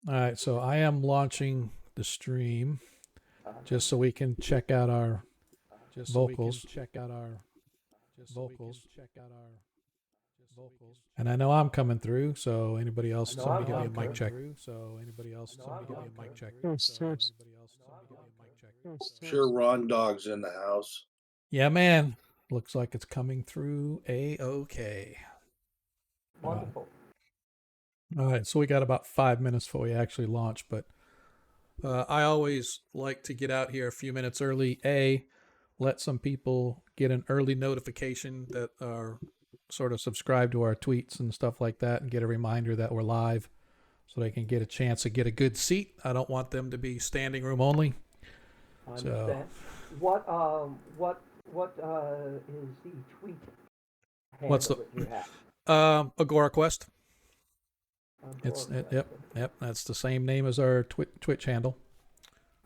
All right, so I am launching the stream Uh, just so we can check out our vocals. And I know I'm coming through, so anybody I else, know somebody I'm give me a coming mic through. check. Yes, yes, Sure, Ron Dog's in the house. Yeah, man. Looks like it's coming through A-OK. Wonderful. All right, so we got about 5 minutes before we actually launch, but I always like to get out here a few minutes early. Let some people get an early notification that are sort of subscribed to our tweets and stuff like that, and get a reminder that we're live, so they can get a chance to get a good seat. I don't want them to be standing room only. I So, understand. What is the tweet what's handle that you have? the Agora Quest? Agora, Yep. That's the same name as our Twitch handle.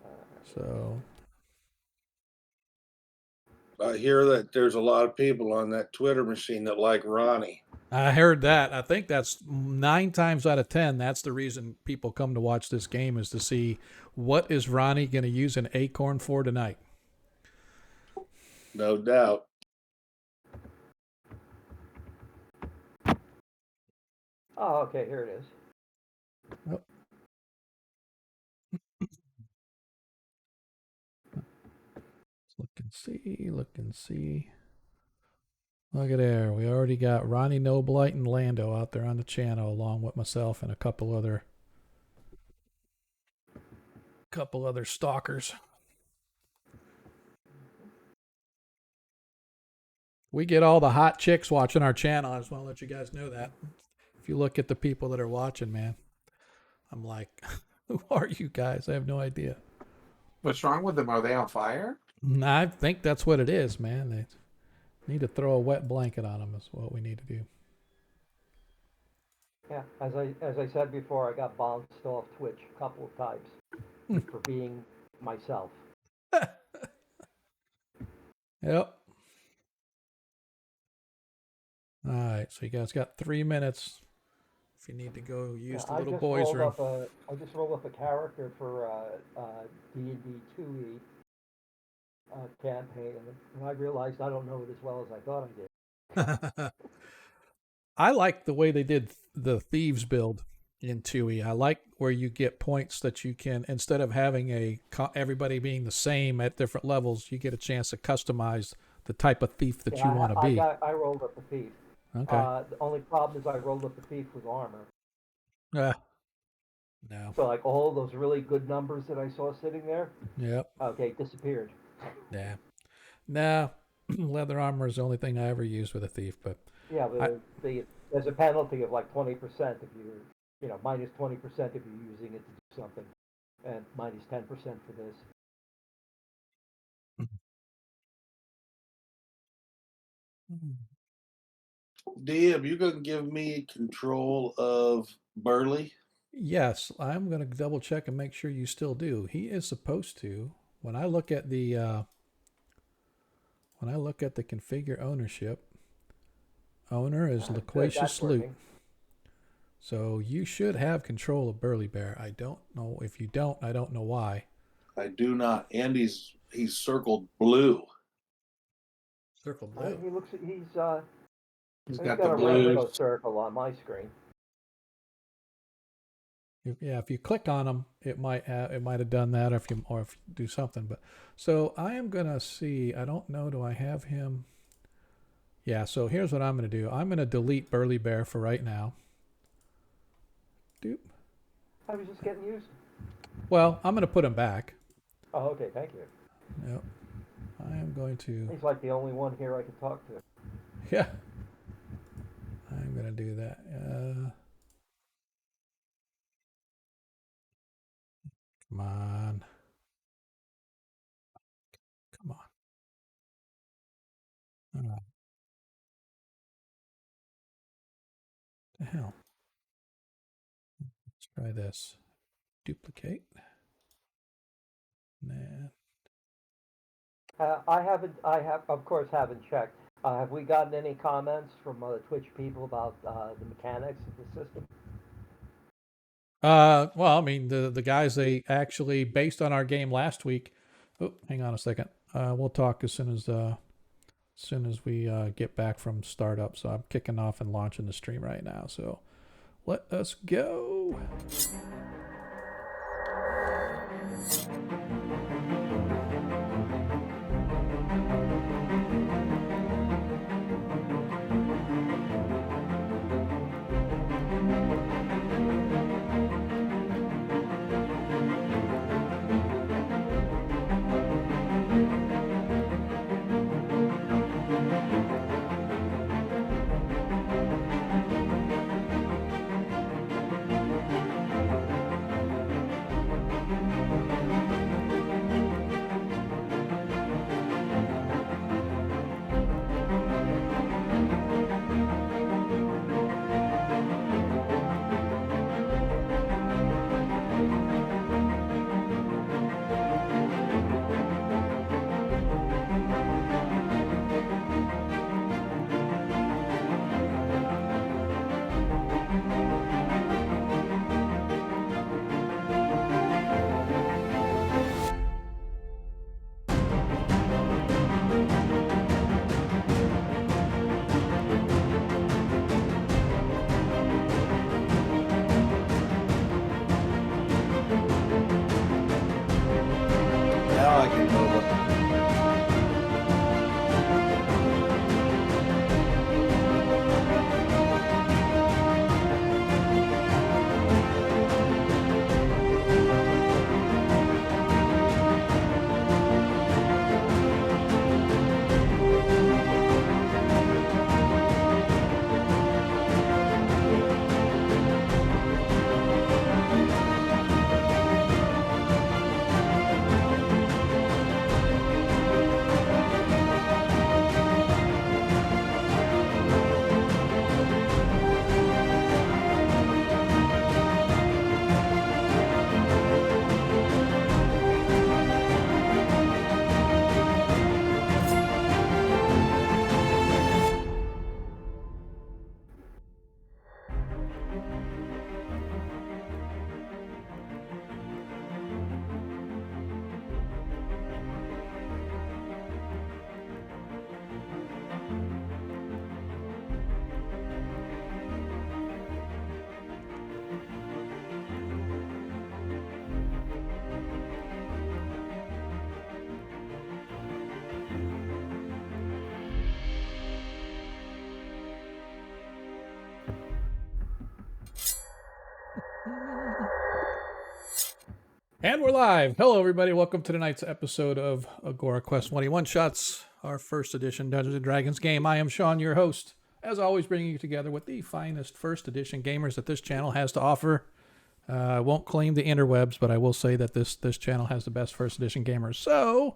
Uh, So, I hear that there's a lot of people on that Twitter machine that like Ronnie. I heard that. I think that's 9 times out of 10. That's the reason people come to watch this game, is to see what is Ronnie going to use an acorn for tonight. No doubt. oh, okay, here it is. Oh. Look and see. Look at there. We already got Ronnie Noblight and Lando out there on the channel, along with myself and a couple other stalkers. We get all the hot chicks watching our channel. I just want to let you guys know that. If you look at the people that are watching, man, I'm like, who are you guys? I have no idea. What's wrong with them? Are they on fire? I think that's what it is, man. They need to throw a wet blanket on them is what we need to do. Yeah, as I said before, I got bounced off Twitch a couple of times for being myself. Yep. All right, so you guys got 3 minutes if you need to go use the little boys' room. I just rolled up a character for D&D 2E campaign, and I realized I don't know it as well as I thought I did. I like the way they did the thieves build in 2E. I like where you get points that you can, instead of having everybody being the same at different levels, you get a chance to customize the type of thief that you want to be. I rolled up the thief. Okay. The only problem is I rolled up the thief with armor. No. So like all those really good numbers that I saw sitting there, Yep. okay, disappeared. Yeah. Nah. Leather armor is the only thing I ever used with a thief, but yeah, there's a penalty of like 20% if you're, minus 20% if you're using it to do something, and minus 10% for this. Deb, you gonna give me control of Burley? Yes, I'm going to double check and make sure you still do. He is supposed to. When I look at the configure ownership, owner is Loquacious Loot. So you should have control of Burly Bear. I don't know if you don't. I don't know why. I do not. And he's circled blue. Circle blue. He's got got the a rainbow circle on my screen. If you click on them, it might have done that, or if you do something. But so I am gonna see. I don't know. Do I have him? Yeah. So here's what I'm gonna do. I'm gonna delete Burly Bear for right now. Doop. I was just getting used. Well, I'm gonna put him back. Oh, okay. Thank you. Yep. I am going to. He's like the only one here I can talk to. Yeah. I'm gonna do that. Come on. Come on. All right. The hell. Let's try this. Duplicate. Nah. I of course haven't checked. Have we gotten any comments from Twitch people about the mechanics of the system? Well, I mean, the guys, they actually, based on our game last week. Oh, hang on a second. We'll talk as soon as we get back from startup. So I'm kicking off and launching the stream right now. So let us go. Now I can know what. And we're live. Hello, everybody. Welcome to tonight's episode of Agora Quest 21 Shots, our first edition Dungeons and Dragons game. I am Sean, your host, as always, bringing you together with the finest first edition gamers that this channel has to offer. I won't claim the interwebs, but I will say that this channel has the best first edition gamers. So,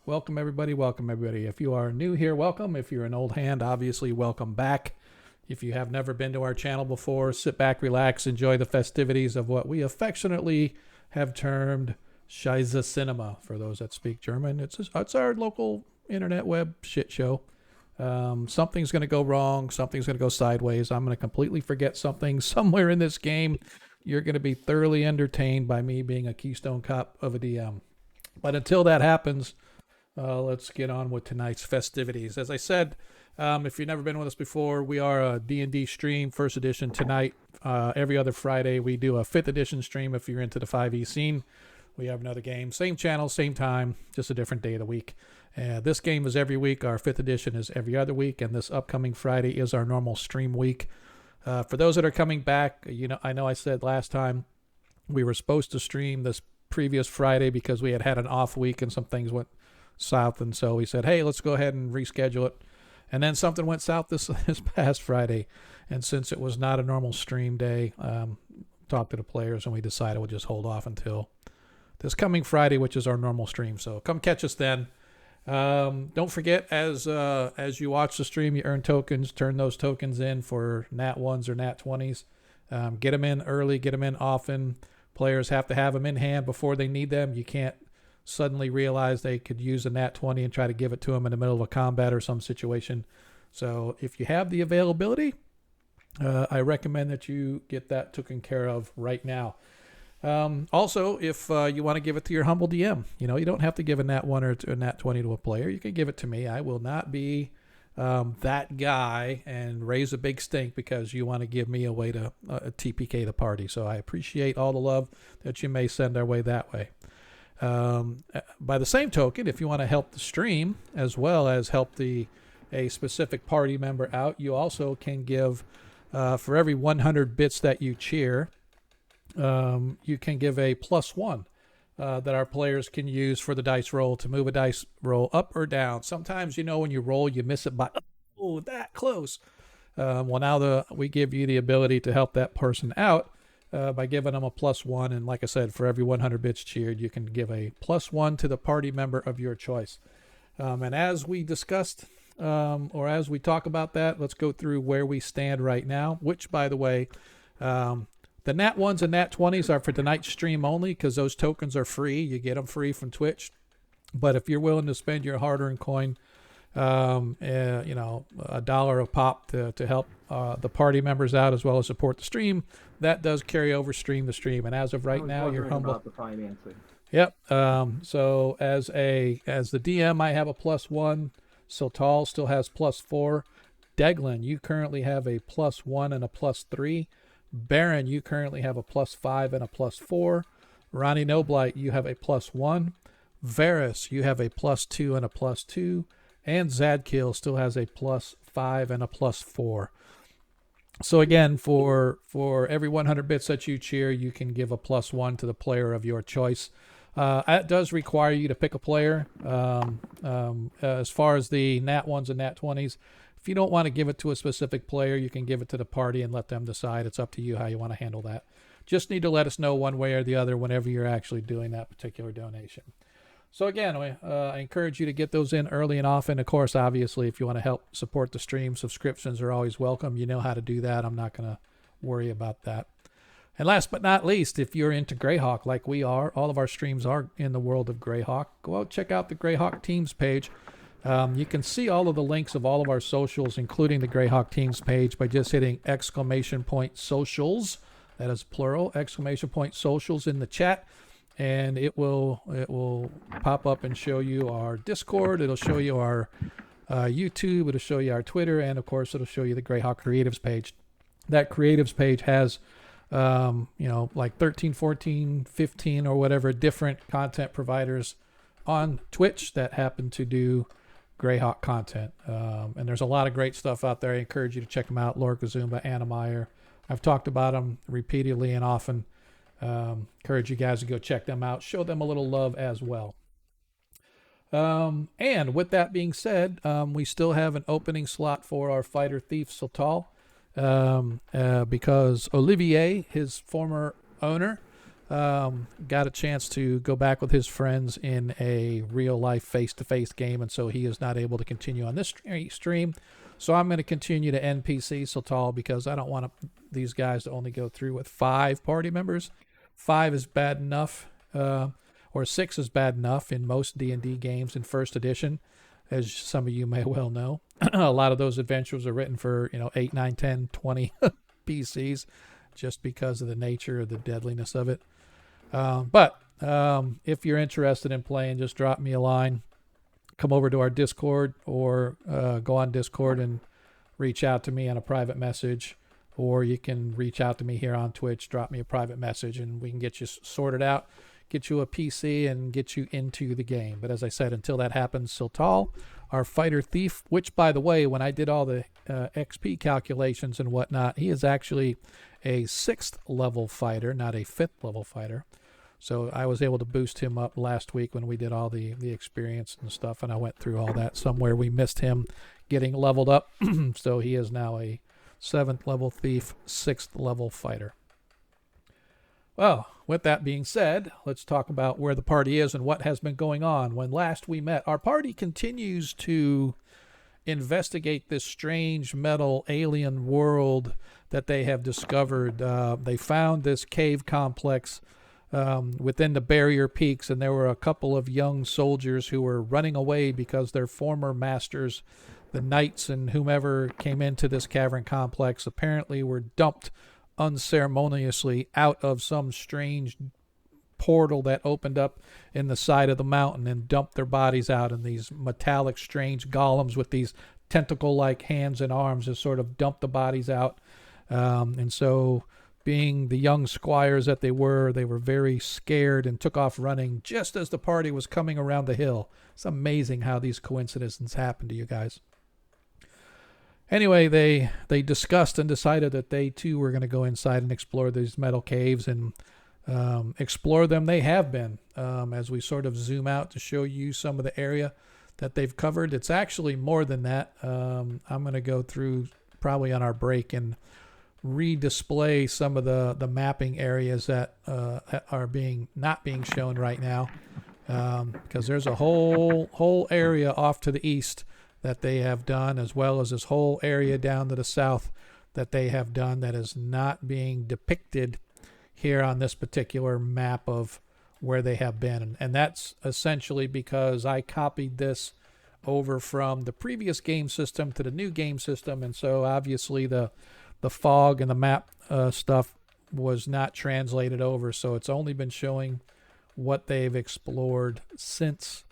welcome everybody. Welcome everybody. If you are new here, welcome. If you're an old hand, obviously, welcome back. If you have never been to our channel before, sit back, relax, enjoy the festivities of what we affectionately have termed Scheisse Cinema for those that speak German. It's our local internet web shit show. Something's going to go wrong. Something's going to go sideways. I'm going to completely forget something somewhere in this game. You're going to be thoroughly entertained by me being a Keystone Cop of a DM. But until that happens, let's get on with tonight's festivities. As I said, if you've never been with us before, we are a D&D stream, first edition tonight. Every other Friday, we do a 5th edition stream if you're into the 5e scene. We have another game, same channel, same time, just a different day of the week. This game is every week. Our 5th edition is every other week, and this upcoming Friday is our normal stream week. For those that are coming back, I know I said last time we were supposed to stream this previous Friday because we had an off week and some things went south, and so we said, hey, let's go ahead and reschedule it. And then something went south this past Friday, and since it was not a normal stream day, talked to the players, and we decided we'll just hold off until this coming Friday, which is our normal stream. So come catch us then. Don't forget, as you watch the stream, you earn tokens. Turn those tokens in for Nat 1s or Nat 20s. Get them in early, get them in often. Players have to have them in hand before they need them. You can't suddenly realize they could use a Nat 20 and try to give it to them in the middle of a combat or some situation. So if you have the availability, I recommend that you get that taken care of right now. Also, if you want to give it to your humble DM, you don't have to give a nat 1 or a nat 20 to a player. You can give it to me. I will not be that guy and raise a big stink because you want to give me a way to TPK the party. So I appreciate all the love that you may send our way that way. By the same token, if you want to help the stream as well as help a specific party member out, you also can give for every 100 bits that you cheer, you can give a +1 that our players can use for the dice roll to move a dice roll up or down. Sometimes, when you roll, you miss it by, that close. Well, now we give you the ability to help that person out by giving them a +1. And like I said, for every 100 bits cheered, you can give a +1 to the party member of your choice. And as we discussed, or as we talk about that, let's go through where we stand right now, which, by the way, the nat 1s and nat 20s are for tonight's stream only because those tokens are free. You get them free from Twitch. But if you're willing to spend your hard-earned coin, $1 a pop to help the party members out as well as support the stream, that does carry over stream to stream. And as of right now, you're humble. About the financing. Yep. So as the DM, I have a +1. Sultal still has +4. Deglin, you currently have a +1 and a +3. Baron, you currently have a +5 and a +4. Ronnie Noblight, you have a +1. Varus, you have a +2 and a +2. And Zadkill still has a +5 and a +4. So again, for every 100 bits that you cheer, you can give a +1 to the player of your choice. That does require you to pick a player. As far as the nat 1s and nat 20s, if you don't want to give it to a specific player, you can give it to the party and let them decide. It's up to you how you want to handle that. Just need to let us know one way or the other whenever you're actually doing that particular donation. So again, I encourage you to get those in early and often. Of course, obviously, if you want to help support the stream, subscriptions are always welcome. You know how to do that. I'm not going to worry about that. And last but not least, if you're into Greyhawk like we are, all of our streams are in the world of Greyhawk. Go out, check out the Greyhawk Teams page. You can see all of the links of all of our socials, including the Greyhawk Teams page, by just hitting !socials. That is plural, !socials in the chat. And it will pop up and show you our Discord. It'll show you our YouTube. It'll show you our Twitter. And, of course, it'll show you the Greyhawk Creatives page. That Creatives page has, like 13, 14, 15 or whatever different content providers on Twitch that happen to do Greyhawk content. And there's a lot of great stuff out there. I encourage you to check them out. Laura Kazumba, Anna Meyer. I've talked about them repeatedly and often. Encourage you guys to go check them out. Show them a little love as well. And with that being said, we still have an opening slot for our fighter thief Sultal, because Olivier, his former owner, got a chance to go back with his friends in a real life face-to-face game, and so he is not able to continue on this stream. So I'm going to continue to NPC Sultal because I don't want these guys to only go through with 5 party members. 5 is bad enough, or 6 is bad enough in most D&D games in first edition, as some of you may well know. A lot of those adventures are written for 8, 9, 10, 20 PCs, just because of the nature of the deadliness of it. But if you're interested in playing, just drop me a line. Come over to our Discord, or go on Discord and reach out to me on a private message, or you can reach out to me here on Twitch, drop me a private message, and we can get you sorted out, get you a PC, and get you into the game. But as I said, until that happens, Sultal, our fighter thief, which, by the way, when I did all the XP calculations and whatnot, he is actually a 6th level fighter, not a 5th level fighter. So I was able to boost him up last week when we did all the experience and stuff, and I went through all that. Somewhere we missed him getting leveled up, so he is now a 7th level thief, 6th level fighter. Well, with that being said, let's talk about where the party is and what has been going on. When last we met, our party continues to investigate this strange metal alien world that they have discovered. They found this cave complex within the barrier peaks, and there were a couple of young soldiers who were running away because their former masters the knights and whomever came into this cavern complex apparently were dumped unceremoniously out of some strange portal that opened up in the side of the mountain and dumped their bodies out, and these metallic strange golems with these tentacle like hands and arms just sort of dumped the bodies out. And so being the young squires that they were very scared and took off running just as the party was coming around the hill. It's amazing how these coincidences happen to you guys. Anyway, they discussed and decided that they too were going to go inside and explore these metal caves, and explore them they have been. As we sort of zoom out to show you some of the area that they've covered, it's actually more than that. I'm going to go through probably on our break and redisplay some of the mapping areas that are not being shown right now, because there's a whole area off to the east that they have done, as well as this whole area down to the south that they have done that is not being depicted here on this particular map of where they have been. And that's essentially because I copied this over from the previous game system to the new game system, and so obviously the fog and the map stuff was not translated over, so it's only been showing what they've explored since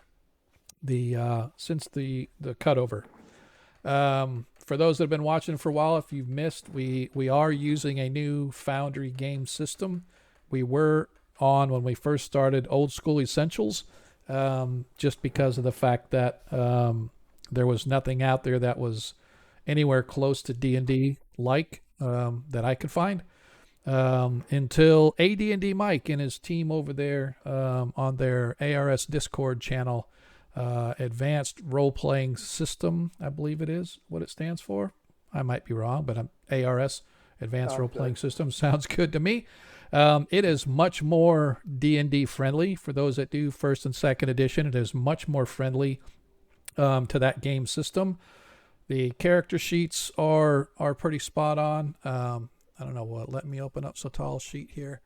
the cutover. For those that have been watching for a while, if you've missed, we are using a new Foundry game system. We were on, when we first started, Old School Essentials, just because of the fact that there was nothing out there that was anywhere close to D&D like that I could find, until AD&D Mike and his team over there on their ARS Discord channel, Advanced Role-Playing System, I believe it is what it stands for. I might be wrong, but ARS, Advanced Role-Playing System, sounds good to me. It is much more D&D friendly for those that do first and second edition. It is much more friendly to that game system. The character sheets are pretty spot on. I don't know what. Let me open up Satal's sheet here.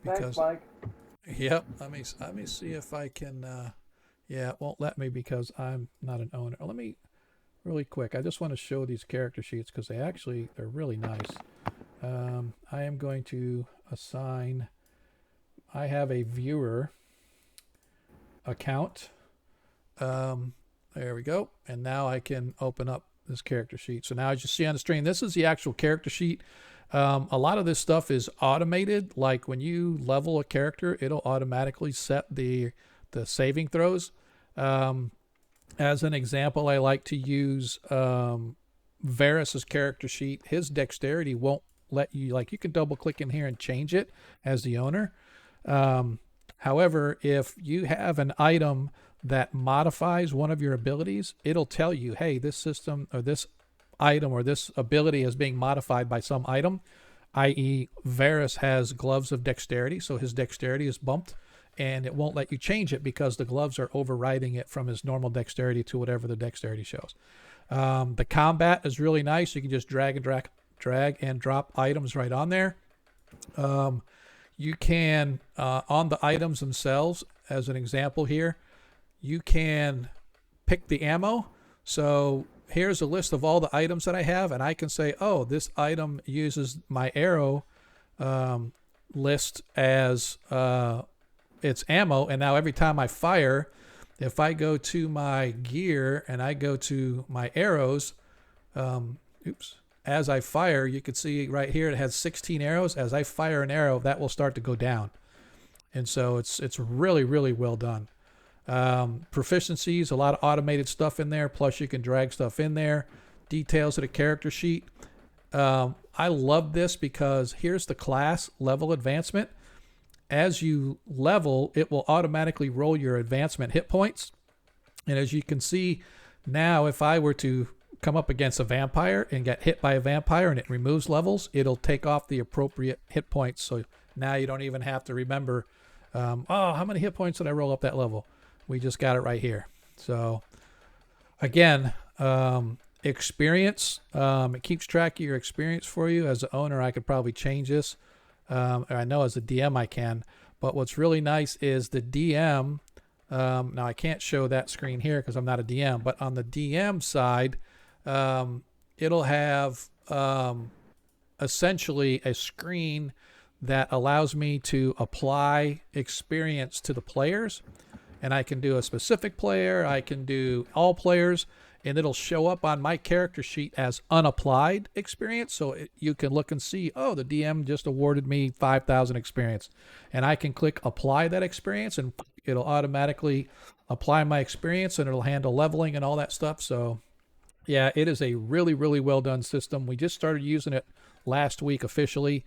Thanks, Mike. Yep. Let me see if I can. Yeah, it won't let me because I'm not an owner. Let me really quick. I just want to show these character sheets because they're really nice. I am going to assign. I have a viewer account. There we go. And now I can open up this character sheet. So now, as you see on the screen, this is the actual character sheet. A lot of this stuff is automated. Like when you level a character, it'll automatically set the saving throws. As an example, I like to use Varys's character sheet. His dexterity won't let you, like, you can double click in here and change it as the owner. However, if you have an item that modifies one of your abilities, it'll tell you, hey, this system or this item or this ability is being modified by some item, i.e. Varys has gloves of dexterity, so his dexterity is bumped, and it won't let you change it because the gloves are overriding it from his normal dexterity to whatever the dexterity shows. The combat is really nice. You can just drag and drop items right on there. You can, on the items themselves, as an example here, you can pick the ammo. So here's a list of all the items that I have, and I can say, oh, this item uses my arrow list as its ammo, and now every time I fire, if I go to my gear and I go to my arrows, as I fire, you can see right here it has 16 arrows. As I fire an arrow, that will start to go down. And so it's really, really well done. Proficiencies, a lot of automated stuff in there, plus you can drag stuff in there. Details of the character sheet. I love this because here's the class level advancement. As you level, it will automatically roll your advancement hit points. And as you can see now, if I were to come up against a vampire and get hit by a vampire and it removes levels, it'll take off the appropriate hit points. So now you don't even have to remember, how many hit points did I roll up that level? We just got it right here. So again, experience, it keeps track of your experience for you. As an owner, I could probably change this. I know as a DM I can, but what's really nice is the DM. Now I can't show that screen here because I'm not a DM, but on the DM side, it'll have essentially a screen that allows me to apply experience to the players. And I can do a specific player, I can do all players, and it'll show up on my character sheet as unapplied experience. So you can look and see, oh, the DM just awarded me 5,000 experience. And I can click apply that experience, and it'll automatically apply my experience, and it'll handle leveling and all that stuff. So yeah, it is a really, really well done system. We just started using it last week officially.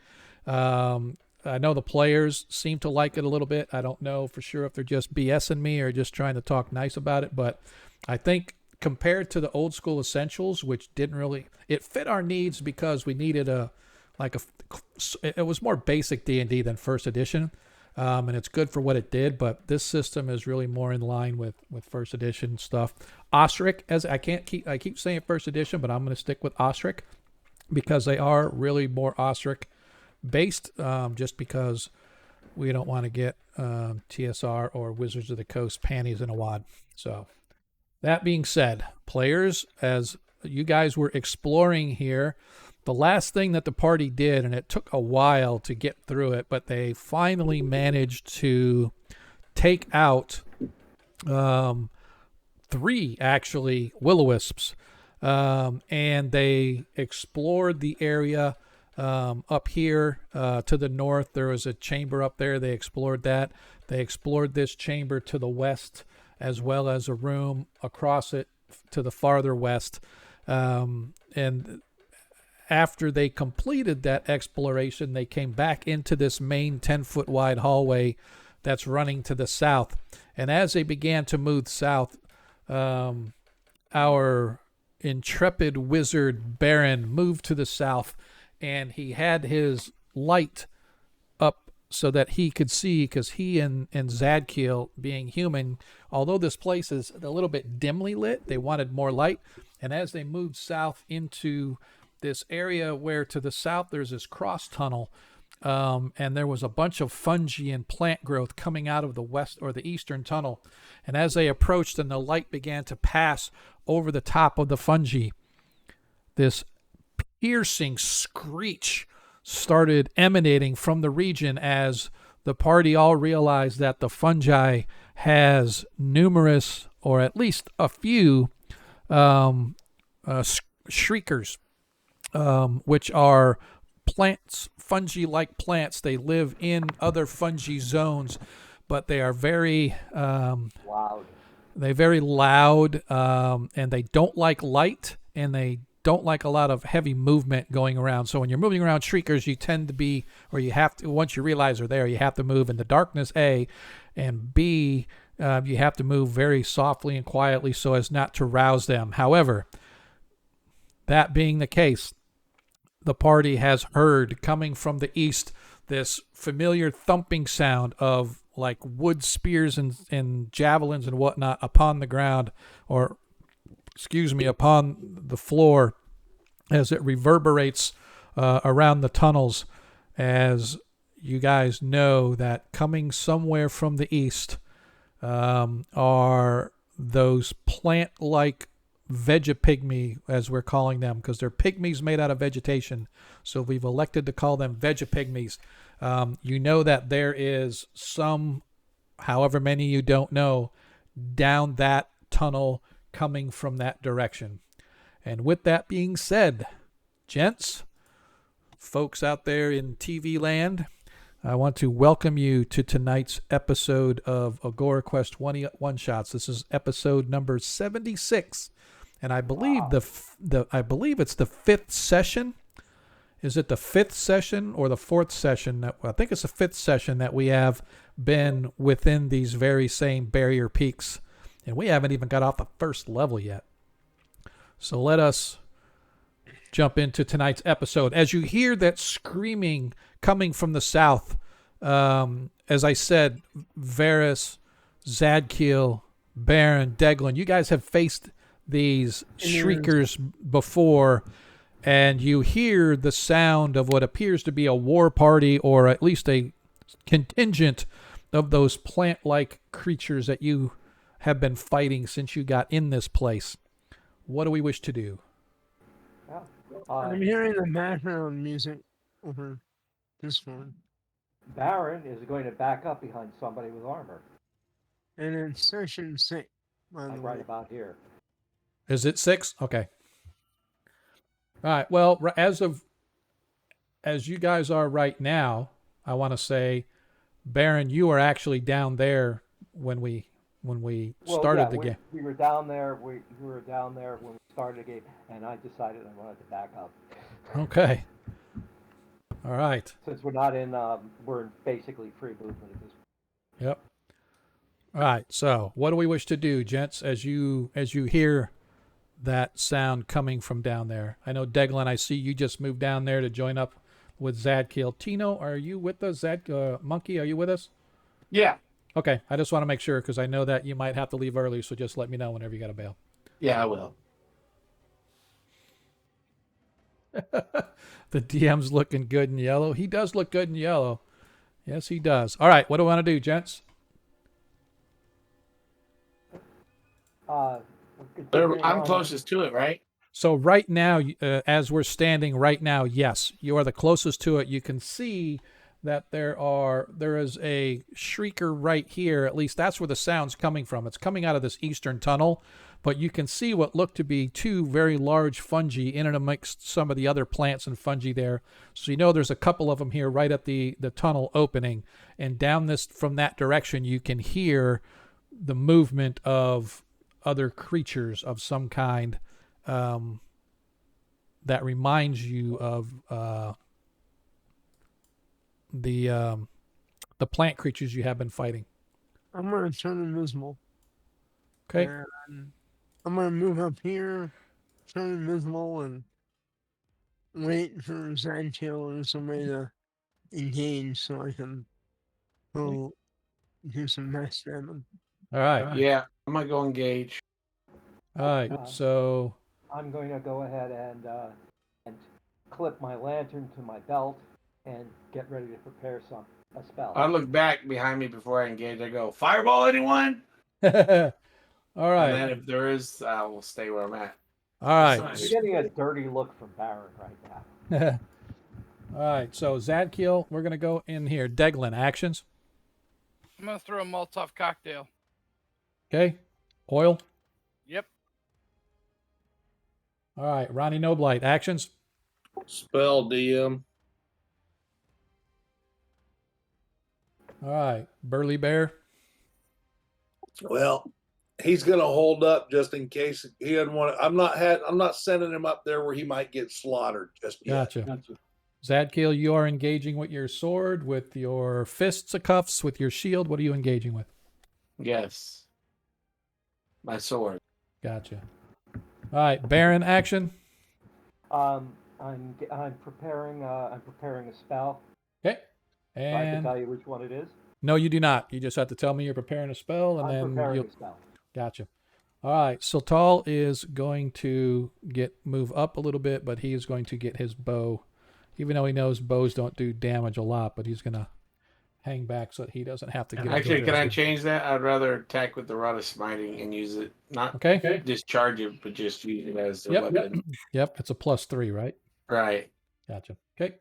I know the players seem to like it a little bit. I don't know for sure if they're just BSing me or just trying to talk nice about it, but I think compared to the old school essentials, which didn't really, it fit our needs because we needed it was more basic D&D than first edition. And it's good for what it did, but this system is really more in line with first edition stuff. Ostric, I keep saying first edition, but I'm going to stick with Ostric because they are really more Ostric based, just because we don't want to get TSR or Wizards of the Coast panties in a wad. So that being said, players, as you guys were exploring here, the last thing that the party did, and it took a while to get through it, but they finally managed to take out 3 actually will-o-wisps, and they explored the area up here to the north. There was a chamber up there. They explored that. They explored this chamber to the west, as well as a room across it to the farther west. And after they completed that exploration, they came back into this main 10-foot wide hallway that's running to the south. And as they began to move south, our intrepid wizard Baron moved to the south, and he had his light up so that he could see, because he and Zadkiel, being human, although this place is a little bit dimly lit, they wanted more light. And as they moved south into this area where to the south there's this cross tunnel, and there was a bunch of fungi and plant growth coming out of the west or the eastern tunnel. And as they approached and the light began to pass over the top of the fungi, this piercing screech started emanating from the region as the party all realized that the fungi has numerous, or at least a few, shriekers, which are plants, fungi-like plants. They live in other fungi zones, but they are very Loud. they're very loud, and they don't like light, and they don't like a lot of heavy movement going around. So when you're moving around shriekers, you tend to be, or you have to, once you realize they're there, you have to move in the darkness, A, and B, you have to move very softly and quietly so as not to rouse them. However, that being the case, the party has heard coming from the east this familiar thumping sound of like wood spears and javelins and whatnot upon the ground, or upon the floor, as it reverberates around the tunnels. As you guys know that coming somewhere from the east are those plant-like vegapygmy, as we're calling them, because they're pygmies made out of vegetation. So we've elected to call them vegapygmies. You know that there is some, however many you don't know, down that tunnel coming from that direction. And with that being said, gents, folks out there in TV land, I want to welcome you to tonight's episode of Agora Quest 20 One Shots. This is episode number 76, and I believe I believe it's the 5th session. Is it the 5th session or the 4th session? I think it's the 5th session that we have been within these very same barrier peaks. And we haven't even got off the first level yet. So let us jump into tonight's episode. As you hear that screaming coming from the south, as I said, Varys, Zadkiel, Baron, Deglin, you guys have faced these shriekers before, and you hear the sound of what appears to be a war party, or at least a contingent of those plant-like creatures that you have been fighting since you got in this place. What do we wish to do? I'm hearing the background music over this one. Baron is going to back up behind somebody with armor, And it's session 6, by the like way. right about here. Is it 6? Okay. All right. Well, as you guys are right now, I want to say, Baron, you are actually down there when we Well, started yeah, the game. we were down there. We were down there when we started the game, and I decided I wanted to back up. Okay. All right. Since we're not in, we're in basically free movement at this point. Yep. All right. So, what do we wish to do, gents? As you hear that sound coming from down there, I know Deglin. I see you just moved down there to join up with Zadkiel. Tino, are you with us? Monkey, are you with us? Yeah. Okay. I just want to make sure because I know that you might have to leave early, so just let me know whenever you got to bail. Yeah, I will. The DM's looking good in yellow. He does look good in yellow. Yes, he does. All right. What do I want to do, gents? We're I'm continuing on. closest to it, right? So right now, as we're standing right now, yes, you are the closest to it. You can see that there is a shrieker right here. At least that's where the sound's coming from. It's coming out of this eastern tunnel, but you can see what look to be two very large fungi in and amongst some of the other plants and fungi there. So you know there's a couple of them here right at the tunnel opening, and down this from that direction you can hear the movement of other creatures of some kind. That reminds you of the plant creatures you have been fighting. I'm going to turn invisible. Okay. And I'm going to move up here, turn invisible, and wait for Zantil or somebody to engage so I can go do some mass damage. All right. Yeah, I'm gonna go engage. All right. So I'm going to go ahead and clip my lantern to my belt and get ready to prepare a spell. I look back behind me before I engage. I go, fireball anyone? all And right. then if there is, I will stay where I'm at. All right. You're getting a dirty look from Baron right now. All right. So Zadkiel, we're gonna go in here. Deglin, actions. I'm gonna throw a Molotov cocktail. Okay. Oil. Yep. All right. Ronnie Noblight, actions. Spell DM. All right. Burly Bear. Well, he's going to hold up just in case he doesn't want to. I'm not sending him up there where he might get slaughtered just yet. Gotcha. Zadkiel, you are engaging with your sword, with your fists of cuffs, with your shield. What are you engaging with? Yes. My sword. Gotcha. All right. Baron, action. I'm preparing a spell. Okay. So I can And tell you which one it is. no, you do not. You just have to tell me you're preparing a spell, and I'm then preparing you'll. a spell. Gotcha. All right. Sultal is going to move up a little bit, but he is going to get his bow, even though he knows bows don't do damage a lot. But he's gonna hang back so that he doesn't have to get. Actually, can I change that? I'd rather attack with the Rod of Smiting and use it, not Okay. discharge it, but just use it as a Yep. weapon. Yep. It's a +3, right? Right. Gotcha. Okay.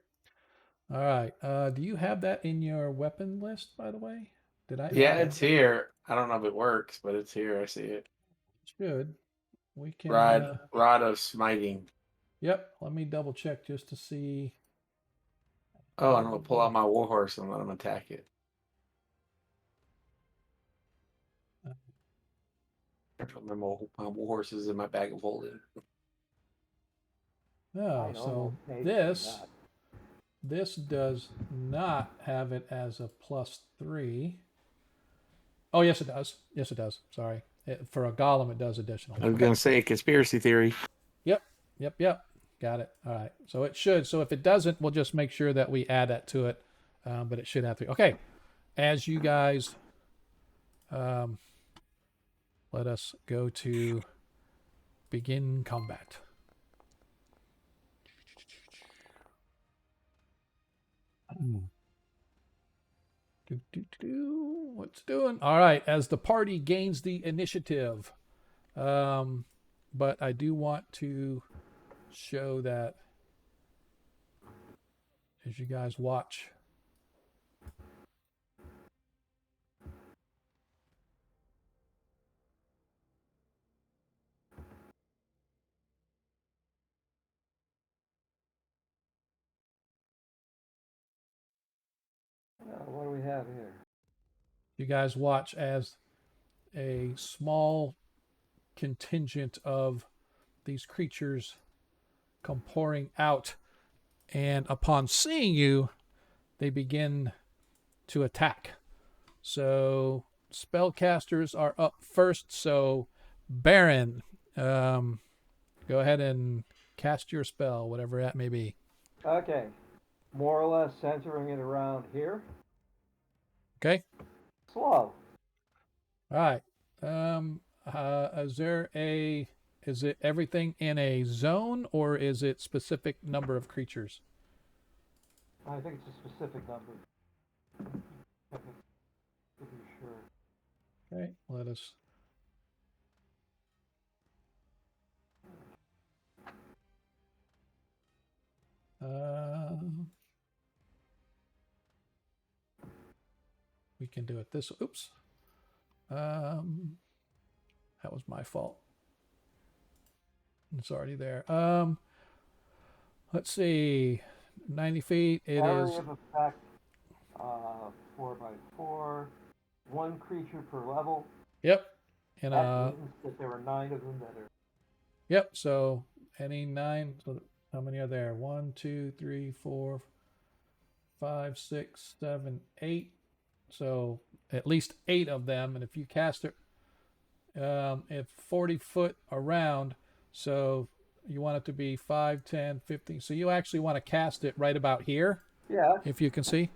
All right. Do you have that in your weapon list, by the way? Did I? Yeah, it's here. I don't know if it works, but it's here. I see it. Should. We can. Rod of Smiting. Yep. Let me double check just to see. Oh, and I'm gonna pull out my warhorse and let him attack it. I put my warhorse is in my bag of holding. No. I'd So almost pay for this that. this does not have it as a +3. Oh, yes, it does. Yes, it does. Sorry. For a golem, it does additional. I was gonna say conspiracy theory. Yep. Got it. All right. So it should. So if it doesn't, we'll just make sure that we add that to it. But it should have to. Okay. As you guys, let us go to begin combat. What's doing? All right. As the party gains the initiative, but I do want to show that as you guys watch. What do we have here? You guys watch as a small contingent of these creatures come pouring out, and upon seeing you, they begin to attack. So spellcasters are up first. So Baron, go ahead and cast your spell, whatever that may be. Okay. More or less centering it around here. Okay. Slow. All right. Is it everything in a zone, or is it specific number of creatures? I think it's a specific number. To be sure. Okay, let us. We can do it this. Oops. That was my fault. It's already there. Let's see. 90 feet. It Area is. of effect. 4x4. One creature per level. Yep. And That means that there are 9 of them that are. Yep. So any 9. So how many are there? 1, 2, 3, 4, 5, 6, 7, 8. So at least 8 of them. And if you cast it, if 40 foot around, so you want it to be 5, 10, 15. So you actually want to cast it right about here. Yeah. If you can see.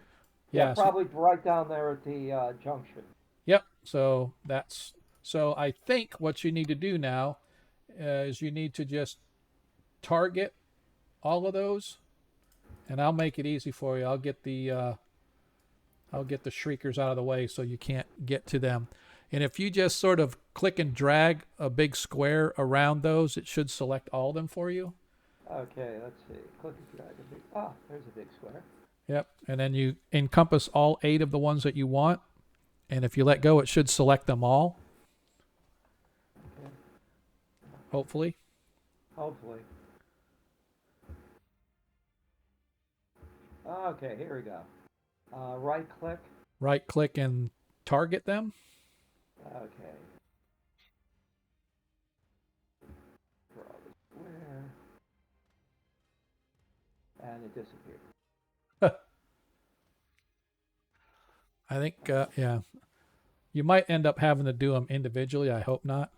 Yeah, probably right down there at the junction. Yep. So that's. So I think what you need to do now is you need to just target all of those, and I'll make it easy for you. I'll get the shriekers out of the way so you can't get to them. And if you just sort of click and drag a big square around those, it should select all of them for you. Okay, let's see. Click and drag a big. There's a big square. Yep. And then you encompass all 8 of the ones that you want. And if you let go, it should select them all. Okay. Hopefully. Hopefully. Okay, here we go. Right click. Right click and target them. Okay. Draw the square. And it disappeared. I think, yeah. You might end up having to do them individually. I hope not.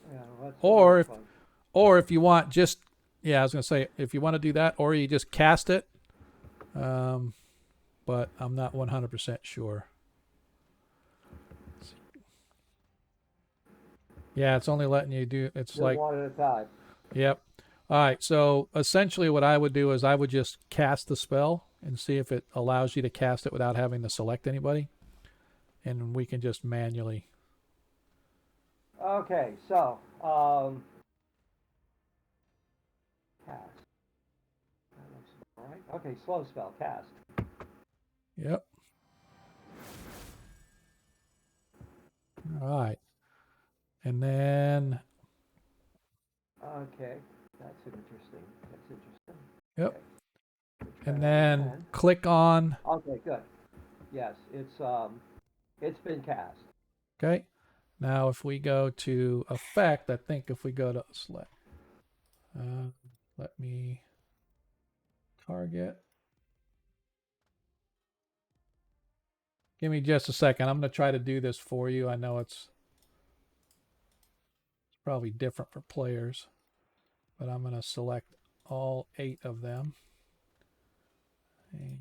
Yeah, well, that's or if you want just, yeah, I was going to say, if you want to do that, or you just cast it. But I'm not 100% sure. Yeah, it's only letting you do, it's like. one at a time. Yep. All right. So essentially what I would do is I would just cast the spell and see if it allows you to cast it without having to select anybody. And we can just manually. Okay, so, cast. That looks all right. Okay, slow spell, cast. Yep. All right. And then. Okay, that's interesting. Yep. Okay. And then click on. Okay, good. Yes, it's been cast. Okay. Now if we go to effect, I think if we go to select, let me target. Give me just a second. I'm going to try to do this for you. I know it's probably different for players, but I'm going to select all 8 of them. Okay.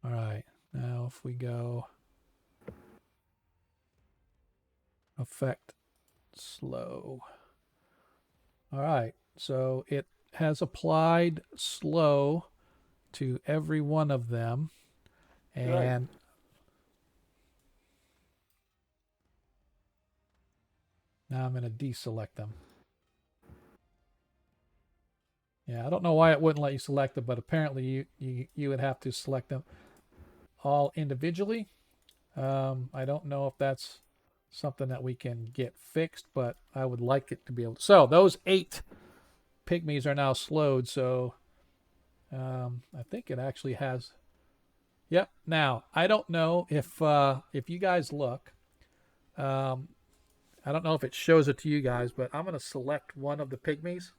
All right. Now if we go effect slow. All right. So it has applied slow to every one of them. And now I'm going to deselect them. Yeah, I don't know why it wouldn't let you select them, but apparently you would have to select them all individually. I don't know if that's something that we can get fixed, but I would like it to be able to. So those 8 pygmies are now slowed, so I think it actually has. Yep. Now, I don't know if you guys look, um, I don't know if it shows it to you guys, but I'm going to select one of the pygmies.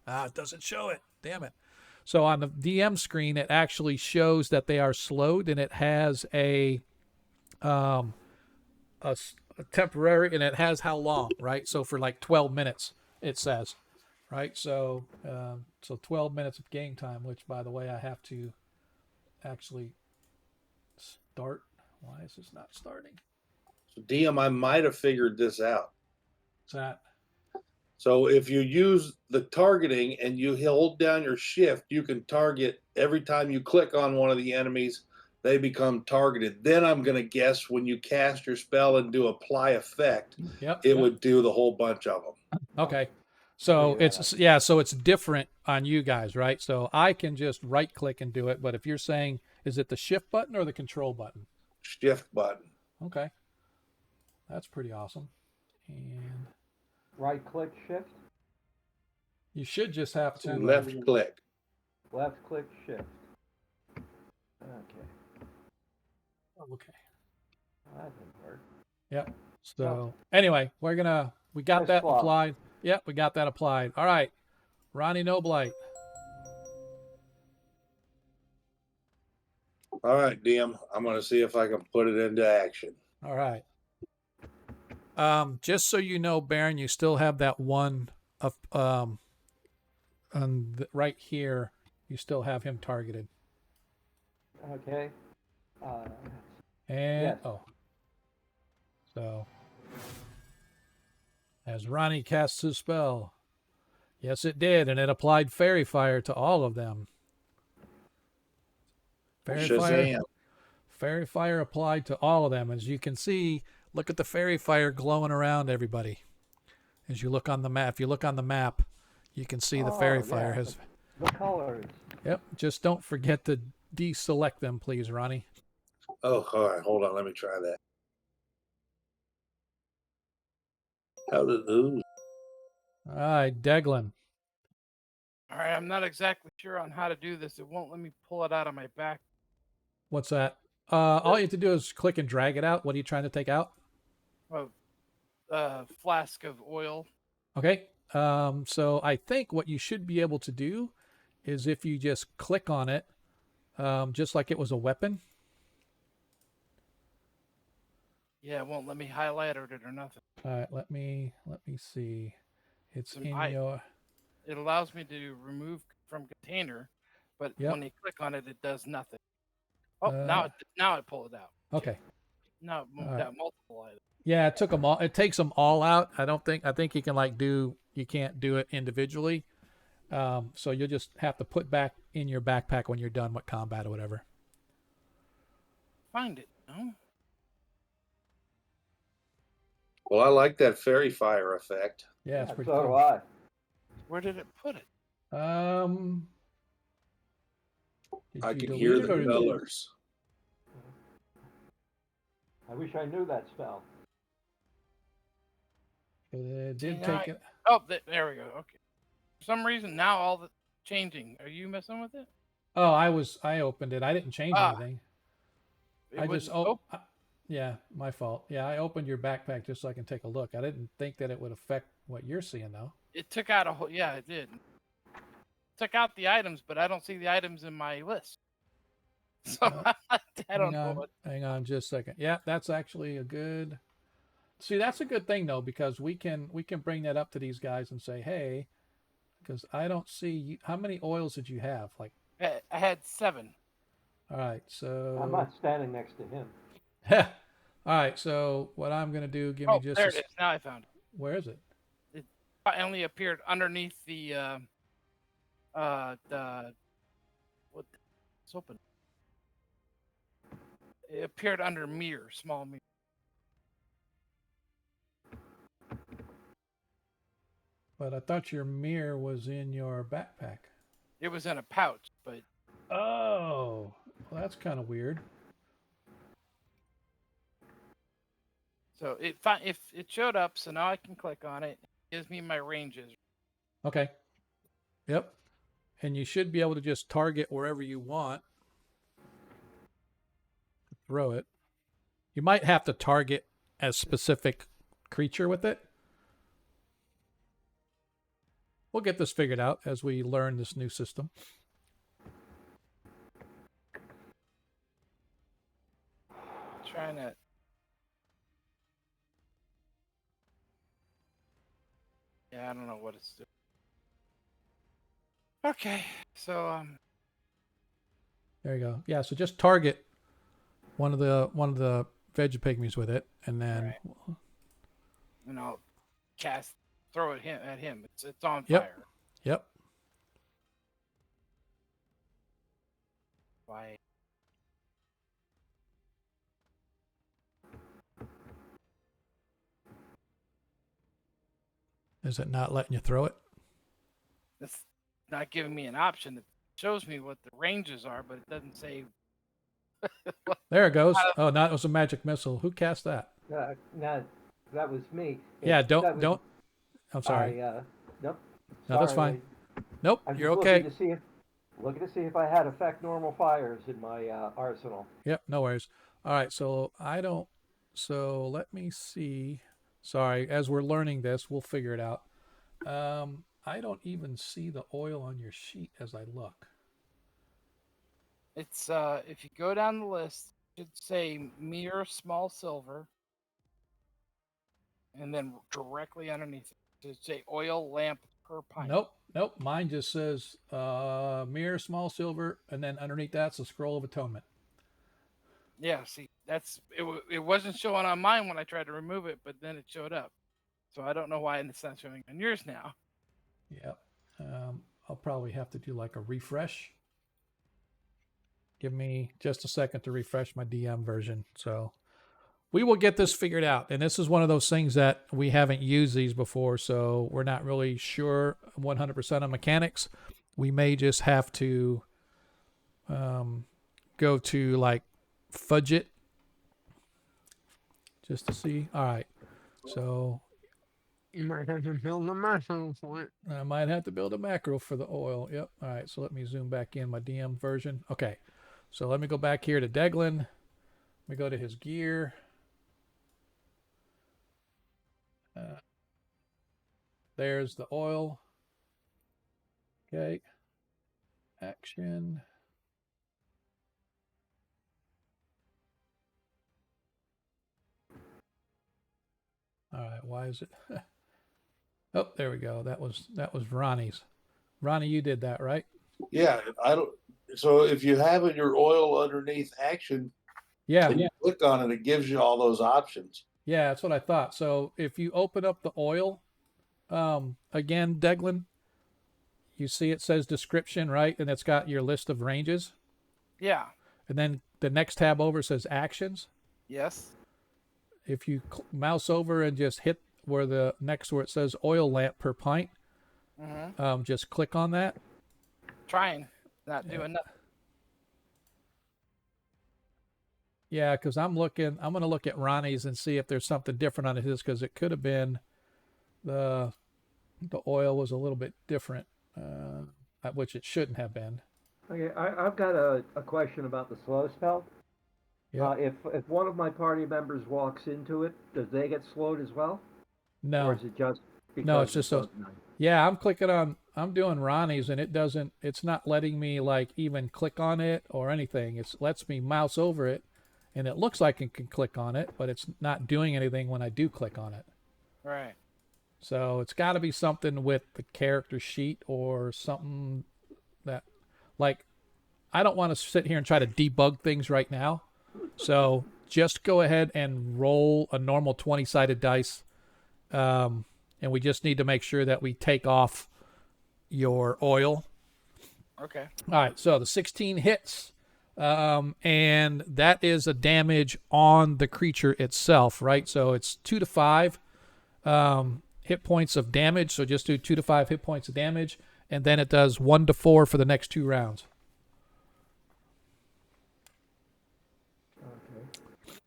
Ah, it doesn't show it. Damn it. So on the DM screen, it actually shows that they are slowed, and it has um, a temporary, and it has how long, right? So for like 12 minutes, it says, right? So 12 minutes of game time, which by the way, I have to actually start. Why is this not starting? So DM, I might have figured this out. What's that? So if you use the targeting and you hold down your shift, you can target every time you click on one of the enemies, they become targeted. Then I'm going to guess when you cast your spell and do apply effect, Yep. it would do the whole bunch of them. Okay. So Figure it's so it's different on you guys, right? So I can just right click and do it, but if you're saying, is it the shift button or the control button? Shift button. Okay. That's pretty awesome. And Right click shift, you should just have to Left click. left click shift. Okay, okay. that didn't work. Yep. So anyway, we got Nice that swap. applied. Yep, we got that applied. All right. Ronnie Noblight. All right, DM. I'm going to see if I can put it into action. All right. Just so you know, Baron, you still have that one of right here. You still have him targeted. Okay. And Yes. So as Ronnie casts his spell, yes, it did, and it applied fairy fire to all of them. Fairy fire applied to all of them. As you can see, look at the fairy fire glowing around everybody. As you look on the map, if you look on the map, you can see the fairy fire has. The colors. Yep. Just don't forget to deselect them, please, Ronnie. Oh, all right. Hold on. Let me try that. How did ooh. All right, Deglin. All right, I'm not exactly sure on how to do this. It won't let me pull it out of my back. What's that? All you have to do is click and drag it out. What are you trying to take out? A flask of oil. Okay. So I think what you should be able to do is if you just click on it, just like it was a weapon. Yeah, it won't let me highlight it or nothing. All right, let me see. It's in your. It allows me to remove from container, but when you click on it, it does nothing. Oh, now it pulled it out. Okay. Now it moved out multiple items. Yeah, it took them all. It takes them all out. I think you can you can't do it individually. So you'll just have to put back in your backpack when you're done with combat or whatever. Find it. No. Well, I like that fairy fire effect. Yeah, it's pretty so cool. do I. Where did it put it? I can hear the colors. I wish I knew that spell. It did take it. Oh, there we go. Okay. For some reason, now all the changing. Are you messing with it? Oh, I opened it. I didn't change anything. Yeah, my fault. Yeah, I opened your backpack just so I can take a look. I didn't think that it would affect what you're seeing though. It took out a whole. Yeah, it did. Took out the items, but I don't see the items in my list. So I don't know. Hang on just a second. Yeah, that's actually a good. See, that's a good thing though, because we can bring that up to these guys and say, hey, because I don't see how many oils did you have? Like I had 7. All right, so I'm not standing next to him. All right, so what I'm gonna do? Give me just. There it is. Now I found it. Where is it? It only appeared underneath the what? It's open. It appeared under mirror, small mirror. But I thought your mirror was in your backpack. It was in a pouch, but Oh, well, that's kind of weird. so if it showed up, so now I can click on it. It gives me my ranges. Okay. Yep. And you should be able to just target wherever you want. Throw it. You might have to target a specific creature with it. We'll get this figured out as we learn this new system. Trying to. Yeah, I don't know what it's doing. Okay, so There you go. Yeah, so just target one of the veggie pygmies with it, and then Right. and I'll throw it at him. It's on Yep. fire. Yep. Why? Is it not letting you throw it? It's not giving me an option. It shows me what the ranges are, but it doesn't say. There it goes. Oh, no, it was a magic missile. Who cast that? No, that was me. Yeah, That don't was- don't. I'm sorry. Nope. No, that's Sorry, fine. Nope, I'm you're just okay. looking to see if I had affect normal fires in my arsenal. Yep, no worries. All right, so I don't. So let me see. Sorry, as we're learning this, we'll figure it out. I don't even see the oil on your sheet as I look. It's if you go down the list, it should say mere small silver, and then directly underneath it should say oil lamp per pint. Nope. Mine just says mere small silver, and then underneath that's a scroll of atonement. Yeah, see, that's it wasn't showing on mine when I tried to remove it, but then it showed up. So I don't know why it's not showing on yours now. Yep. I'll probably have to do like a refresh. Give me just a second to refresh my DM version. So we will get this figured out. And this is one of those things that we haven't used these before, so we're not really sure 100% on mechanics. We may just have to go to like fudge it just to see. All right. So You might have to build a macro for it. I might have to build a macro for the oil. Yep. All right. So let me zoom back in my DM version. Okay. So let me go back here to Deglin. Let me go to his gear. There's the oil. Okay. Action. All right. Why is it? Oh, there we go. That was Ronnie's. Ronnie, you did that, right? Yeah, I don't. So if you have your oil underneath action, Yeah. and you click on it, it gives you all those options. Yeah, that's what I thought. So if you open up the oil, again, Deglin, you see it says description, right? And it's got your list of ranges. Yeah. And then the next tab over says actions. Yes. If you mouse over and just hit where it says oil lamp per pint, just click on that. Trying, not doing nothing. Yeah, because I'm going to look at Ronnie's and see if there's something different on his, because it could have been the oil was a little bit different, which it shouldn't have been. Okay, I've got a question about the slow spell. Yeah. If one of my party members walks into it, does they get slowed as well? No. Or is it just because No, it's just so. Yeah, I'm doing Ronnie's, and it's not letting me like even click on it or anything. It lets me mouse over it, and it looks like it can click on it, but it's not doing anything when I do click on it. Right. So it's got to be something with the character sheet or something that, like, I don't want to sit here and try to debug things right now. So just go ahead and roll a normal 20-sided dice. And we just need to make sure that we take off your oil. Okay. All right, so the 16 hits. And that is a damage on the creature itself, right? So it's 2 to 5 hit points of damage. So just do 2 to 5 hit points of damage. and then it does 1 to 4 for the next 2 rounds. Okay.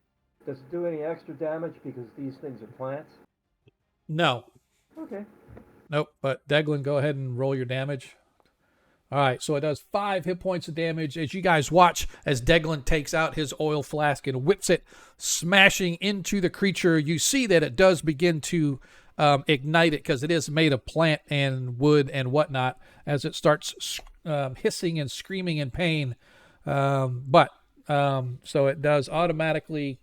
Does it do any extra damage because these things are plants? No. Okay. Nope. But Deglin, go ahead and roll your damage. All right, so it does 5 hit points of damage as you guys watch as Deglin takes out his oil flask and whips it, smashing into the creature. You see that it does begin to ignite it because it is made of plant and wood and whatnot as it starts hissing and screaming in pain. So it does automatically.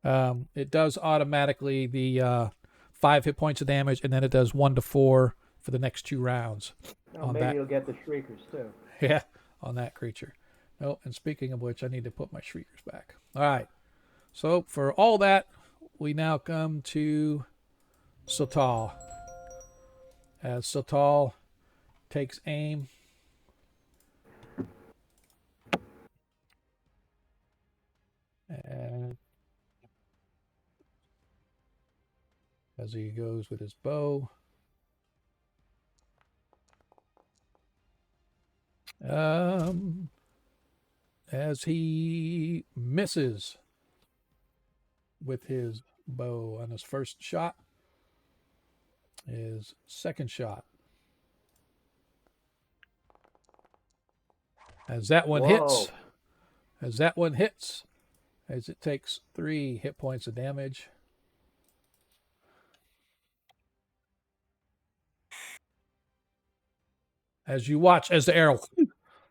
It does automatically the 5 hit points of damage, and then it does 1 to 4 for the next 2 rounds. Oh, maybe it'll get the shriekers too. Yeah, on that creature. Oh, and speaking of which, I need to put my shriekers back. All right. So for all that, we now come to Sotal. As Sotal takes aim. And as he goes with his bow. As he misses with his bow on his first shot, his second shot. As that one hits, as it takes 3 hit points of damage. As you watch as the arrow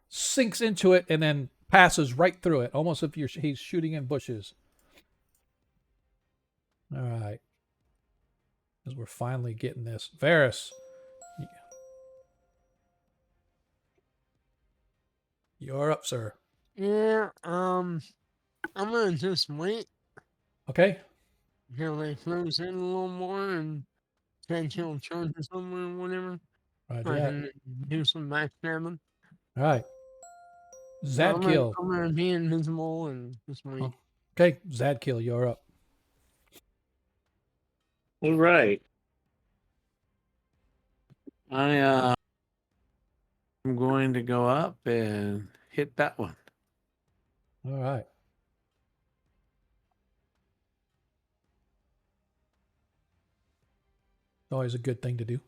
sinks into it and then passes right through it, almost if he's shooting in bushes. All right. As we're finally getting this. Varys. You're up, sir. Yeah, I'm gonna just wait Okay. until they close in a little more and potential charges somewhere or whatever. Roger I that. can do some backstabbing. All right. So I'm Zadkill. gonna be invisible and just wait. Okay. Zadkill, you're up. All right. I'm going to go up and hit that one. All right. Always a good thing to do.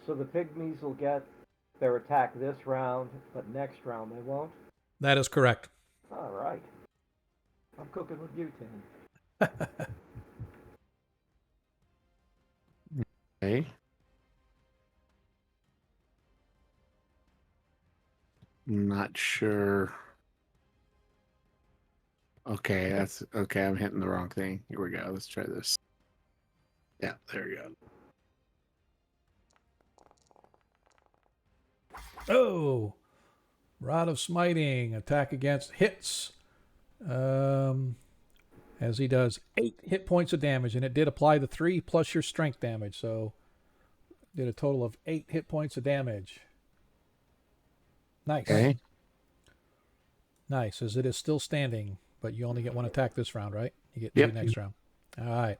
So the pygmies will get their attack this round, but next round they won't? That is correct. All right. I'm cooking with you, Tim. Okay. Not sure. Okay, that's okay. I'm hitting the wrong thing. Here we go. Let's try this. Yeah, there we go. Oh, Rod of Smiting, attack against hits. As he does 8 hit points of damage, and it did apply the 3 plus your strength damage, so did a total of 8 hit points of damage. Nice. Okay. Nice, as it is still standing, but you only get 1 attack this round, right? You get 2 Yep. next round. All right.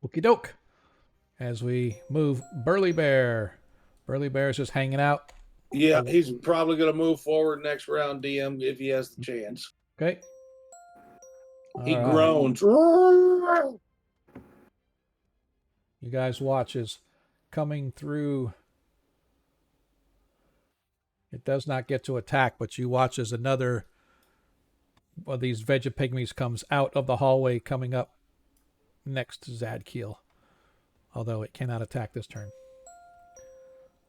Okie doke. As we move Burly Bear. Burly Bear's just hanging out. Yeah, he's probably going to move forward next round, DM, if he has the chance. Okay. He All right. groans. You guys watch as coming through. It does not get to attack, but you watch as another of these Vegapygmies comes out of the hallway coming up next to Zadkiel. Although it cannot attack this turn.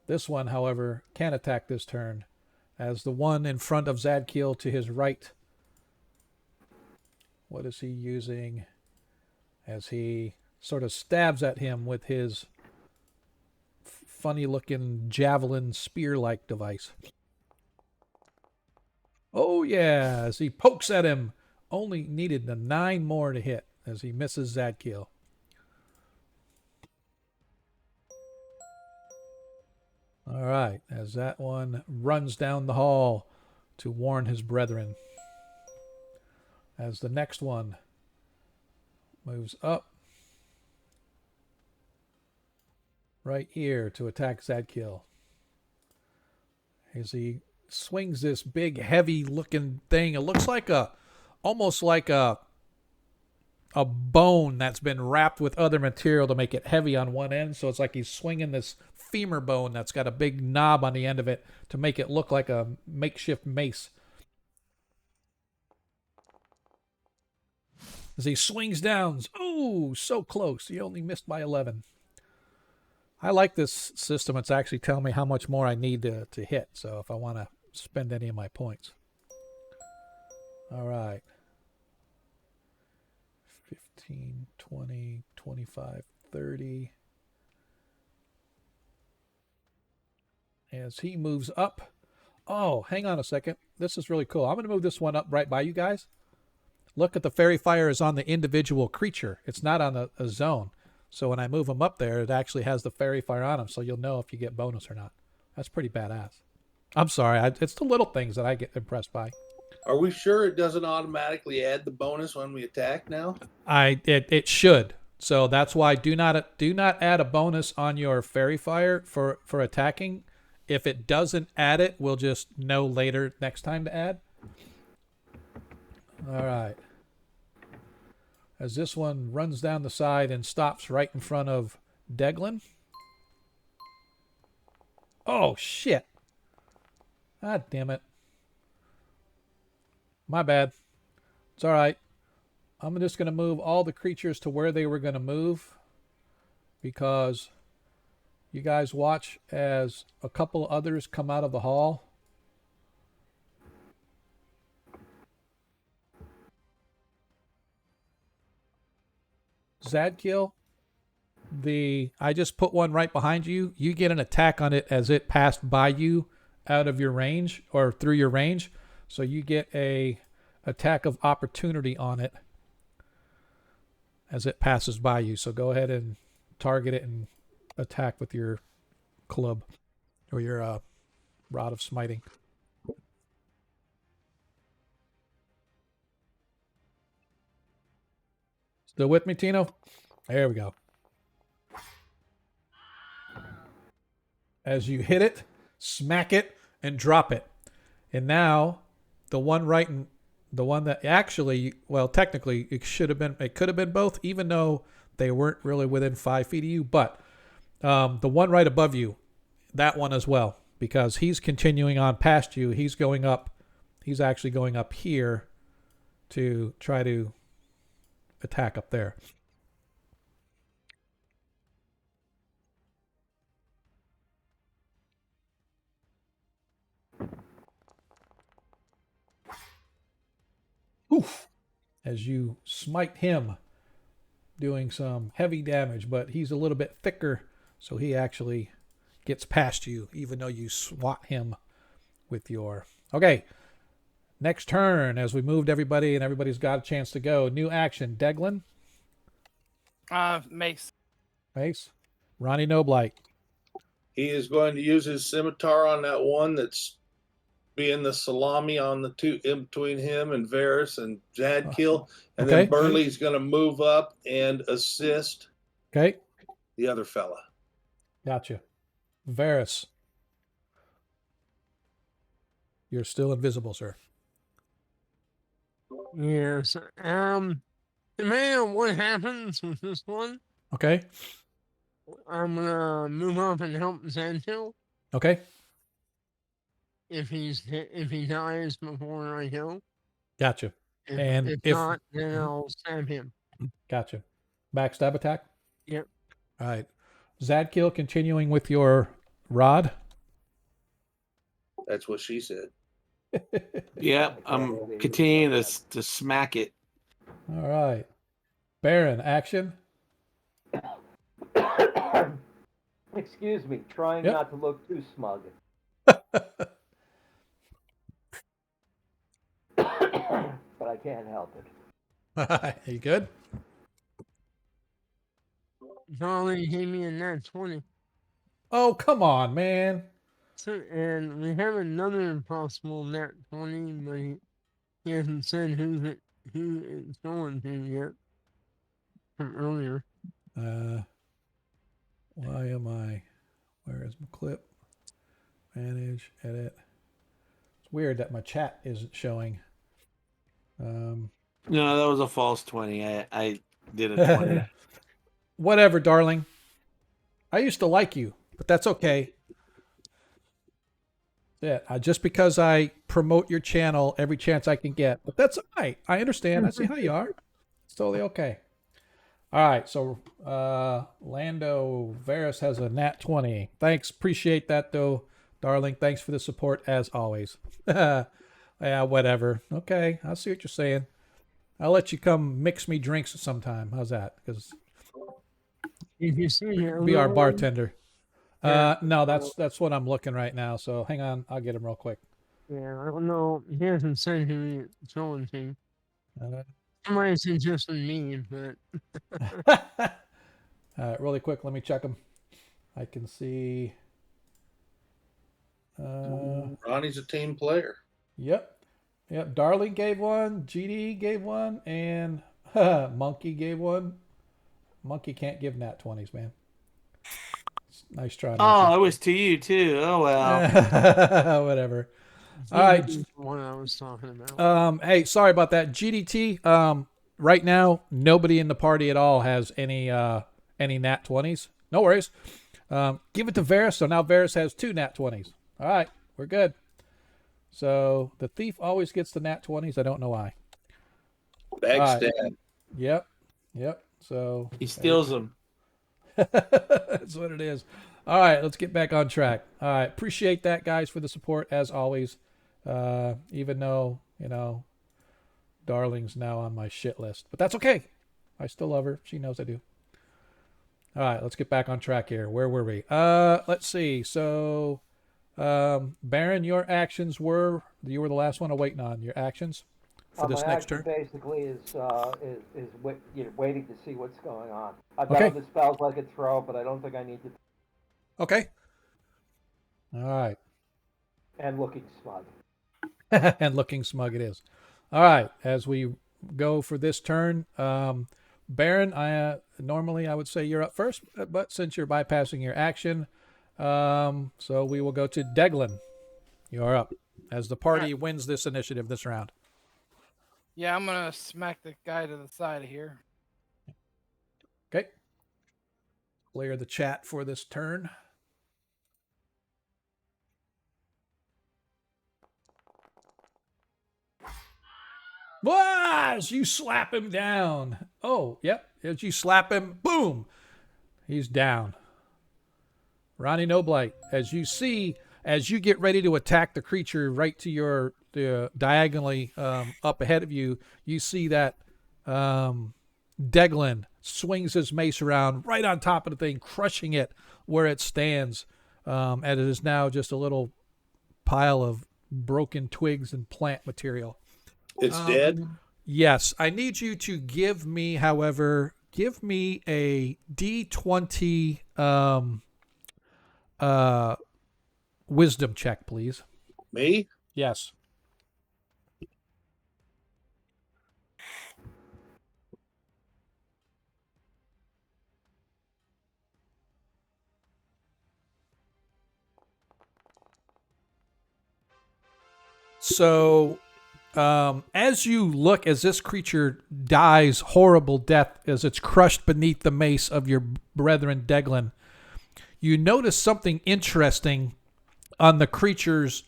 This one, however, can attack this turn as the one in front of Zadkiel to his right. What is he using? As he sort of stabs at him with his funny-looking javelin spear-like device. Oh, yeah, as he pokes at him. Only needed the 9 more to hit as he misses Zadkiel. All right, as that one runs down the hall to warn his brethren. As the next one moves up right here to attack Zadkiel. As he swings this big, heavy-looking thing, it looks like almost like a bone that's been wrapped with other material to make it heavy on one end. So it's like he's swinging this femur bone that's got a big knob on the end of it to make it look like a makeshift mace. As he swings down, oh, so close. He only missed by 11. I like this system. It's actually telling me how much more I need to hit. So if I want to spend any of my points. All right. 15, 20, 25, 30. As he moves up. Oh, hang on a second. This is really cool. I'm going to move this one up right by you guys. Look at the fairy fire is on the individual creature. It's not on a zone. So when I move them up there, it actually has the fairy fire on them. So you'll know if you get bonus or not. That's pretty badass. I'm sorry. It's the little things that I get impressed by. Are we sure it doesn't automatically add the bonus when we attack now? It should. So that's why do not add a bonus on your fairy fire for attacking. If it doesn't add it, we'll just know later next time to add. All right. As this one runs down the side and stops right in front of Deglin. Oh, shit. God damn it. My bad. It's all right. I'm just going to move all the creatures to where they were going to move because you guys watch as a couple others come out of the hall. Zadkiel, I just put one right behind you. You get an attack on it as it passed by you out of your range or through your range. So you get a attack of opportunity on it as it passes by you. So go ahead and target it and attack with your club or your rod of smiting. Still with me, Tino? There we go. As you hit it, smack it, and drop it. And now, the one that actually, well, technically, it could have been both, even though they weren't really within 5 feet of you. But the one right above you, that one as well, because he's continuing on past you. He's going up. He's actually going up here to try to attack up there. Oof. As you smite him, doing some heavy damage, but he's a little bit thicker, so he actually gets past you, even though you swat him with your... Okay, next turn, as we moved everybody and everybody's got a chance to go. New action, Deglin. Mace. Mace. Ronnie Noblight. He is going to use his scimitar on that one that's being the salami on the two in between him and Varys and Zadkiel. And Okay. then Burley's going to move up and assist Okay. the other fella. Gotcha. Varys. You're still invisible, sir. Yes. Depending on what happens with this one, Okay. I'm gonna move up and help Zantil Okay. if he dies before I go. Gotcha. If, And if if- not, then I'll stab him. Gotcha. Backstab attack? Yep. All right. Zadkiel, continuing with your rod. That's what she said. Yeah, I'm continuing to smack it. All right. Baron, action. Excuse me, trying Yep. not to look too smug. But I can't help it. You good? Charlie gave me a nat 20. Oh, come on, man. So, and we have another possible nat 20, but he hasn't said who it's going to yet from earlier. Why am I? Where is my clip? Manage, edit. It's weird that my chat isn't showing. No, that was a false 20. I did a 20. Whatever, darling. I used to like you, but that's okay. Yeah, just because I promote your channel every chance I can get, but that's all right. I understand. I see how you are. It's totally okay. All right, so Lando Varus has a nat 20. Thanks, appreciate that though, darling. Thanks for the support as always. Yeah, whatever. Okay, I see what you're saying. I'll let you come mix me drinks sometime. How's that? Because If you see the be other our one, bartender. Yeah. No, that's what I'm looking right now. So hang on, I'll get him real quick. yeah, I don't know. He hasn't said who it's going to. Uh, Somebody suggested me, but really quick, let me check them. I can see. Ronnie's a team player. Yep. Darling gave one, GD gave one, and Monkey gave one. Monkey can't give nat 20s, man. Nice try. Oh, it was to you too. Oh well. Whatever. All he right. was the one I was talking about. Hey, sorry about that. GDT. Right now, nobody in the party at all has any nat 20s. No worries. Give it to Varus. So now Varus has 2 nat 20s. All right, we're good. So the thief always gets the nat 20s. I don't know why. Backstab. Yep. So He steals them. that's what it is. All right, let's get back on track. All right, appreciate that, guys, for the support as always. Even though Darling's now on my shit list, but that's okay. I still love her. She knows I do. All right, let's get back on track here. Where were we? Let's see. So, Baron, your actions were you were the last one I'm waiting on. Your actions for this My next action turn. basically is waiting to see what's going on. I've Okay. got the spells I could throw, but I don't think I need to. Okay. All right. And looking smug. And looking smug it is. All right, as we go for this turn, Baron, normally I would say you're up first, but since you're bypassing your action, so we will go to Deglin. You're up as the party wins this initiative this round. Yeah, I'm gonna smack the guy to the side of here. Okay. Clear the chat for this turn. As you slap him down. Oh, yep. As you slap him, boom, he's down. Ronnie Noblight, as you get ready to attack the creature right to your diagonally up ahead of you, you see that Deglin swings his mace around right on top of the thing, crushing it where it stands, and it is now just a little pile of broken twigs and plant material. It's dead? Yes. I need you to give me, however, a D20 wisdom check, please. Me? Yes. So, as you look, as this creature dies horrible death, as it's crushed beneath the mace of your brethren Deglin, you notice something interesting on the creature's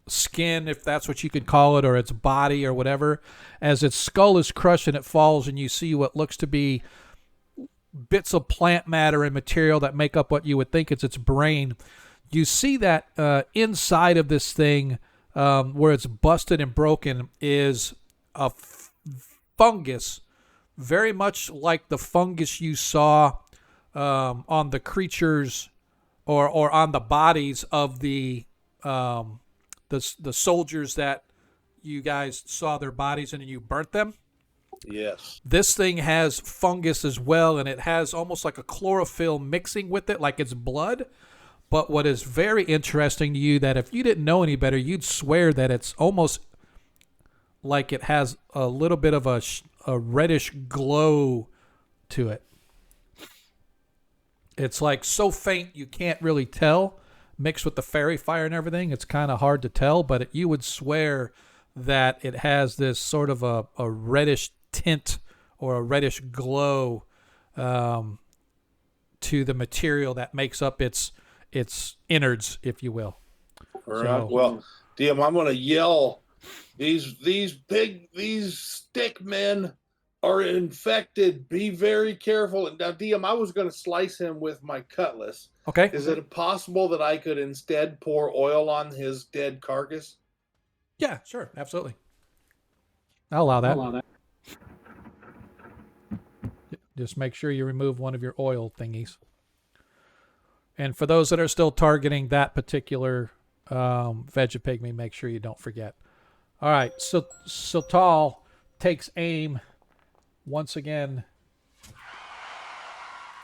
skin, if that's what you could call it, or its body or whatever. As its skull is crushed and it falls, and you see what looks to be bits of plant matter and material that make up what you would think is its brain. You see that inside of this thing, where it's busted and broken, is a fungus, very much like the fungus you saw on the creatures or on the bodies of the soldiers that you guys saw their bodies and you burnt them. Yes. This thing has fungus as well, and it has almost like a chlorophyll mixing with it, like it's blood, But what is very interesting to you that if you didn't know any better, you'd swear that it's almost like it has a little bit of a reddish glow to it. It's like so faint you can't really tell. Mixed with the fairy fire and everything, it's kind of hard to tell, but you would swear that it has this sort of a reddish tint or a reddish glow to the material that makes up its innards, if you will. All right. Well, DM, I'm gonna yell. These stick men are infected. Be very careful. And now, DM, I was gonna slice him with my cutlass. Okay. Is it possible that I could instead pour oil on his dead carcass? Yeah, sure, absolutely. I'll allow that. Just make sure you remove one of your oil thingies. And for those that are still targeting that particular Vegapygmy, make sure you don't forget. All right, so Sultal takes aim once again.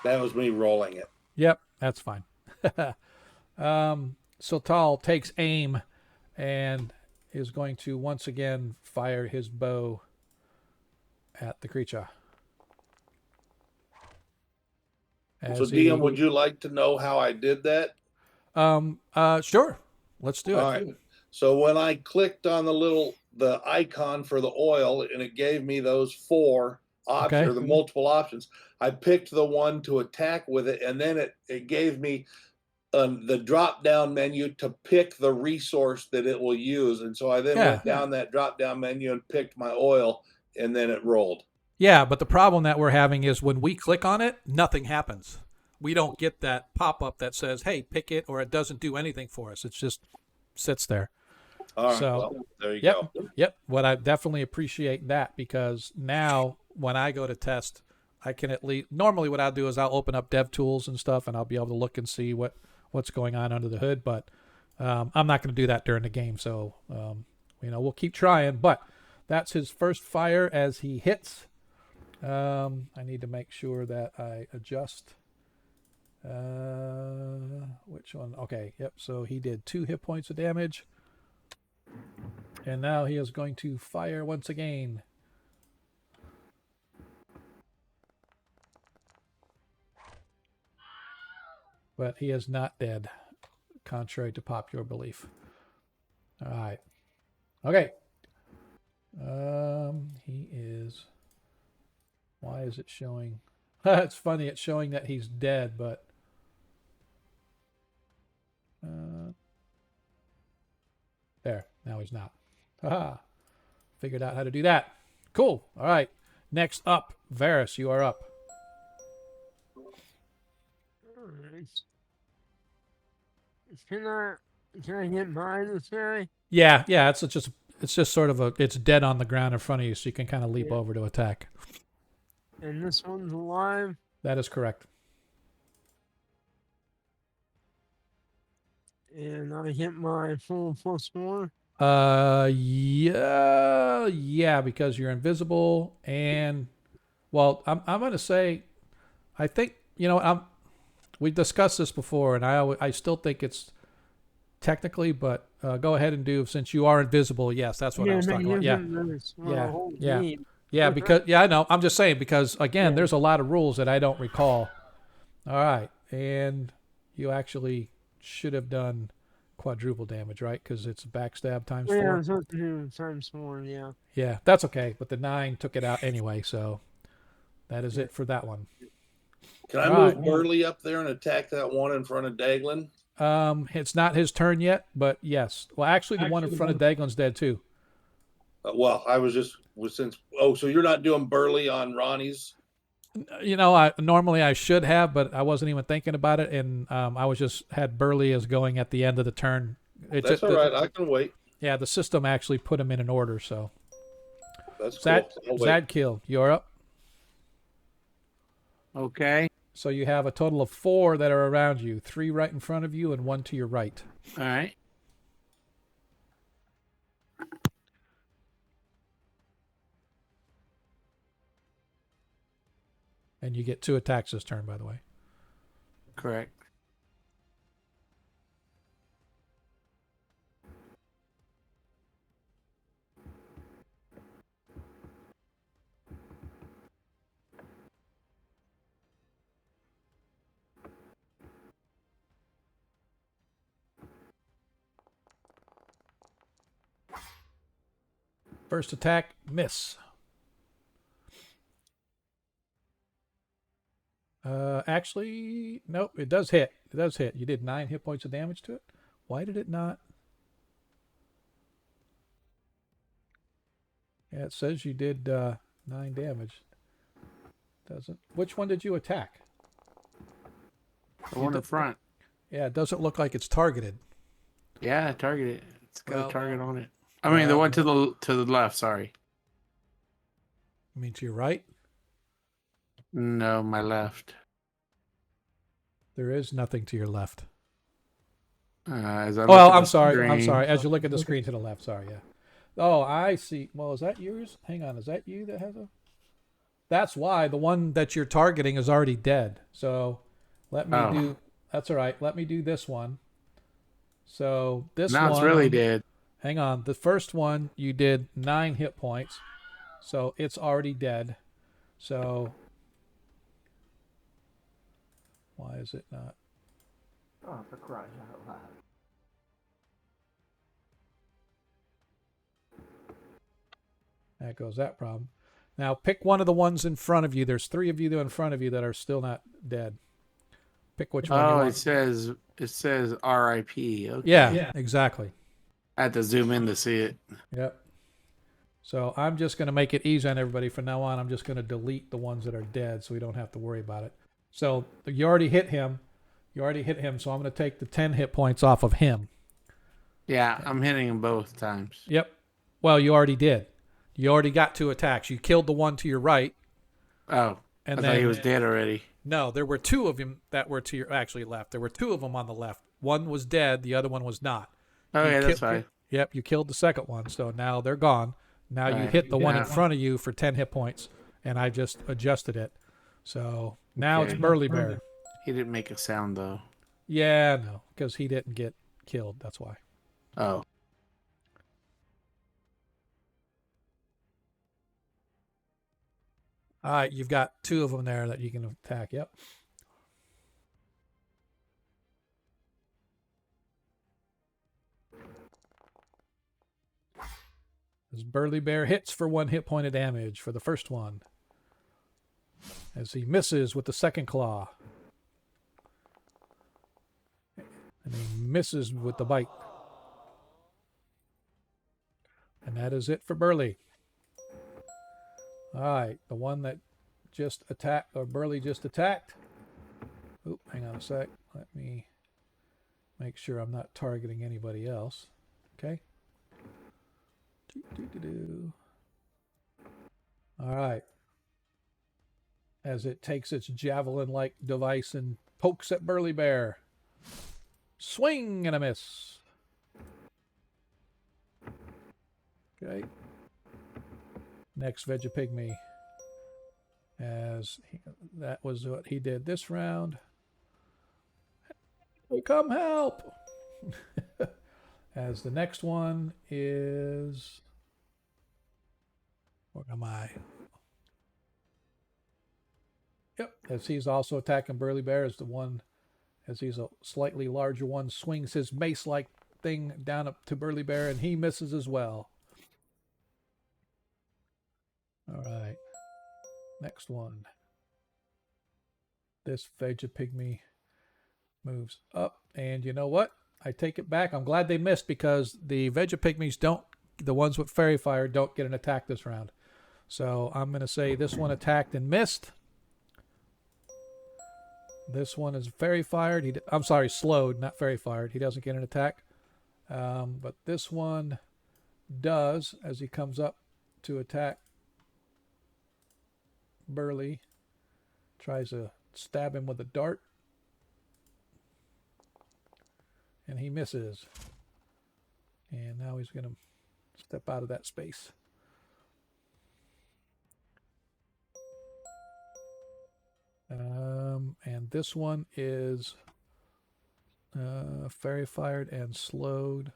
That was me rolling it. Yep, that's fine. Sultal takes aim and is going to once again fire his bow at the creature. So, DM, would you like to know how I did that? Sure. Let's do it. All right. So when I clicked on the icon for the oil and it gave me those 4 options or the multiple options, I picked the one to attack with it, and then it gave me the drop down menu to pick the resource that it will use. And so I then went down that drop down menu and picked my oil, and then it rolled. Yeah, but the problem that we're having is when we click on it, nothing happens. We don't get that pop-up that says, hey, pick it, or it doesn't do anything for us. It just sits there. All right, so, well, there you go. Yep, what I definitely appreciate that, because now when I go to test, I can at least, normally what I'll do is I'll open up DevTools and stuff, and I'll be able to look and see what's going on under the hood, but I'm not going to do that during the game, so we'll keep trying. But that's his first fire as he hits. I need to make sure that I adjust. Which one? Okay, yep. So he did 2 hit points of damage. And now he is going to fire once again. But he is not dead, contrary to popular belief. All right. Okay. He is... Why is it showing? It's funny. It's showing that he's dead, but there. Now he's not. Haha. Figured out how to do that. Cool. All right. Next up, Varus, you are up. All right. Can I hit mine this guy? Yeah. It's just sort of it's dead on the ground in front of you, so you can kind of leap over to attack. And this one's alive? That is correct. And I hit my full +4? Yeah, because you're invisible, and well, I'm gonna say, I think we discussed this before, and I still think it's technically, but go ahead and do, since you are invisible. Yes, that's what I was talking about. Yeah, because I know. I'm just saying, because again, there's a lot of rules that I don't recall. All right, and you actually should have done quadruple damage, right? Because it's backstab times 4. Yeah, I was supposed to do times 4. Yeah. Yeah, that's okay. But the 9 took it out anyway, so that is it for that one. Can I move Burley up there and attack that one in front of Daglin? It's not his turn yet, but yes. Well, actually, the one in front of Daglin's dead too. Well, I was just so you're not doing Burley on Ronnie's? Normally I should have, but I wasn't even thinking about it, and I was just had Burley as going at the end of the turn. That's all right. I can wait. Yeah, the system actually put him in an order, so. That's cool. Zadkill, you're up. Okay. So you have a total of 4 that are around you, 3 right in front of you and 1 to your right. All right. And you get 2 attacks this turn, by the way. Correct. First attack, miss. Actually, nope, it does hit. It does hit. You did 9 hit points of damage to it. Why did it not? Yeah, it says you did 9 damage. Doesn't. Which one did you attack? The one in front. Yeah, it doesn't look like it's targeted. Yeah, target it. It's got Well, a target on it. I mean, the one to the left. Sorry. I mean, to your right? No, my left. There is nothing to your left. As I look Oh, at I'm the sorry. I'm screen- sorry. As you look at the screen to the left. Sorry, yeah. Oh, I see. Well, is that yours? Hang on. Is that you that has a... That's why the one that you're targeting is already dead. So let me do... That's all right. Let me do this one. So this one... Now it's really dead. Hang on. The first one, you did 9 hit points. So it's already dead. So... Why is it not? Oh, for crying out loud. That goes that problem. Now pick one of the ones in front of you. There's 3 of you in front of you that are still not dead. Pick which one you want. It says R.I.P. Okay. Yeah, exactly. I had to zoom in to see it. Yep. So I'm just going to make it easy on everybody. From now on, I'm just going to delete the ones that are dead so we don't have to worry about it. So you already hit him. So I'm going to take the 10 hit points off of him. Yeah, I'm hitting him both times. Yep. Well, you already did. You already got 2 attacks. You killed the one to your right. Oh, And I then thought he was dead already. No, there were 2 of him that were to your actually left. There were 2 of them on the left. One was dead. The other one was not. Oh, yeah, that's fine. Yep, you killed the second one. So now they're gone. Now you hit the one in front of you for 10 hit points, and I just adjusted it. So now it's Burly Bear. He didn't make a sound, though. Yeah, no, because he didn't get killed. That's why. Oh. All right, you've got 2 of them there that you can attack. Yep. This Burly Bear hits for 1 hit point of damage for the first one. As he misses with the second claw. And he misses with the bite. And that is it for Burly. All right, the one that just attacked, or Burly just attacked. Oop, hang on a sec. Let me make sure I'm not targeting anybody else. Okay. All right. As it takes its javelin-like device and pokes at Burly Bear. Swing and a miss. Okay. Next Vegapygmy. That was what he did this round. Come help! As the next one is... Where am I? Yep, as he's also attacking Burly Bear, as the one, as he's a slightly larger one, swings his mace-like thing down up to Burly Bear, and he misses as well. All right, next one. This Vegapygmy moves up, and you know what? I take it back. I'm glad they missed, because the Vegapygmies don't, the ones with Fairy Fire, don't get an attack this round. So I'm going to say this one attacked and missed. This one is Fairy Fired. I'm sorry, slowed, not Fairy Fired. He doesn't get an attack. But this one does, as he comes up to attack Burly. Tries to stab him with a dart. And he misses. And now he's going to step out of that space. And this one is Fairy Fired and slowed.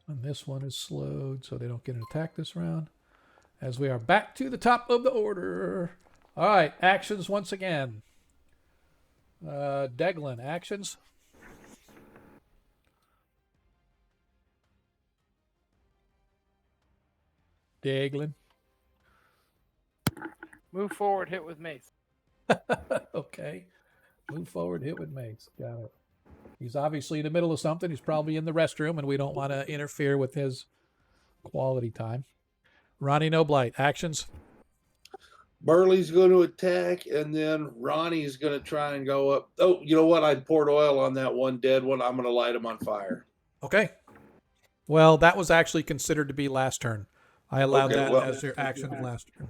And this one is slowed, so they don't get an attack this round. As we are back to the top of the order. All right, actions once again. Deglin, actions. Daglin. Move forward, hit with mace. Okay. Move forward, hit with mace. Got it. He's obviously in the middle of something. He's probably in the restroom, and we don't want to interfere with his quality time. Ronnie No Blight, actions. Burley's going to attack, and then Ronnie's going to try and go up. Oh, you know what? I poured oil on that one dead one. I'm going to light him on fire. Okay. Well, that was actually considered to be last turn. I allowed Okay, that well- as your action of last turn.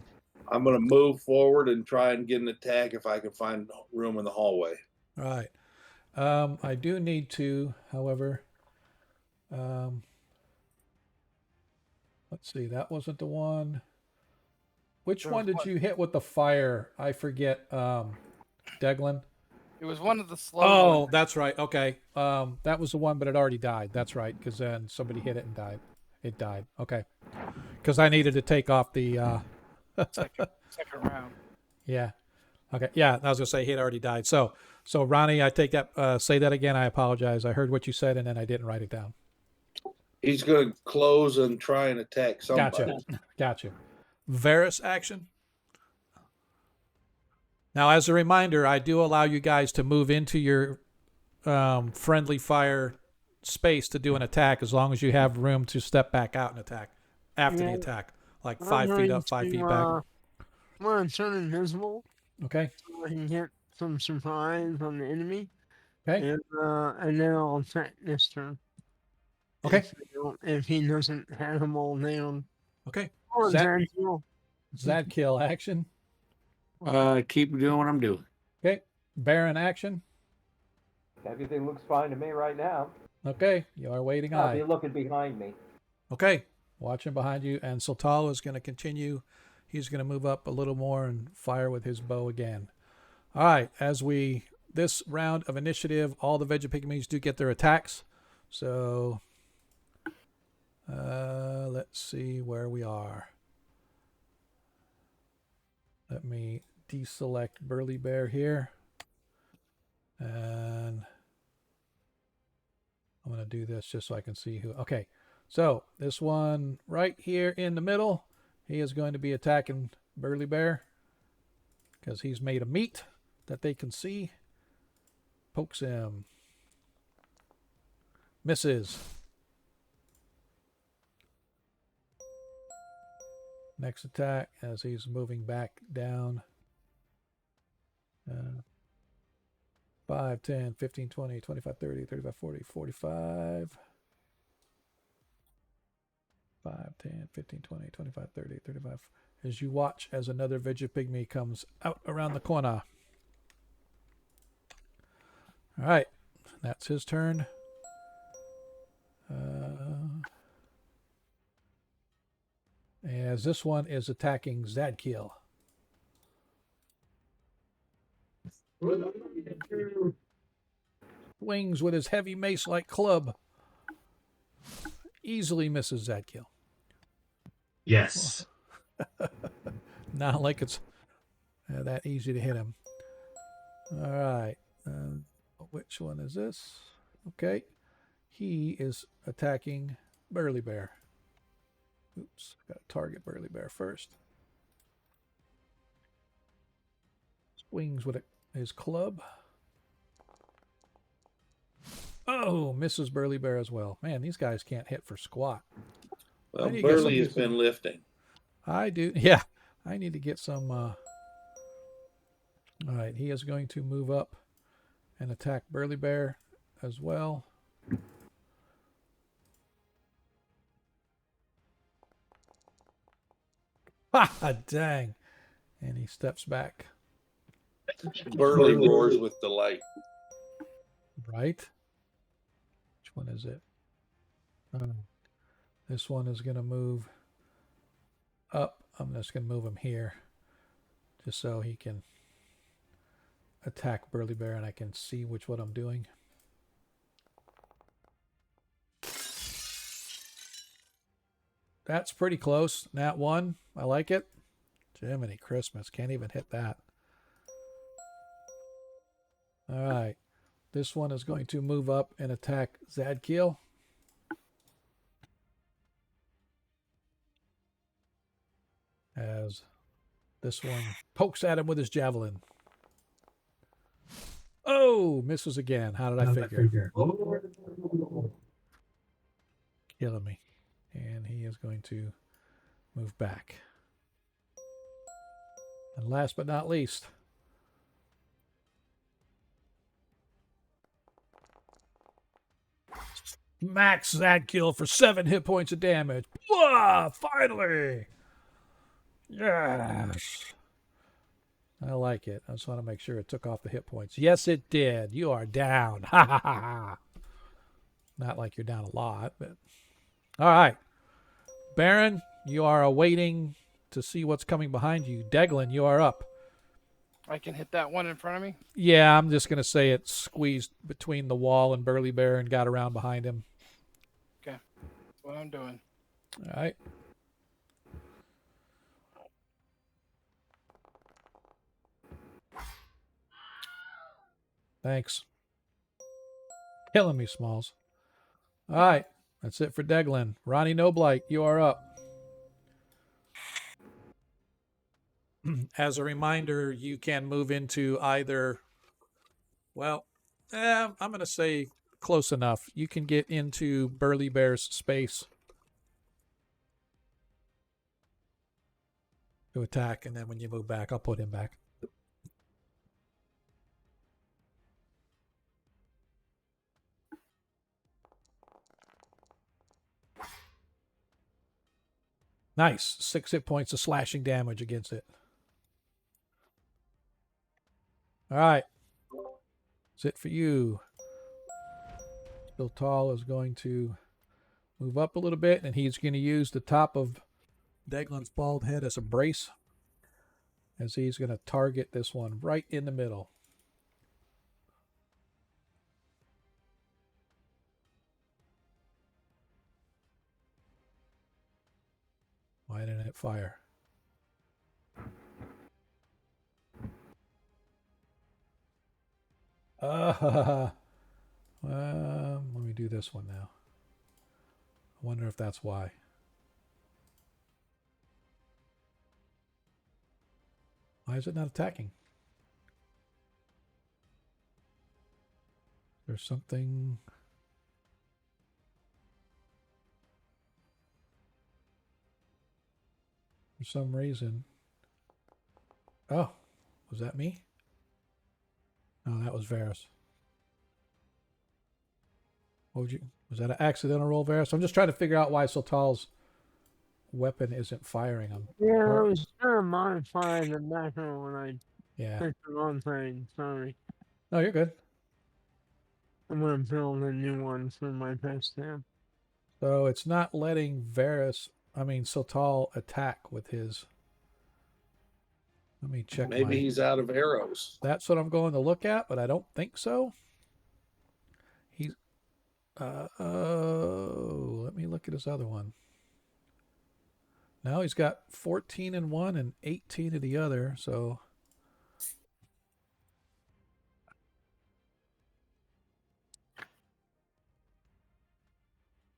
I'm going to move forward and try and get an attack if I can find room in the hallway. All right. I do need to, however, let's see. That wasn't the one. Which There one was did you hit with the fire? I forget. Deglin. It was one of the slow Oh, ones. that's right. Okay. That was the one, but it already died. That's right, because then somebody hit it and died. It died. Okay. Because I needed to take off the. Second round. Yeah. Okay. Yeah, I was gonna say he had already died. So Ronnie, I take that. Say that again. I apologize. I heard what you said and then I didn't write it down. He's going to close and try and attack somebody. Gotcha. Varus action. Now, as a reminder, I do allow you guys to move into your friendly fire space to do an attack, as long as you have room to step back out and attack after the Yeah. attack, like I'm 5 feet going up, 5 feet to, back. I'm going to turn invisible Okay. so I can get some surprise on the enemy. Okay. And then I'll attack this turn. Okay. If he doesn't have them all down. Okay. Or Zad- Zantiel. Zadkill action. Keep doing what I'm doing. Okay. Baron action. Everything looks fine to me right now. Okay. You are waiting I'll eye. be looking behind me. Okay. Watching behind you. And Sultal is going to continue. He's going to move up a little more and fire with his bow again. All right. This round of initiative, all the Vegapygmies do get their attacks. So let's see where we are. Let me deselect Burly Bear here. And I'm going to do this just so I can see who. Okay. So this one right here in the middle, he is going to be attacking Burly Bear because he's made a meat that they can see. Pokes him. Misses. Next attack as he's moving back down. 5, 10, 15, 20, 25, 30, 35, 40, 45. 5, 10, 15, 20, 25, 30, 35. As you watch as another Vegapygmy comes out around the corner. All right. That's his turn. As this one is attacking Zadkiel. Swings with his heavy mace-like club. Easily misses Zadkiel. Yes. Not like it's that easy to hit him. All right. Which one is this? Okay. He is attacking Burly Bear. Oops. Got to target Burly Bear first. Swings with his club. Oh, misses Burly Bear as well. Man, these guys can't hit for squat. Well, I need to get some Burley has people- been lifting. I do. Yeah. I need to get some. All right. He is going to move up and attack Burly Bear as well. Ha! Dang. And he steps back. Burley roars with delight. Right? Which one is it? This one is going to move up. I'm just going to move him here just so he can attack Burly Bear and I can see which one I'm doing. That's pretty close. Nat 1. I like it. Jiminy Christmas. Can't even hit that. All right. This one is going to move up and attack Zadkiel. This one pokes at him with his javelin. Oh, misses again. How did I figure? Killing me. And he is going to move back. And last but not least, max that kill for 7 hit points of damage. Whoa, finally! Yes! I like it. I just want to make sure it took off the hit points. Yes, it did. You are down. Ha ha ha ha. Not like you're down a lot, but... All right. Baron, you are awaiting to see what's coming behind you. Deglin, you are up. I can hit that one in front of me. Yeah, I'm just going to say it squeezed between the wall and Burly Bear and got around behind him. Okay. That's what I'm doing. All right. Thanks. Killing me, Smalls. All right. That's it for Deglin. Ronnie Noblight, you are up. As a reminder, you can move into either, well, I'm going to say close enough. You can get into Burly Bear's space to attack, and then when you move back, I'll put him back. Nice. 6 hit points of slashing damage against it. All right. That's it for you. Still Tall is going to move up a little bit, and he's going to use the top of Deglin's bald head as a brace, as he's going to target this one right in the middle. Why didn't it fire? Let me do this one now. I wonder if that's why. Why is it not attacking? There's something... For some reason... Oh, was that me? No, that was Varus. What would you... Was that an accidental roll, Varus? I'm just trying to figure out why Sultal's weapon isn't firing him. Yeah, I was trying to modify the macro when I picked the wrong thing. Sorry. No, you're good. I'm going to build a new one for my past stamp. So it's not letting Sultal attack with his... Let me check. Maybe he's out of arrows. That's what I'm going to look at, but I don't think so. He's... let me look at his other one. Now he's got 14 in one and 18 in the other, so...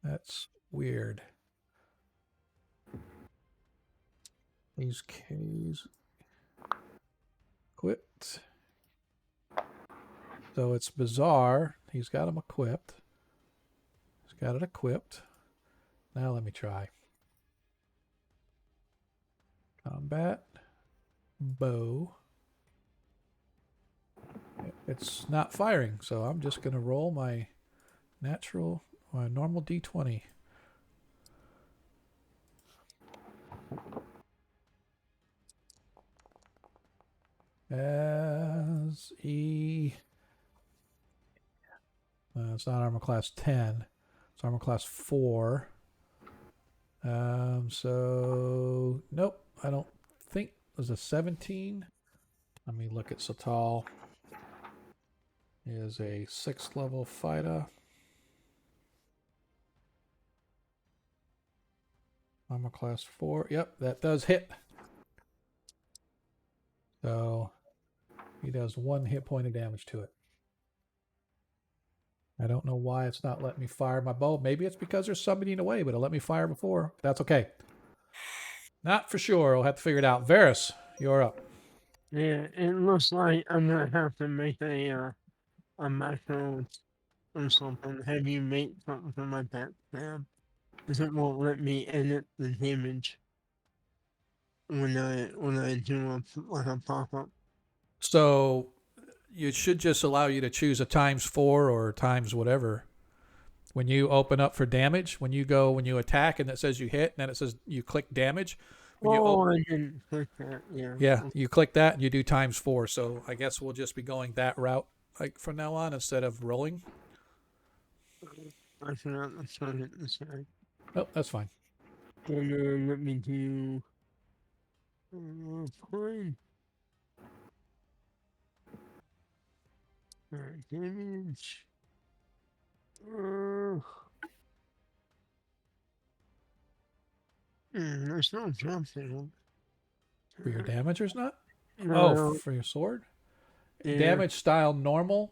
That's weird. These K's equipped. So it's bizarre. He's got them equipped. He's got it equipped. Now let me try. Combat. Bow. It's not firing, so I'm just going to roll my normal D20. As E... it's not armor class 10. It's armor class 4. So... Nope, I don't think it was a 17. Let me look at Sultal. He is a 6th level fighter. Armor class 4. Yep, that does hit. So he does 1 hit point of damage to it. I don't know why it's not letting me fire my bow. Maybe it's because there's somebody in the way, but it let me fire before. That's okay. Not for sure. We'll have to figure it out. Varus, you're up. Yeah, it looks like I'm gonna have to make a macro or something. Have you make something for my pet tab? Because it won't let me edit the damage when I do a pop up. So it should just allow you to choose a ×4 or times whatever. When you open up for damage, when you attack and it says you hit, and then it says you click damage. When you I didn't click that. Yeah. yeah, you click that and you do ×4. So I guess we'll just be going that route like from now on instead of rolling. I forgot to turn it this way. Oh, that's fine. And then let me do. Fine. Alright, damage. There's no jump there. For your damage or not? No, Oh, for your sword? there. Damage style normal.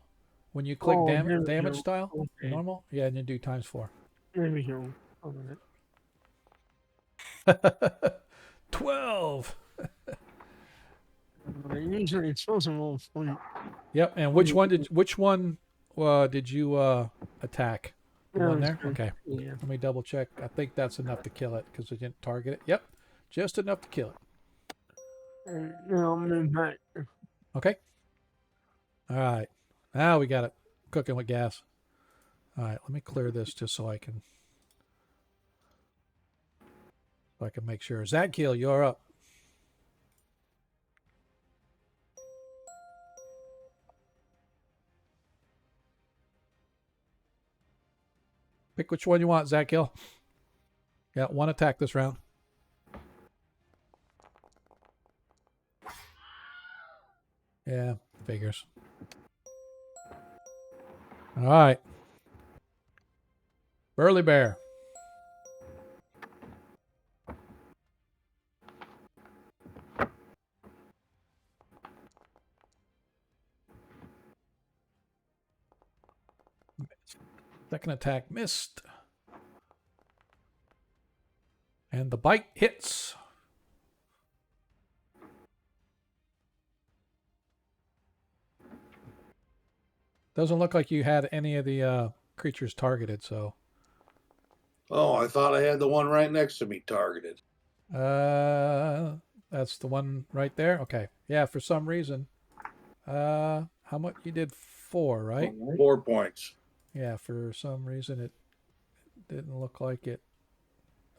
When you click There we damage go. style, Okay. normal. Yeah, and then do ×4. There we go. Alright. 12. Usually it's supposed to roll 20. Yep. And which one did you attack? The one there? Okay. Yeah. Let me double check. I think that's enough to kill it because we didn't target it. Yep. Just enough to kill it. Now I'll move back. Okay. All right. Now we got it cooking with gas. All right. Let me clear this just so I can make sure. Zadkiel, you're up. Pick which one you want, Zadkiel. Got one attack this round. Yeah, figures. All right. Burly Bear. Second attack missed. And the bite hits. Doesn't look like you had any of the creatures targeted, so. Oh, I thought I had the one right next to me targeted. That's the one right there. Okay. Yeah, for some reason. How much you did? 4, right? 4 points. Yeah, for some reason it didn't look like it.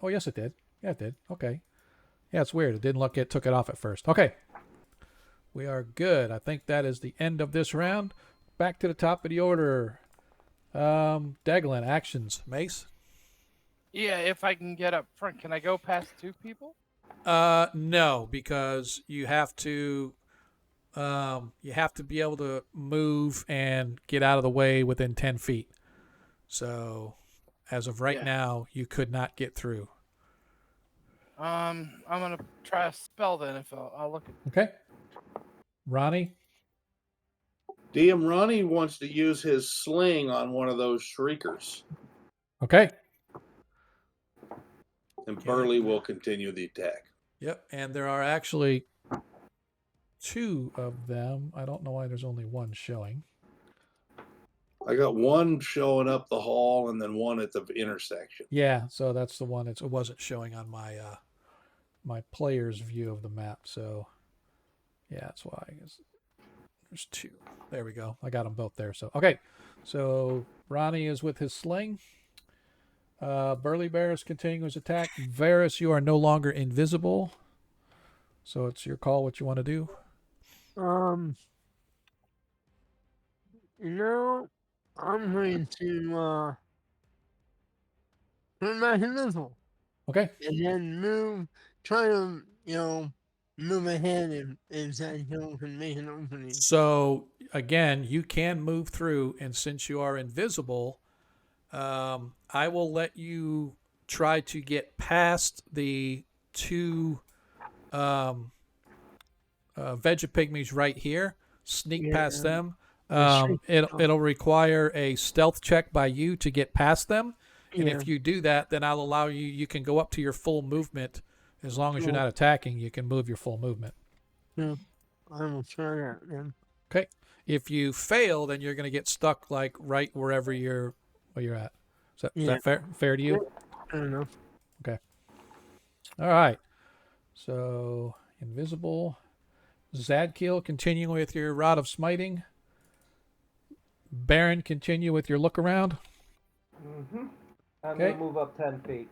Oh, yes, it did. Yeah, it did. Okay. Yeah, it's weird. It didn't look it took it off at first. Okay. We are good. I think that is the end of this round. Back to the top of the order. Deglin, actions. Mace? Yeah, if I can get up front, can I go past 2 people? No, because you have to be able to move and get out of the way within 10 feet. So, as of right now, you could not get through. I'm gonna try a spell then. If I'll look at. Okay. Ronnie? DM Ronnie wants to use his sling on one of those shriekers. Okay. And Burley will continue the attack. Yep, and there are actually 2 of them. I don't know why there's only 1 showing. I got one showing up the hall and then one at the intersection. Yeah, so that's the one. It wasn't showing on my my player's view of the map. So yeah, that's why. There's 2. There we go. I got them both there. So okay. So Ronnie is with his sling. Burly Bear is continuing his attack. Varys, you are no longer invisible. So it's your call what you want to do. I'm going to turn back invisible. Okay. And then try to, move ahead if Zadkiel can make an opening. So again, you can move through, and since you are invisible, I will let you try to get past the 2 Vegapygmies right here. Sneak past them. It'll require a stealth check by you to get past them. And if you do that, then I'll allow you. You can go up to your full movement as long as you're not attacking. You can move your full movement. Yeah, I will try that then. Okay. If you fail, then you're going to get stuck like right where you're at. Is Yeah. that fair? Fair to you? Fair enough. Okay. All right. So invisible. Zadkiel, continue with your rod of smiting. Baron, continue with your look around. Mm-hmm. I'm Okay. gonna move up 10 feet.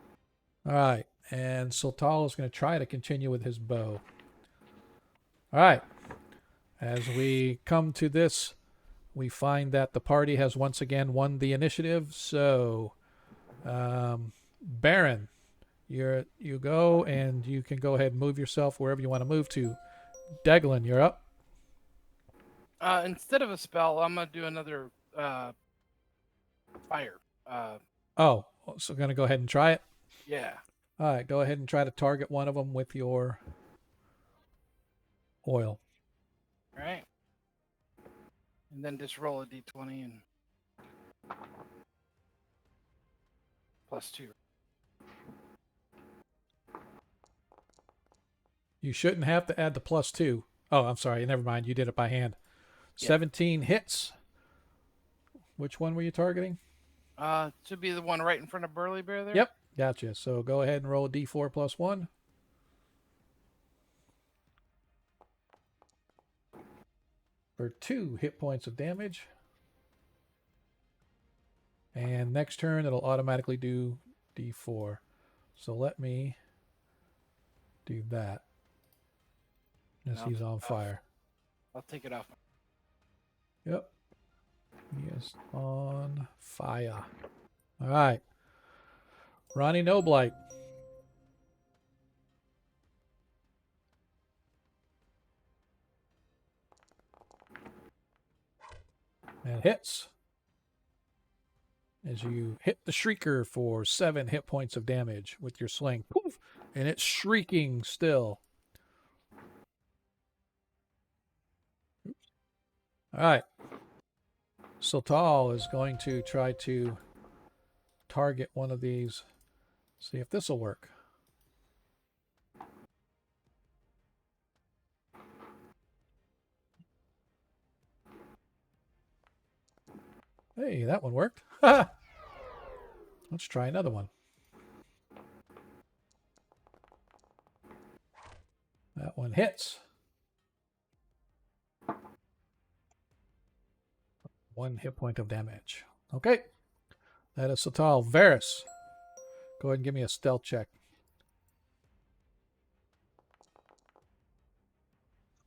All right. And Sultal is going to try to continue with his bow. All right. As we come to this, we find that the party has once again won the initiative. So, Baron, you go, and you can go ahead and move yourself wherever you want to move to. Deglin, you're up. Instead of a spell, I'm gonna do another fire. Oh, so going to go ahead and try it. Yeah. All right, go ahead and try to target one of them with your oil. All right. And then just roll a d20 and +2. You shouldn't have to add the +2. Oh, I'm sorry. Never mind. You did it by hand. Yeah. 17 hits. Which one were you targeting? Should be the one right in front of Burly Bear there. Yep. Gotcha. So go ahead and roll a d4 plus 1. For 2 hit points of damage. And next turn, it'll automatically do d4. So let me do that. As No, he's on fire. I'll take it off. Yep. He is on fire. All right. Ronnie Noblight. And hits. As you hit the Shrieker for 7 hit points of damage with your sling. Poof! And it's shrieking still. All right. Sultal is going to try to target one of these. See if this will work. Hey, that one worked. Let's try another one. That one hits. 1 hit point of damage. Okay. That is Sultal. Varys, go ahead and give me a stealth check.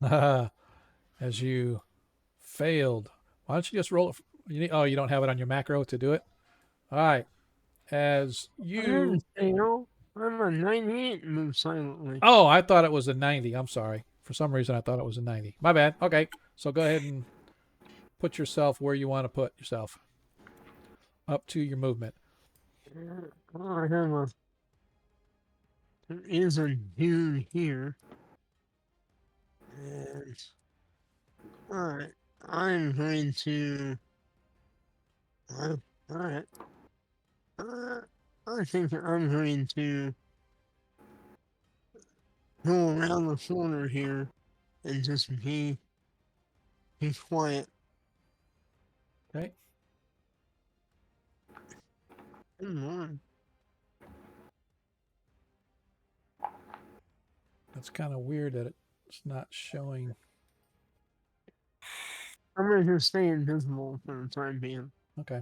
As you failed. Why don't you just roll it? Oh, you don't have it on your macro to do it? All right. As you... I'm a 98 and move silently. Oh, I thought it was a 90. I'm sorry. For some reason, I thought it was a 90. My bad. Okay. So go ahead and put yourself where you want to put yourself. Up to your movement. There is a dude here. And alright. I'm going to alright. I think I'm going to go around the corner here and just be quiet. Okay. Come on. That's kind of weird that it's not showing. I'm going to stay invisible for the time being. Okay.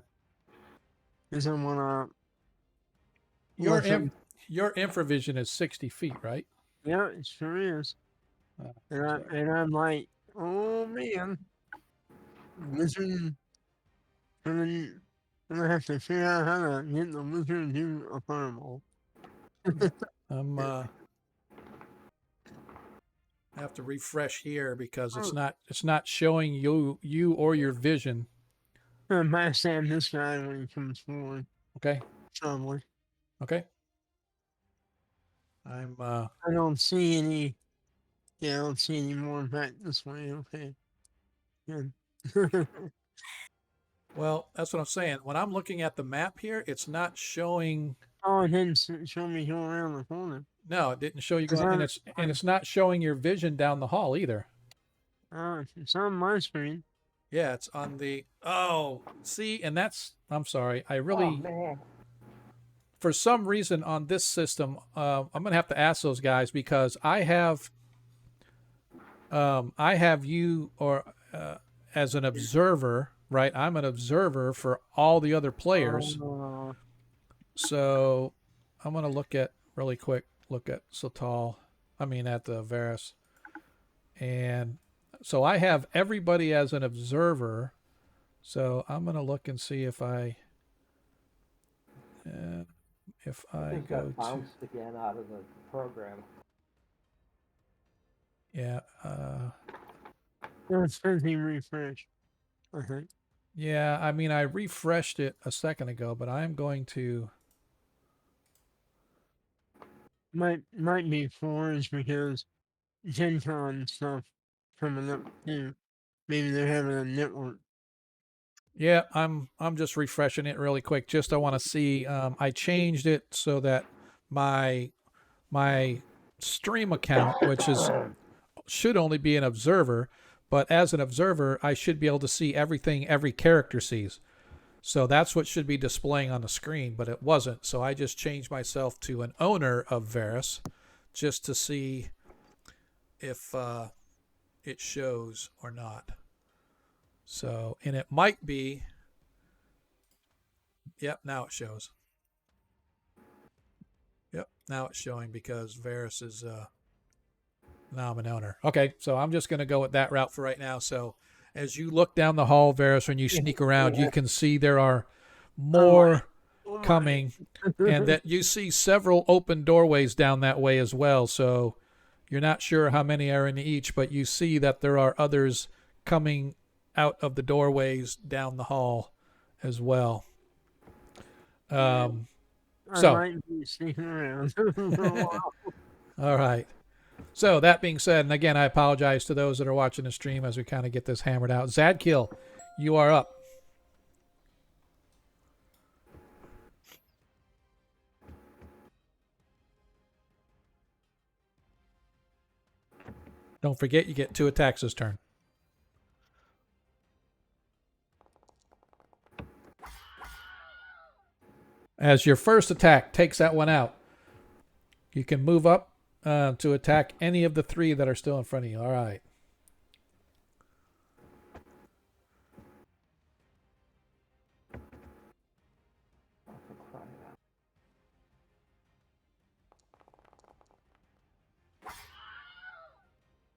Because I want to... Your infravision is 60 feet, right? Yeah, it sure is. And I'm like, oh man, wizard. I'm gonna have to figure out how to get the wizard to do a fireball. I have to refresh here because it's not showing you or your vision. I might stand this guy when he comes forward. Okay. Probably. Okay. I don't see any. Yeah, I don't see any more back this way. Okay. Good. Well, that's what I'm saying. When I'm looking at the map here, it's not showing Oh, it didn't show me going around the corner. No, it didn't show you 'Cause going, and I'm- it's not showing your vision down the hall either. It's on my screen. Yeah, it's on the. Oh, see, and that's. I'm sorry. I Oh really, man. for some reason, on this system, I'm gonna have to ask those guys because I have you or as an observer, right? I'm an observer for all the other players. Oh, So I'm gonna look at really quick. Look at Sotal. I mean at the Varus, and so I have everybody as an observer. So I'm gonna look and see if I I think go that to bounced again out of the program. yeah it's busy refresh, I think. yeah. I mean I refreshed it a second ago, but I'm going to. Might be fours because Gen Con stuff coming up too. Maybe they're having a network. Yeah, I'm just refreshing it really quick. Just I want to see. I changed it so that my stream account, which is should only be an observer, but as an observer, I should be able to see everything every character sees. So that's what should be displaying on the screen, but it wasn't. So I just changed myself to an owner of Varus just to see if it shows or not. So, and it might be. Yep, now it shows. Yep, now it's showing because Varus is now I'm an owner. Okay, so I'm just going to go with that route for right now. So as you look down the hall, Varus, when you sneak around, you can see there are more coming, and that you see several open doorways down that way as well. So you're not sure how many are in each, but you see that there are others coming out of the doorways down the hall as well. I So might be sneaking around for a while. all right. So that being said, and again, I apologize to those that are watching the stream as we kind of get this hammered out. Zadkill, you are up. Don't forget, you get 2 attacks this turn. As your first attack takes that one out, you can move up to attack any of the 3 that are still in front of you. All right.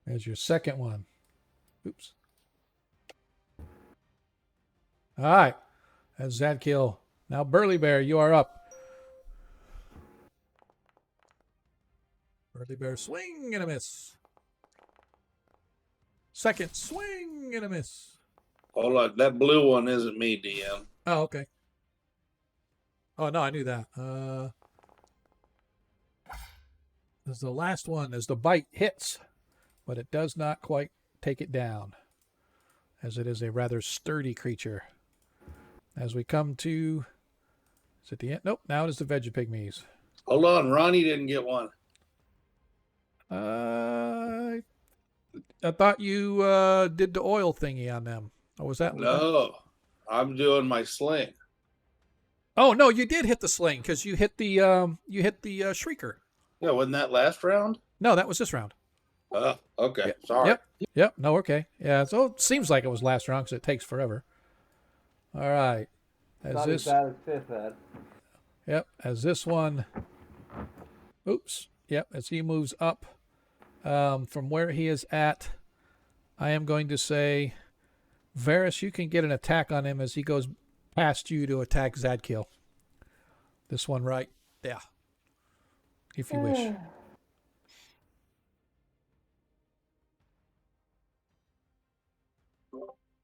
There's your second one. Oops. All right. That's Zadkill. Now, Burly Bear, you are up. Burly Bear, swing and a miss. Second, swing and a miss. Hold on, that blue one isn't me, DM. Oh, okay. Oh, no, I knew that. This is the last one as the bite hits, but it does not quite take it down, as it is a rather sturdy creature. As we come to, is it the end? Nope, now it is the Vegapygmies. Hold on, Ronnie didn't get one. I thought you did the oil thingy on them. Or was that? No, I'm doing my sling. Oh no, you did hit the sling because you hit the shrieker. Yeah, wasn't that last round? No, that was this round. Okay, Yep. sorry. Yep. No, okay. Yeah. So it seems like it was last round because it takes forever. All right. Not as bad as fifth Ed. Yep. As this one. Oops. Yep. As he moves up from where he is at, I am going to say, Varus, you can get an attack on him as he goes past you to attack Zadkill. This one right there, if you wish.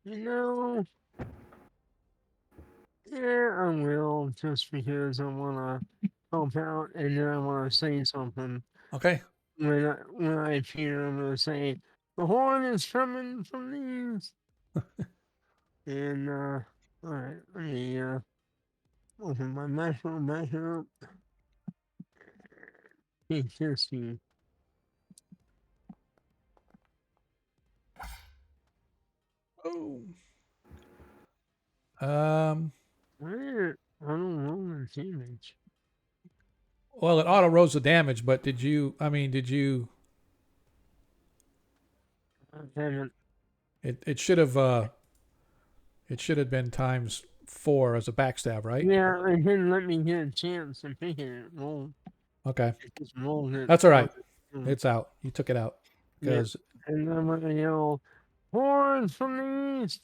You know, yeah, I will, just because I want to help out and then I want to say something. Okay. When I appear, I'm going to say, the horn is coming from these. And, alright, let me, open my macro back up. Okay, thirsty. Oh. Where? I don't know the damage. Well, it auto rolls the damage, but did you? I mean, did you? I haven't. It should have. It should have been times 4 as a backstab, right? Yeah, it didn't let me get a chance to pick it. Roll. Okay, It just rolled it. that's all right. Mm. It's out. You took it out Yeah. because. And then when they yell, horns from the east,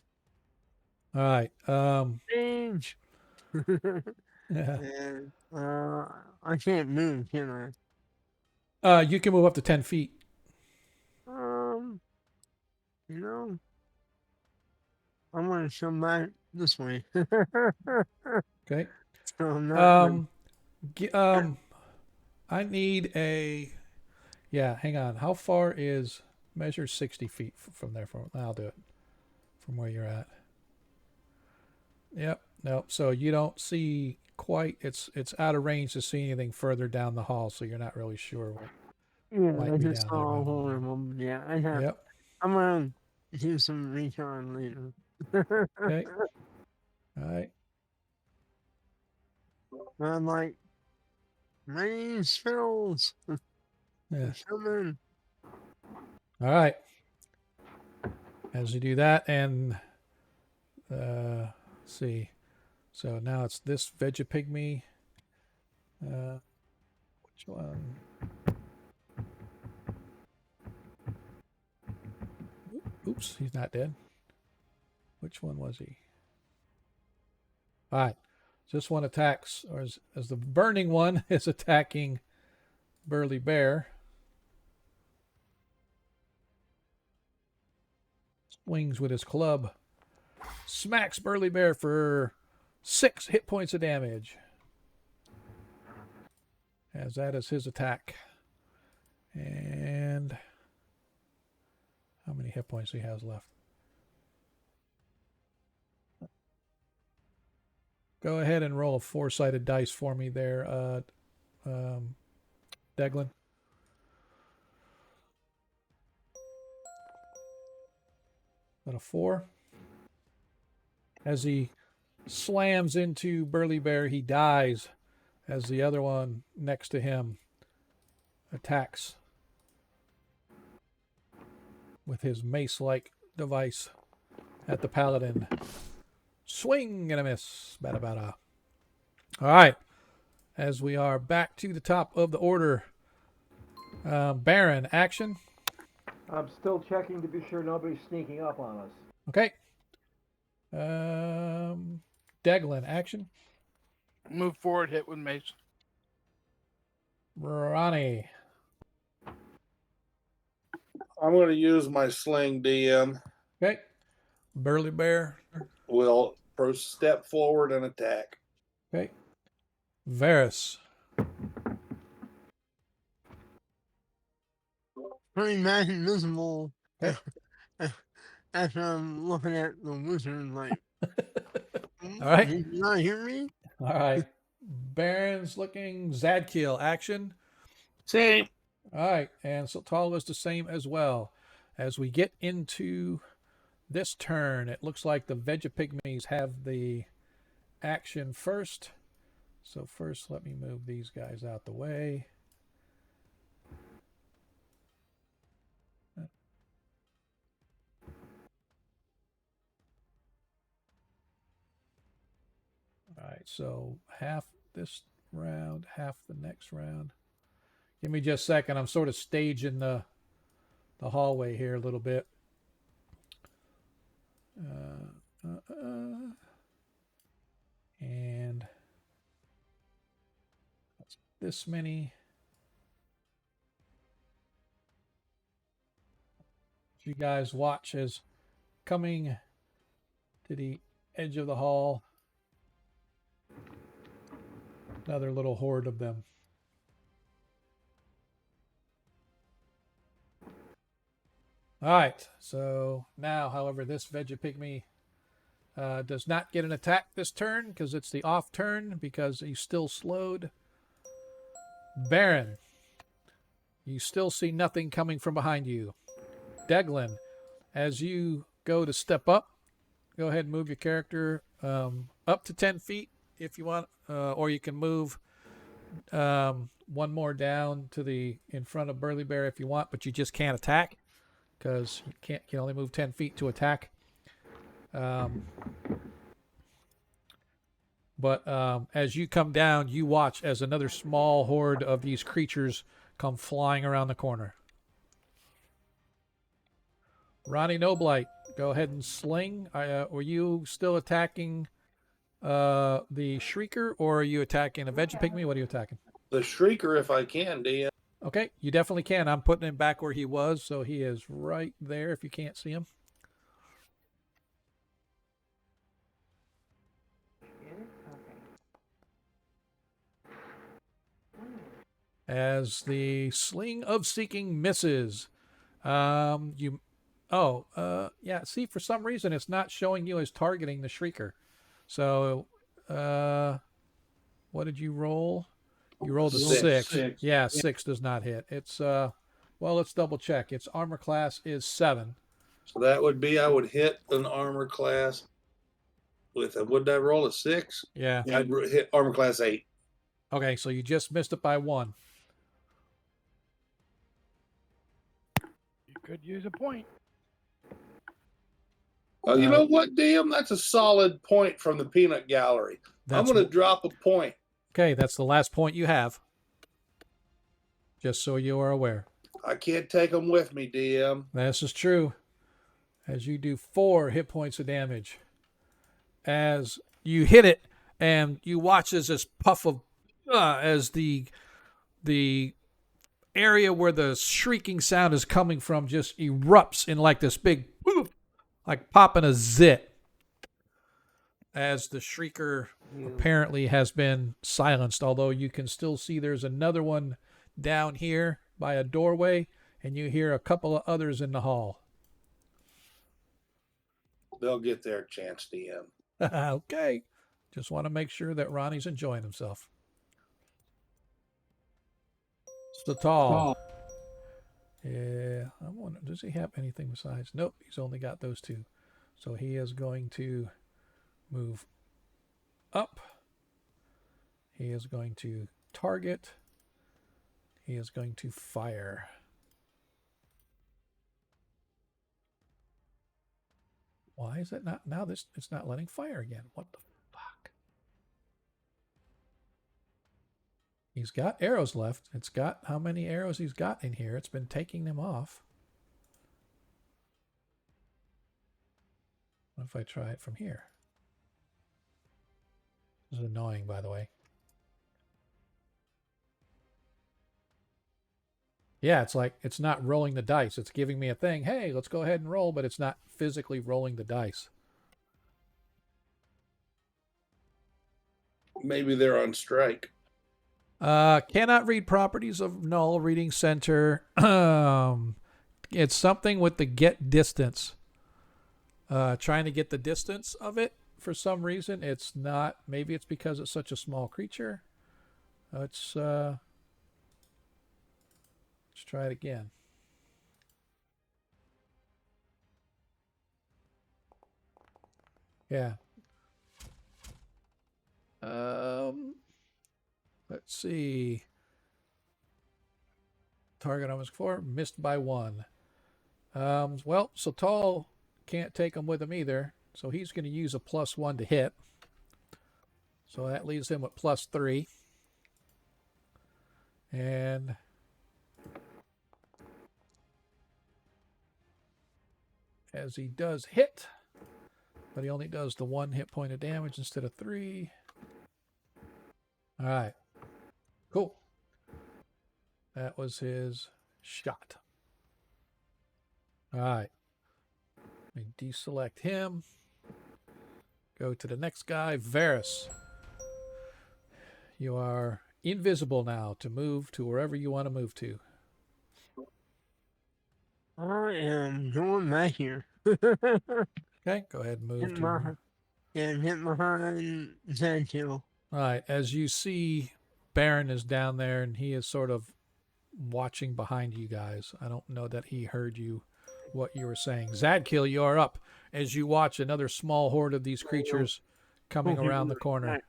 All right. stage. Yeah. And I can't move, can You can move up to 10 feet. I? You know, I'm gonna come back this way. Okay. So I'm not. I need a. Yeah, hang on. How far is measure 60 feet from there? I'll do it from where you're at. Yep. Nope. So you don't see quite. It's out of range to see anything further down the hall, so you're not really sure what Yeah, might I be just down saw there. a hole in them. Yeah, I have. Yep. I'm gonna do some recon later. Okay. All right. I'm like, rain spells. Yeah. Coming. All right. As you do that, and let's see. So now it's this Vegapygmy. Which one? Oops, he's not dead. Which one was he? All right. This one attacks, or as the burning one is attacking Burly Bear. Swings with his club. Smacks Burly Bear for 6 hit points of damage. As that is his attack. And how many hit points he has left? Go ahead and roll a 4-sided dice for me there, Deglin. Got a 4. As he slams into Burly Bear, he dies as the other one next to him attacks with his mace-like device at the paladin. Swing and a miss. Bada bada. All right. As we are back to the top of the order. Baron, action. I'm still checking to be sure nobody's sneaking up on us. Okay. Deglin, action. Move forward, hit with mace. Ronnie. I'm going to use my sling DM. Okay. Burly Bear. Will step forward and attack. Okay. Varys. Pretty much invisible. Okay. After I'm looking at the wizard, like, All right. did you not hear me? All right. Baron's looking. Zadkiel, action. Same. All right. And Sultala is the same as well. As we get into this turn, it looks like the Vegapygmies have the action first. So first, let me move these guys out the way. All right, so half this round, half the next round. Give me just a second. I'm sort of staging the hallway here a little bit. And that's this many. You guys watch as coming to the edge of the hall. Another little horde of them. All right. So now, however, this Vegapygmy does not get an attack this turn because it's the off turn because he's still slowed. Baron. You still see nothing coming from behind you. Deglin, as you go to step up, go ahead and move your character up to 10 feet if you want, or you can move one more down to the in front of Burly Bear if you want, but you just can't attack because you can only move 10 feet to attack. But as you come down, you watch as another small horde of these creatures come flying around the corner. Ronnie Noblight, go ahead and sling. Were you still attacking the Shrieker, or are you attacking a Vegapigme? What are you attacking? The Shrieker, if I can, DM. Okay, you definitely can. I'm putting him back where he was, so he is right there if you can't see him. As the Sling of Seeking misses, yeah, see, for some reason it's not showing you as targeting the Shrieker. So, what did you roll? You rolled a six. Yeah, 6 does not hit. It's, well, let's double check. Its armor class is 7. So that would be, I would hit an armor class with a, would I roll a 6? Yeah. I'd hit armor class 8. Okay, so you just missed it by 1. You could use a point. Oh, you know what, DM? That's a solid point from the peanut gallery. I'm going to drop a point. Okay, that's the last point you have. Just so you are aware. I can't take them with me, DM. This is true. As you do 4 hit points of damage. As you hit it, and you watch as this puff of, as the area where the shrieking sound is coming from just erupts in like this big, like popping a zit. As the Shrieker apparently has been silenced, although you can still see there's another one down here by a doorway, and you hear a couple of others in the hall. They'll get their chance, DM. Okay. Just want to make sure that Ronnie's enjoying himself. Satal. Yeah, I wonder, does he have anything besides? Nope, he's only got those 2. So he is going to move up. He is going to target. He is going to fire. Why is it not now? It's not letting fire again. What the fuck? He's got arrows left. It's got how many arrows he's got in here. It's been taking them off. What if I try it from here? This is annoying, by the way. Yeah, it's like it's not rolling the dice. It's giving me a thing. Hey, let's go ahead and roll, but it's not physically rolling the dice. Maybe they're on strike. Cannot read properties of null reading center. It's something with the get distance. Trying to get the distance of it for some reason. It's not. Maybe it's because it's such a small creature. Let's try it again. Yeah. Let's see. Target I was for, missed by 1. Well, Satal can't take him with him either, so he's going to use a +1 to hit. So that leaves him with +3. And as he does hit, but he only does the 1 hit point of damage instead of 3. All right. Cool. That was his shot. All right. Let me deselect him. Go to the next guy, Varus. You are invisible now to move to wherever you want to move to. I am going back here. Okay, go ahead and move Hit to. hit behind Zantil. All right, as you see, Baron is down there, and he is sort of watching behind you guys. I don't know that he heard you, what you were saying. Zadkill, you are up as you watch another small horde of these creatures coming around the corner.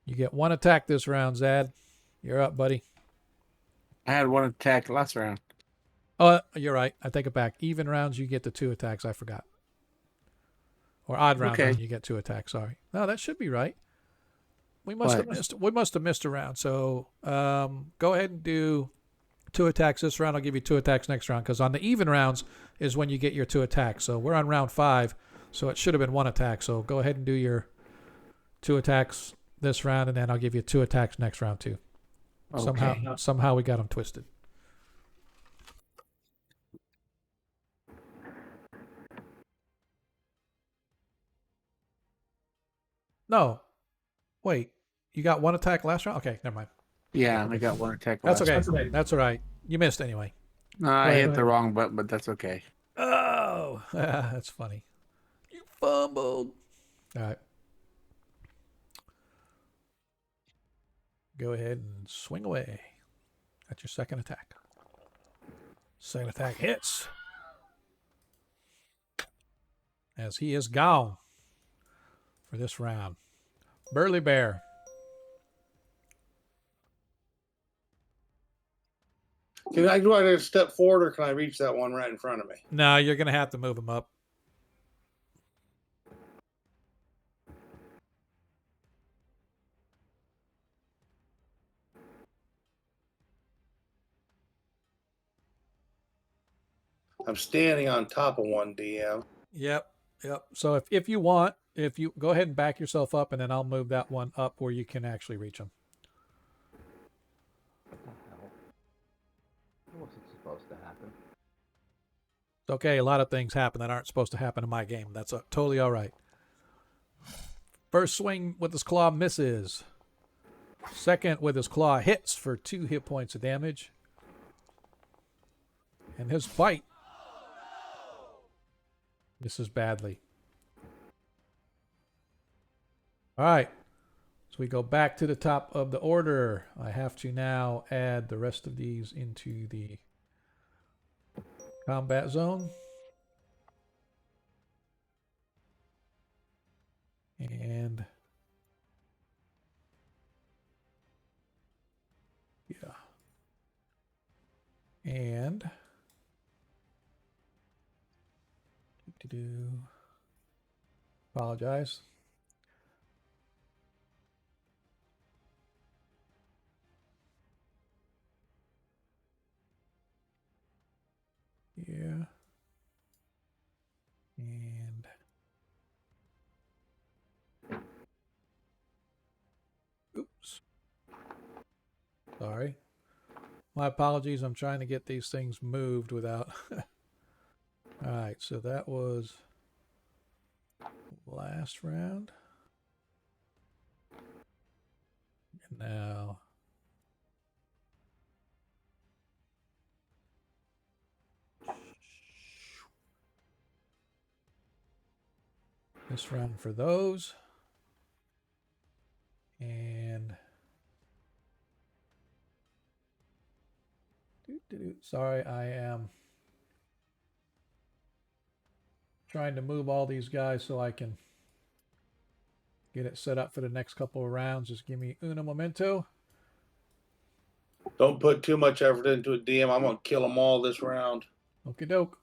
You get one attack this round, Zad. You're up, buddy. I had one attack last round. Oh, you're right. I take it back. Even rounds, you get the 2 attacks. I forgot. Or odd rounds, Okay. you get 2 attacks. Sorry. No, that should be right. We must have missed. We must have missed a round. So go ahead and do 2 attacks this round. I'll give you 2 attacks next round, because on the even rounds is when you get your 2 attacks. So we're on round 5, so it should have been 1 attack. So go ahead and do your 2 attacks this round, and then I'll give you 2 attacks next round too. Okay. Somehow we got them twisted. No, wait. You got 1 attack last round? Okay, never mind. Yeah, I got one attack That's last okay. round. That's all right. You missed anyway. No, I hit the wrong button, but that's okay. Oh, that's funny. You fumbled. All right. Go ahead and swing away. That's your second attack. Second attack hits. As he is gone for this round. Burly Bear. Do I to step forward, or can I reach that one right in front of me? No, you're going to have to move him up. I'm standing on top of one, DM. Yep. So if you want, if you go ahead and back yourself up, and then I'll move that one up where you can actually reach him. What the hell? That wasn't supposed to happen. It's okay. A lot of things happen that aren't supposed to happen in my game. That's totally all right. First swing with his claw misses. Second with his claw hits for 2 hit points of damage. And his bite misses badly. All right. So we go back to the top of the order. I have to now add the rest of these into the combat zone. And yeah. And apologize. Yeah. And oops. Sorry. My apologies. I'm trying to get these things moved without. All right. So that was last round. And now. This round for those. And sorry, I am trying to move all these guys so I can get it set up for the next couple of rounds. Just give me uno momento. Don't put too much effort into it, DM. I'm gonna kill them all this round. Okie doke.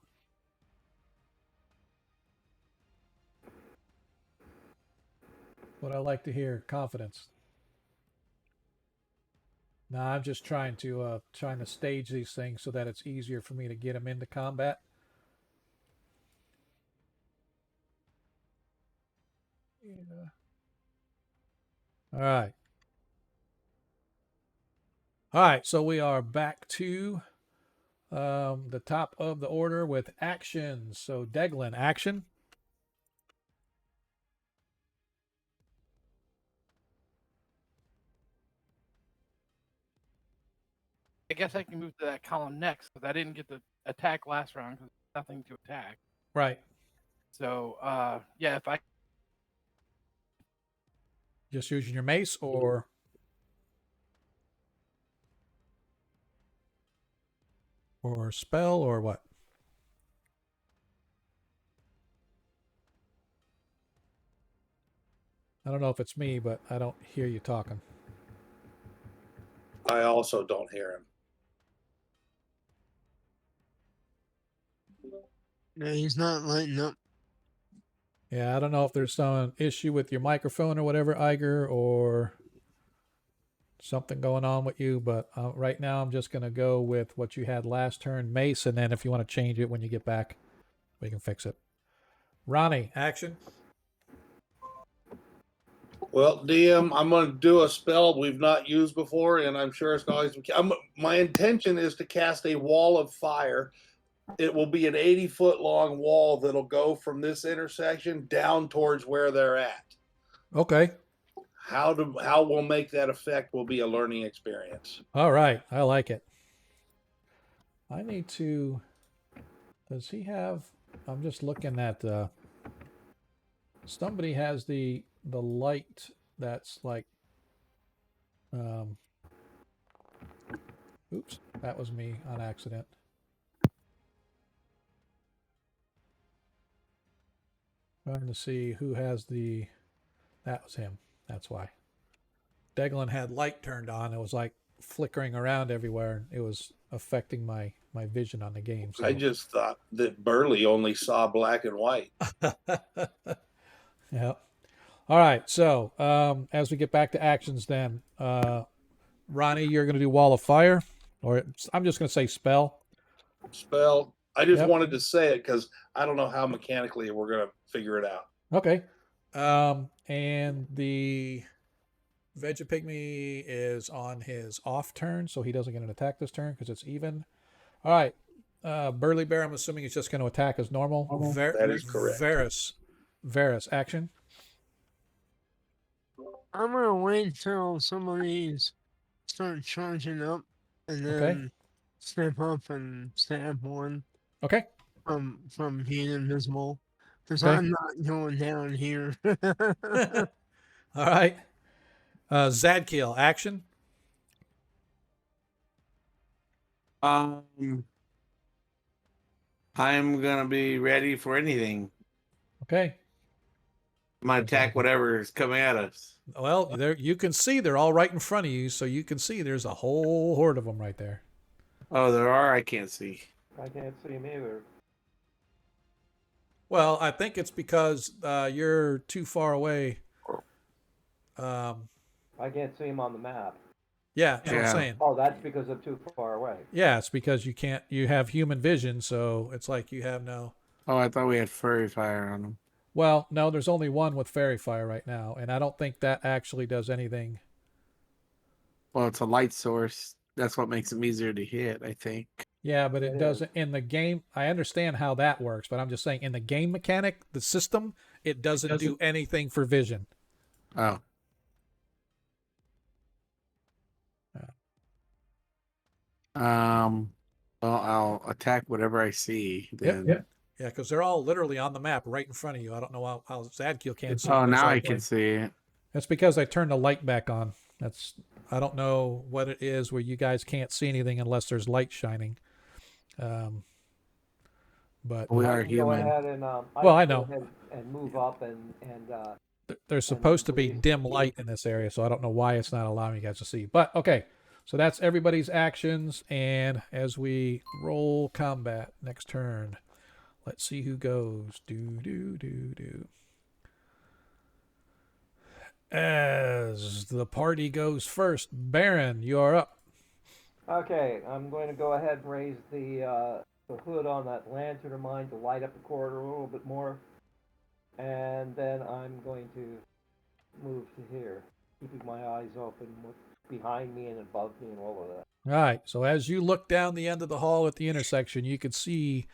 What I like to hear, confidence. No, I'm just trying to stage these things so that it's easier for me to get them into combat. Yeah. All right. All right. So we are back to the top of the order with actions. So Deglin, action. I guess I can move to that column next because I didn't get the attack last round because nothing to attack. Right. So yeah, if I Just using your mace or or spell or what? I don't know if it's me, but I don't hear you talking. I also don't hear him. Yeah, he's not lighting up. Yeah, I don't know if there's some issue with your microphone or whatever, Iger, or something going on with you. But right now, I'm just going to go with what you had last turn, Mace, and then if you want to change it when you get back, we can fix it. Ronnie, action. Well, DM, I'm going to do a spell we've not used before, and I'm sure it's always. My intention is to cast a wall of fire. It will be an 80-foot long wall that'll go from this intersection down towards where they're at. Okay. How we'll make that effect will be a learning experience. All right. I like it. I need to. Does he have? I'm just looking at. Somebody has the light that's like. Oops, that was me on accident. Trying to see who has the. That was him. That's why. Deglin had light turned on. It was like flickering around everywhere. It was affecting my vision on the game. So. I just thought that Burley only saw black and white. Yeah. All right. So as we get back to actions, then Ronnie, you're going to do Wall of Fire, or I'm just going to say spell. Spell. I just wanted to say it because I don't know how mechanically we're going to figure it out. Okay. And the Vegapygmy is on his off turn, so he doesn't get an attack this turn because it's even. All right. Burly Bear, I'm assuming he's just going to attack as normal. That is correct. Varus, action. I'm gonna wait till some of these start charging up, and then step up and stab one. Okay. From being invisible, because I'm not going down here. All right. Zadkiel, action. I'm gonna be ready for anything. Okay. I'm gonna attack whatever is coming at us. Well, there you can see they're all right in front of you, so you can see there's a whole horde of them right there. Oh, there are. I can't see. I can't see him either. Well, I think it's because you're too far away. I can't see him on the map. Yeah, that's what I'm saying. Oh, that's because I'm too far away. Yeah, it's because you have human vision, so it's like you have no. Oh, I thought we had furry fire on them. Well, no, there's only one with fairy fire right now, and I don't think that actually does anything. Well, it's a light source. That's what makes them easier to hit, I think. Yeah, but it doesn't in the game. I understand how that works, but I'm just saying in the game mechanic, the system, it doesn't do anything for vision. Oh. Well, I'll attack whatever I see. Then. Yep. Yeah, because they're all literally on the map right in front of you. I don't know how Zadkiel can't see. Oh, now I can see it. That's because I turned the light back on. I don't know what it is where you guys can't see anything unless there's light shining. But we are human. Go ahead and I know. Go ahead and move up and there's supposed to be dim light in this area, so I don't know why it's not allowing you guys to see. But okay, so that's everybody's actions, and as we roll combat next turn, let's see who goes. As the party goes first, Baron, you're up. Okay, I'm going to go ahead and raise the hood on that lantern of mine to light up the corridor a little bit more. And then I'm going to move to here, keeping my eyes open what's behind me and above me and all of that. All right, so as you look down the end of the hall at the intersection, you can see,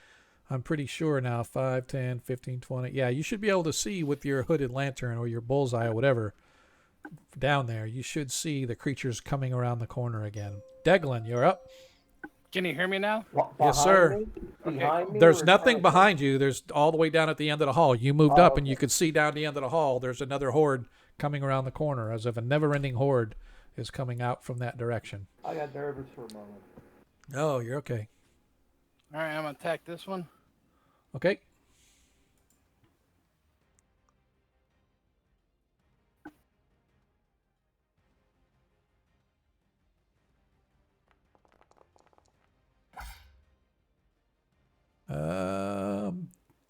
I'm pretty sure now, 5, 10, 15, 20. Yeah, you should be able to see with your hooded lantern or your bullseye or whatever down there. You should see the creatures coming around the corner again. Deglin, you're up. Can you hear me now? Yes, sir. Behind me There's nothing behind you. There's all the way down at the end of the hall. You moved up and you could see down the end of the hall. There's another horde coming around the corner, as if a never-ending horde is coming out from that direction. I got nervous for a moment. Oh, you're okay. All right, I'm gonna attack this one. Okay.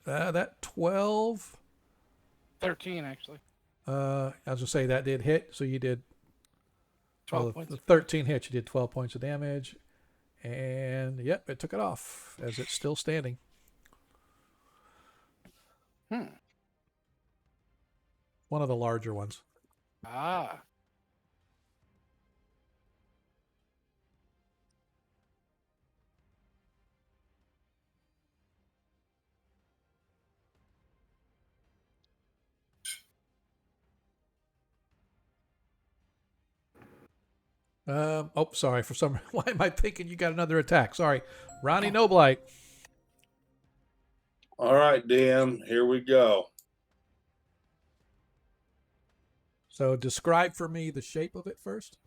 That 12. 13 actually. I was gonna say that did hit, so you did 12 points. The 13 hits, you did 12 points of damage, and yep, it took it off as it's still standing. One of the larger ones. Ah. Oh, sorry. For some, why am I thinking you got another attack? Sorry, Ronnie Noblight. All right, Dan, here we go. So describe for me the shape of it first.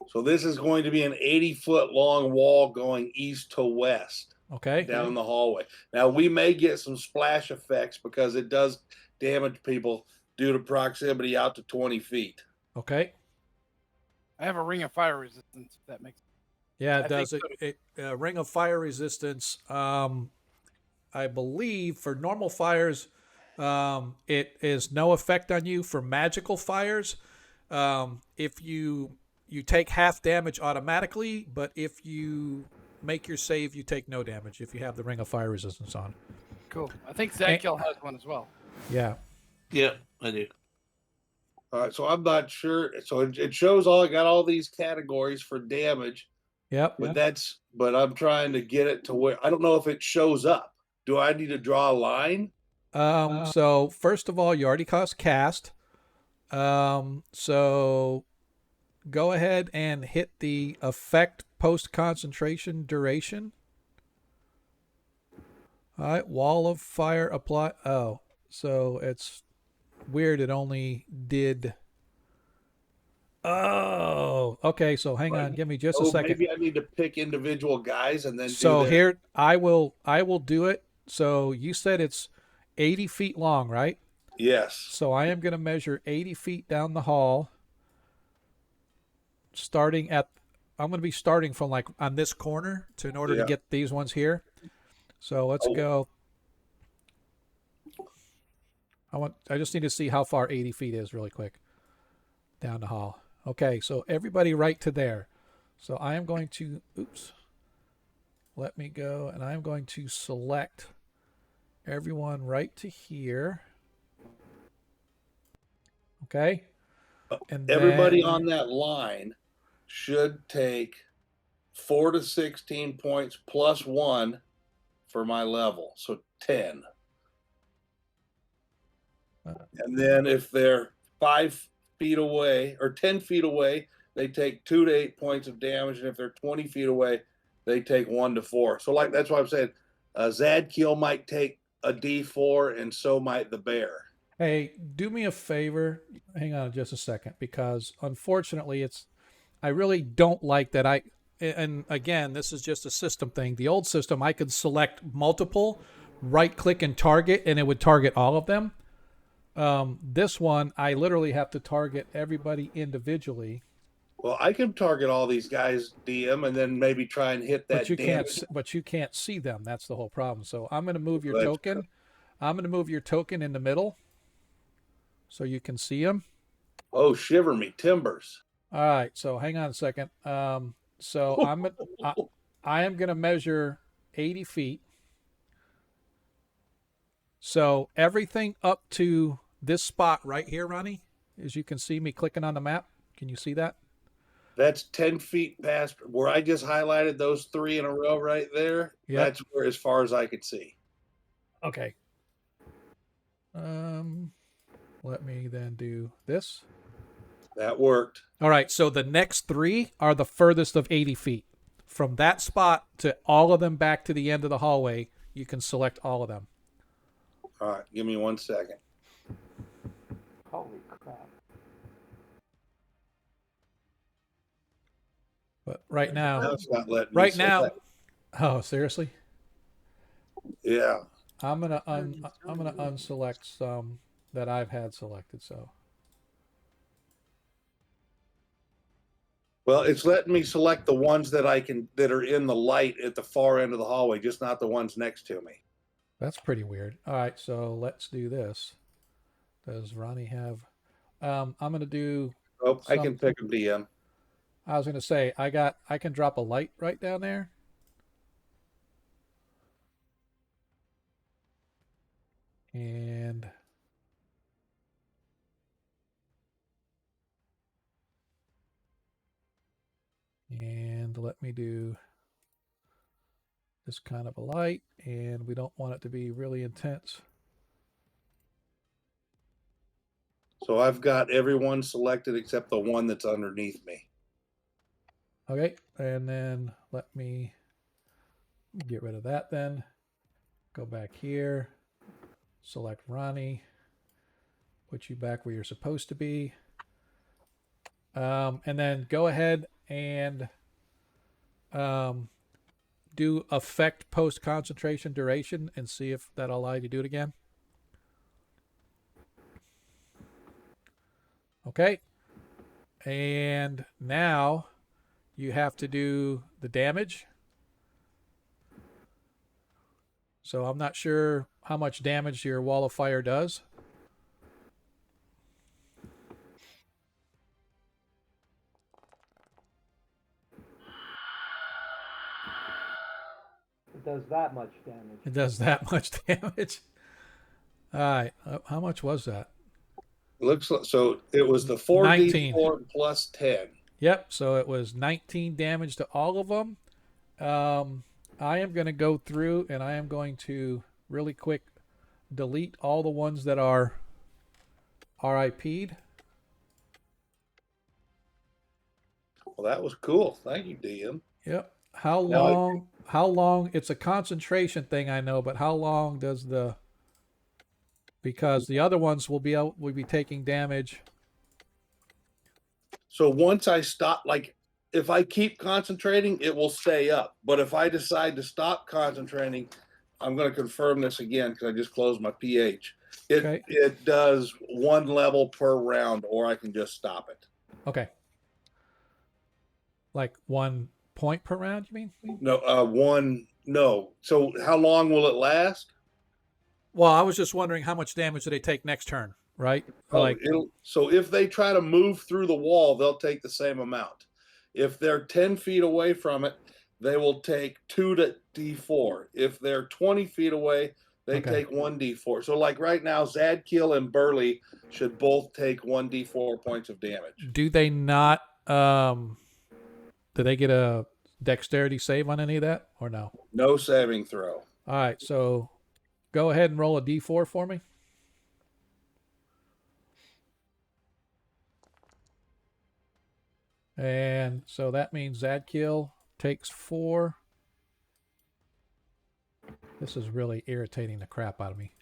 So this is going to be an 80-foot long wall going east to west. Okay. Down the hallway. Now we may get some splash effects because it does damage people due to proximity out to 20 feet. Okay. I have a ring of fire resistance, if that makes sense. Yeah, it does. Ring of fire resistance. I believe for normal fires, it is no effect on you. For magical fires, if you take half damage automatically, but if you make your save, you take no damage if you have the Ring of Fire resistance on. Cool. I think Zadkiel has one as well. Yeah. Yeah, I do. All right, so I'm not sure. So it shows I got all these categories for damage. Yep. But I'm trying to get it to where I don't know if it shows up. Do I need to draw a line? So first of all, you already cast. So go ahead and hit the effect post concentration duration. All right, wall of fire apply. Oh, so it's weird. It only did. Oh, okay. So hang on. Give me just a second. Maybe I need to pick individual guys and then. So here I will do it. So you said it's 80 feet long, right? Yes. So I am going to measure 80 feet down the hall. I'm going to be starting from like on this corner in order to get these ones here. So let's go. I just need to see how far 80 feet is really quick down the hall. Okay, so everybody right to there. So I am going to, let me go, and I'm going to select everyone right to here. Okay. And everybody on that line should take 4 to 16 points plus 1 for my level. So 10. And then if they're 5 feet away or 10 feet away, they take 2 to 8 points of damage. And if they're 20 feet away, they take 1 to 4. So like, that's why I'm saying Zadkiel might take a D4 and so might the bear. Hey, do me a favor. Hang on just a second, because unfortunately I really don't like that and again, this is just a system thing. The old system, I could select multiple, right click and target, and it would target all of them. This one, I literally have to target everybody individually. Well, I can target all these guys, DM, and then maybe try and hit that. But you can't see them. That's the whole problem. So I'm going to move your token. I'm going to move your token in the middle, so you can see them. Oh, shiver me timbers! All right. So hang on a second. So I am going to measure 80 feet. So everything up to this spot right here, Ronnie, as you can see me clicking on the map. Can you see that? That's 10 feet past where I just highlighted those 3 in a row right there. Yep. That's where, as far as I could see. Okay. Let me then do this. That worked. All right. So the next 3 are the furthest of 80 feet. From that spot to all of them back to the end of the hallway, you can select all of them. All right. Give me 1 second. Holy crap. But right now, it's not letting me select. Oh, seriously? Yeah. I'm gonna unselect some that I've had selected. So Well, it's letting me select the ones that that are in the light at the far end of the hallway, just not the ones next to me. that's pretty weird. All right, so let's do this. Does Ronnie have? I'm gonna do Oh, I some. can pick a DM. I was gonna say I can drop a light right down there. And let me do this kind of a light, and we don't want it to be really intense. So I've got everyone selected except the one that's underneath me. Okay, and then let me get rid of that then. Go back here, select Ronnie, put you back where you're supposed to be. And then go ahead and do affect post concentration duration and see if that'll allow you to do it again. Okay. And now you have to do the damage. So I'm not sure how much damage your wall of fire does. It does that much damage. It does that much damage. All right. How much was that? Looks like, so it was the 19. 4d4 plus 10. Yep. So it was 19 damage to all of them. I am going to go through and I am going to really quick delete all the ones that are RIP'd. Well, that was cool. Thank you, DM. Yep. How long? How long? It's a concentration thing, I know, but how long does the? Because the other ones will be taking damage. So once I stop, like if I keep concentrating, it will stay up. But if I decide to stop concentrating, I'm going to confirm this again because I just closed my pH. It does one level per round, or I can just stop it. Okay. Like 1 point per round, you mean? No, one. No. So how long will it last? Well, I was just wondering how much damage do they take next turn, right? Oh, so if they try to move through the wall, they'll take the same amount. If they're 10 feet away from it, they will take 2d4. If they're 20 feet away, they take 1d4. So like right now, Zadkiel and Burley should both take 1d4 points of damage. Do they not? Do they get a dexterity save on any of that or no? No saving throw. All right, so go ahead and roll a d4 for me. And so that means Zadkiel takes 4. This is really irritating the crap out of me.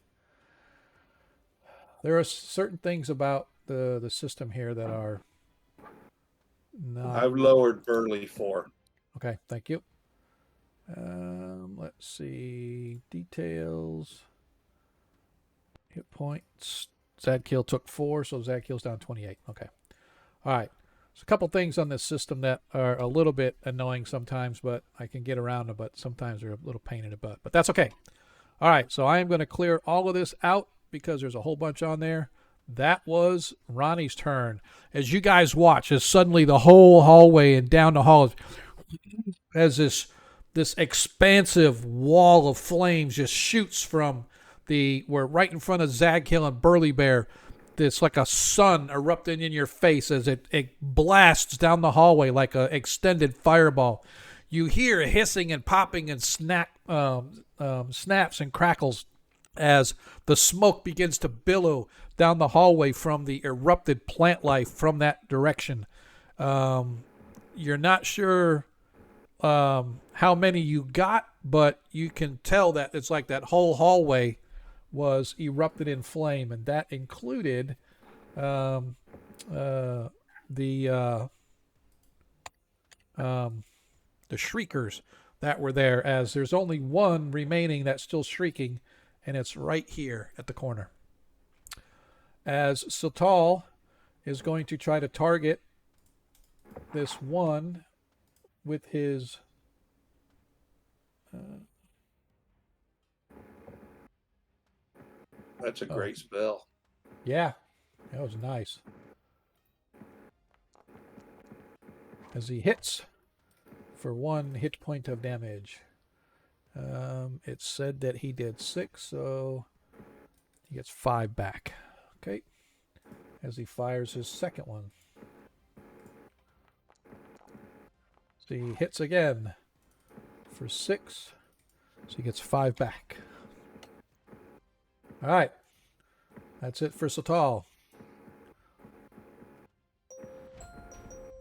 There are certain things about the system here that are not. I've lowered Burley 4. Okay, thank you. Let's see. Details. Hit points. Zadkiel took 4, so Zadkiel's down 28. Okay. All right. There's a couple things on this system that are a little bit annoying sometimes, but I can get around them, but sometimes they're a little pain in the butt. But that's okay. All right, so I am going to clear all of this out because there's a whole bunch on there. That was Ronnie's turn. As you guys watch, as suddenly the whole hallway and down the hall as this expansive wall of flames just shoots from we're right in front of Zadkiel and Burly Bear. It's like a sun erupting in your face as it blasts down the hallway like an extended fireball. You hear hissing and popping and snaps and crackles as the smoke begins to billow down the hallway from the erupted plant life from that direction. You're not sure how many you got, but you can tell that it's like that whole hallway was erupted in flame, and that included the shriekers that were there, as there's only one remaining that's still shrieking, and it's right here at the corner. As Satal is going to try to target this one with his That's a great spell. yeah, that was nice. As he hits for 1 hit point of damage. It said that he did 6, so he gets 5 back. Okay. As he fires his second one. So he hits again for 6, so he gets 5 back. All right. That's it for Satal.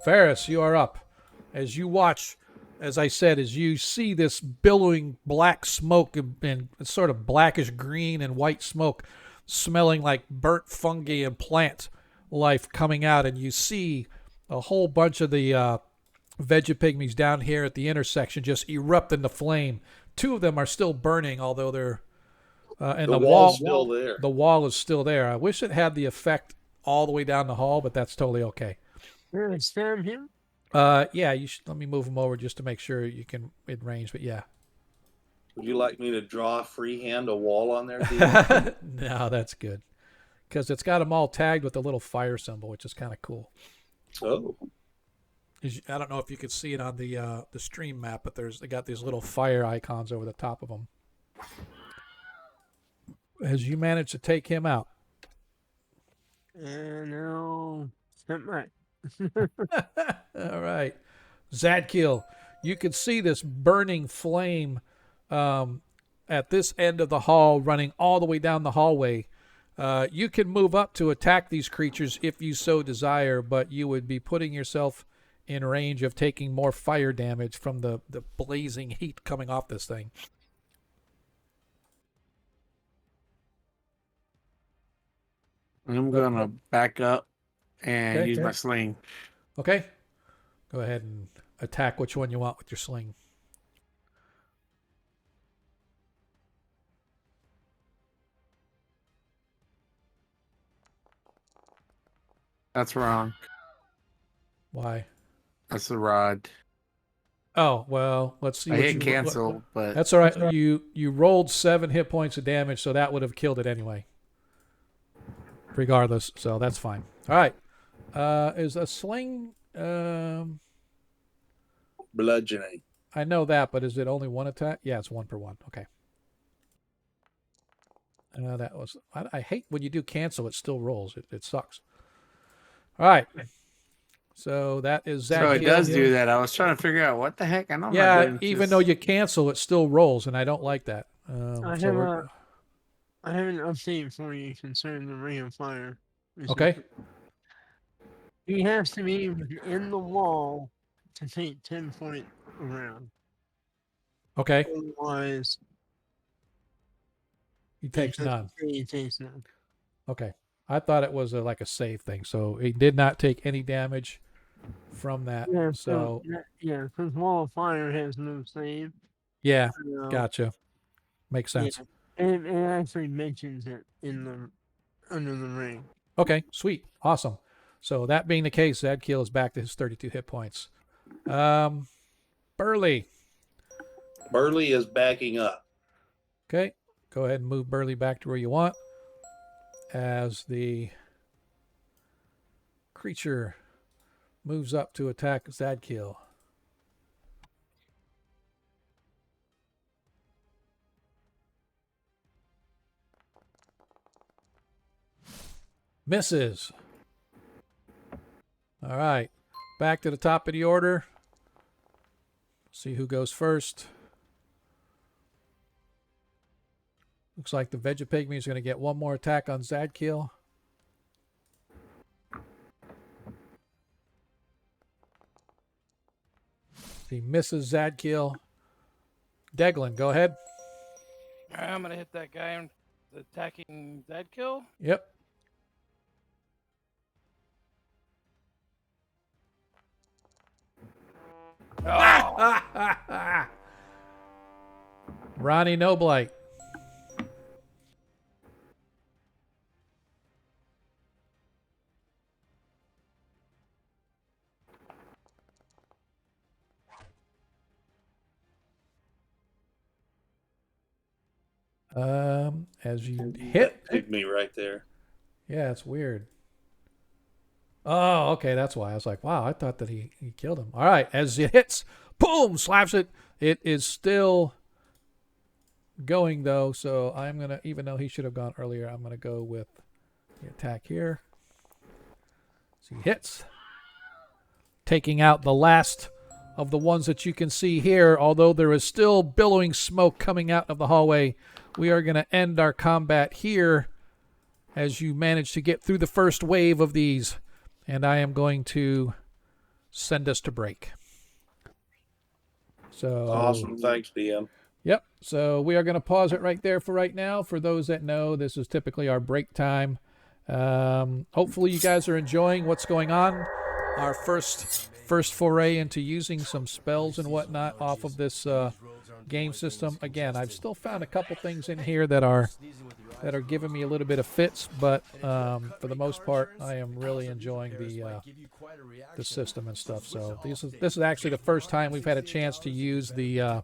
Ferris, you are up. As you watch, as I said, as you see this billowing black smoke and sort of blackish green and white smoke smelling like burnt fungi and plant life coming out, and you see a whole bunch of the Vegapygmies down here at the intersection just erupt into flame. 2 of them are still burning, although they're and The wall's still there. The wall is still there. I wish it had the effect all the way down the hall, but that's totally okay. Stand him? Yeah, you should let me move him over just to make sure you can in range, but yeah. Would you like me to draw freehand a wall on there, DM? No, that's good. Because it's got them all tagged with a little fire symbol, which is kind of cool. Oh. I don't know if you could see it on the stream map, but they got these little fire icons over the top of them. As you manage to take him out. And now, step back. All right. Zadkiel, you can see this burning flame at this end of the hall running all the way down the hallway. You can move up to attack these creatures if you so desire, but you would be putting yourself in range of taking more fire damage from the blazing heat coming off this thing. I'm gonna back up and Okay. use my sling. Okay. Go ahead and attack which one you want with your sling. That's wrong. Why? That's the rod. Oh, well, let's see I what hit you cancel, but That's all right. You rolled 7 hit points of damage, so that would have killed it anyway. Regardless, so that's fine. All right. Is a sling Bludgeoning. I know that, but is it only 1 attack? Yeah, it's 1 per 1. Okay. That was I hate when you do cancel, it still rolls. It sucks. All right. So that is Zach. so it does do that. I was trying to figure out what the heck. I know. Yeah, even though you cancel, it still rolls, and I don't like that. I have an update for you concerning the Ring of Fire. Okay. He has to be in the wall to take 10 point around. Okay. Otherwise, He takes none. he takes none. Okay. I thought it was like a save thing, so he did not take any damage from that. Yeah, So because Wall of Fire has no save. yeah, So, gotcha. Makes sense. yeah, it actually mentions it in the under the ring. Okay, sweet, awesome. So that being the case, Zadkiel is back to his 32 hit points. Burley. Burley is backing up. Okay, go ahead and move Burley back to where you want. As the creature moves up to attack Zadkiel. Misses. All right. Back to the top of the order. See who goes first. Looks like the Vegapygmy is going to get 1 more attack on Zadkiel. He misses Zadkiel. Deglin, go ahead. All right, I'm going to hit that guy attacking Zadkill. Yep. Oh. Ronnie Noblight. As you hit. That pygmy right there. Yeah, it's weird. Oh, okay, that's why. I was like, wow, I thought that he killed him. All right, as it hits, boom, slaps it. It is still going, though, so I'm going to, even though he should have gone earlier, I'm going to go with the attack here. So he hits, taking out the last of the ones that you can see here. Although there is still billowing smoke coming out of the hallway, we are going to end our combat here as you manage to get through the first wave of these. And I am going to send us to break. So Awesome. Thanks, DM. Yep. So we are going to pause it right there for right now. For those that know, this is typically our break time. Hopefully you guys are enjoying what's going on. Our first foray into using some spells and whatnot off of this game system. Again, I've still found a couple things in here that are giving me a little bit of fits, but for the most part, I am really enjoying the system and stuff. So this is actually the first time we've had a chance to use the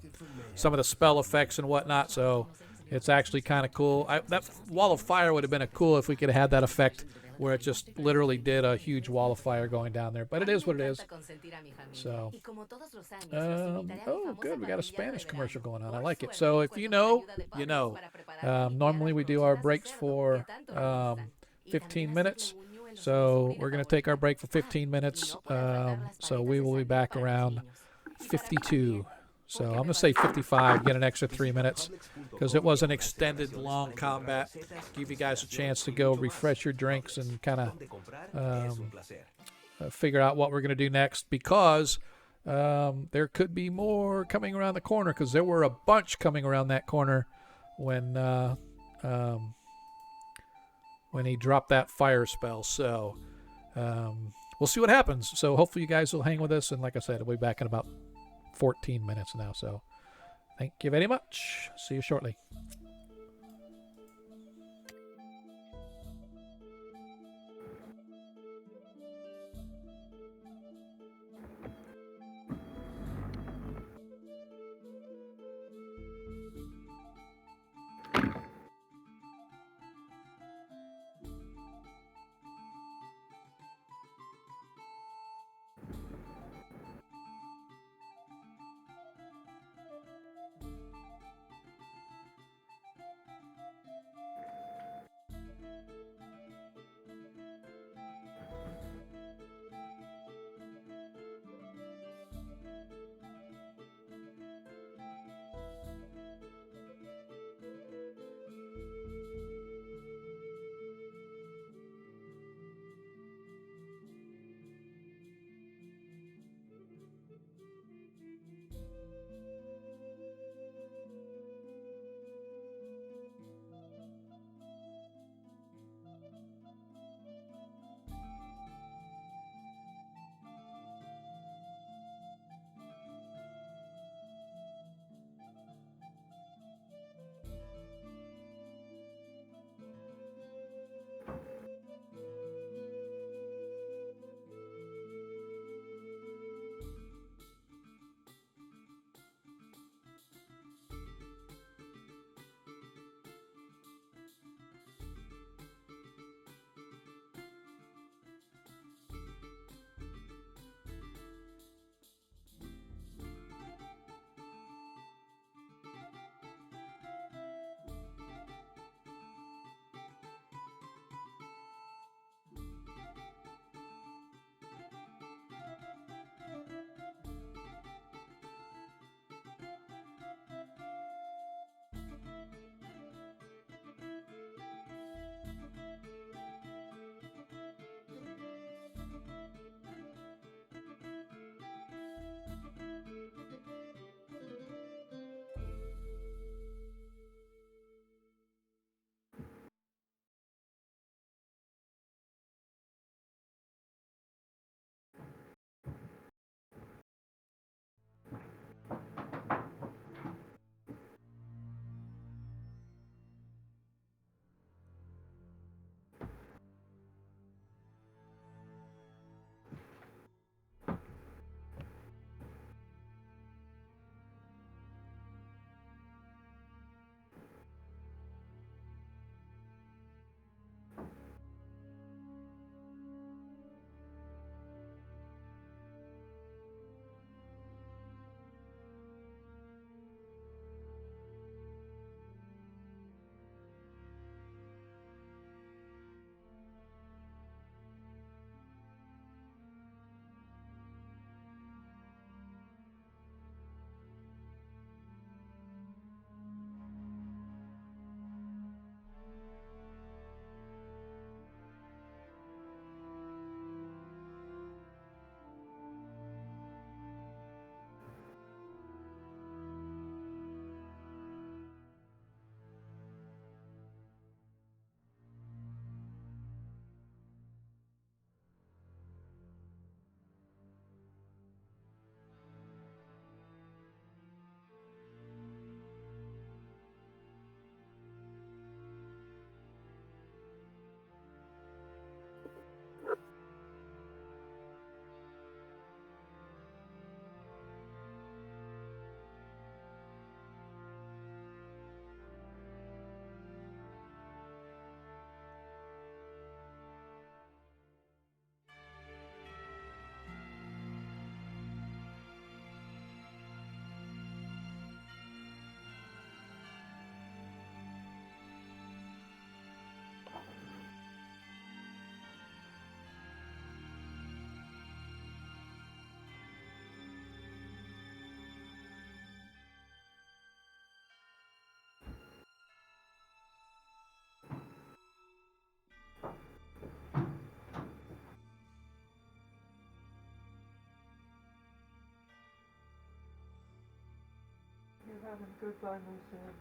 some of the spell effects and whatnot. So it's actually kind of cool. That wall of fire would have been cool if we could have had that effect where it just literally did a huge wall of fire going down there. But it is what it is. So, oh, good. We got a Spanish commercial going on. I like it. So if you know, you know. Normally we do our breaks for 15 minutes. So we're going to take our break for 15 minutes. So we will be back around 52. So I'm going to say 55, get an extra 3 minutes because it was an extended, long combat. Give you guys a chance to go refresh your drinks and kind of figure out what we're going to do next because there could be more coming around the corner because there were a bunch coming around that corner when he dropped that fire spell. So we'll see what happens. So hopefully you guys will hang with us. And like I said, we'll be back in about 14 minutes now. So thank you very much. See you shortly. You're having a good time, Lucien.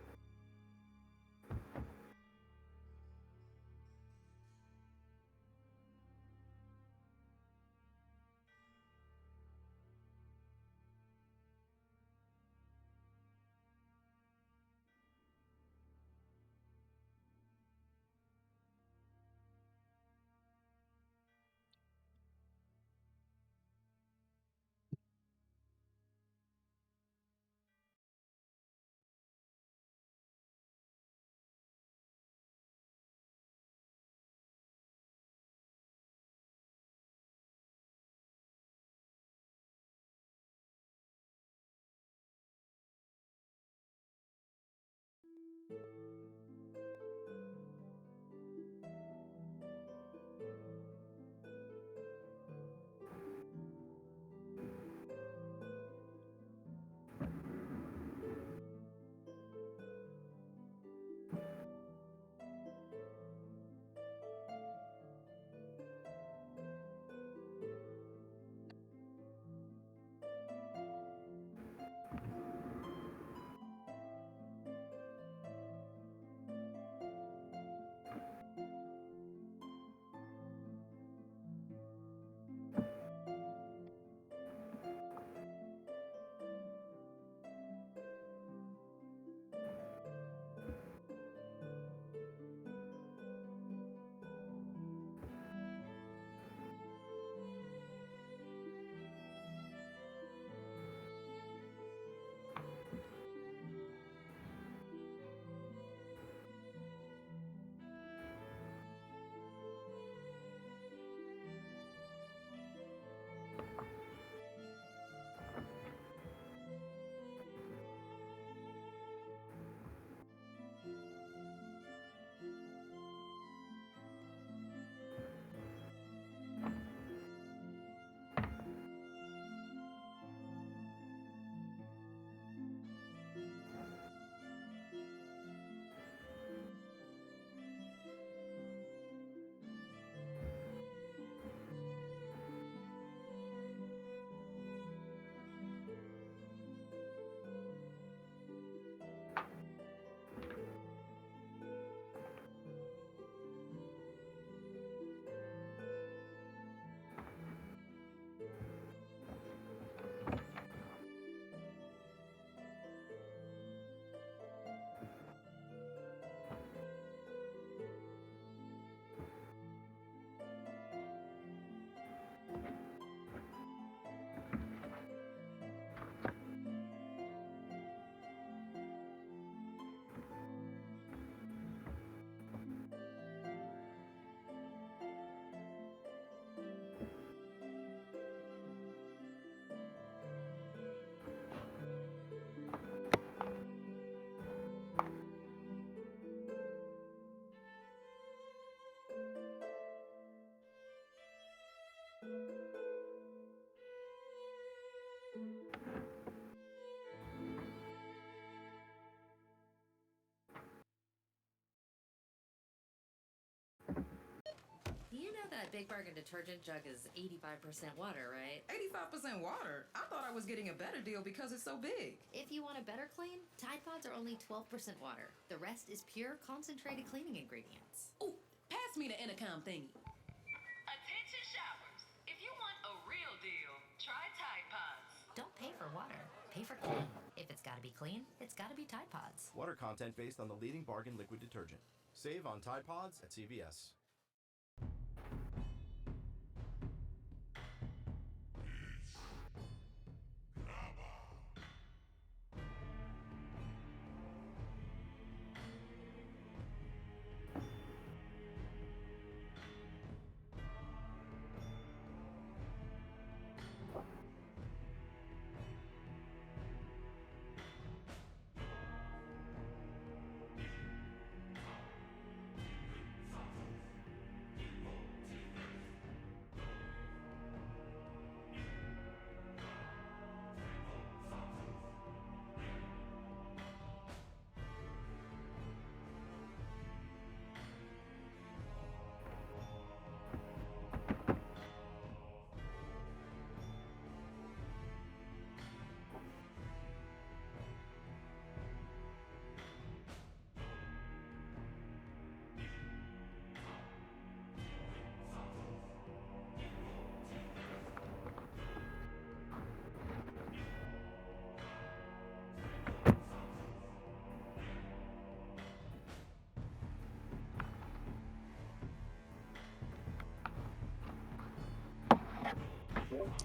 You know that Big Bargain detergent jug is 85% water, right? 85% water? I thought I was getting a better deal because it's so big. If you want a better clean, Tide Pods are only 12% water. The rest is pure, concentrated cleaning ingredients. Ooh, pass me the intercom thingy. Attention showers. If you want a real deal, try Tide Pods. Don't pay for water. Pay for clean. If it's gotta be clean, it's gotta be Tide Pods. Water content based on the leading bargain liquid detergent. Save on Tide Pods at CVS.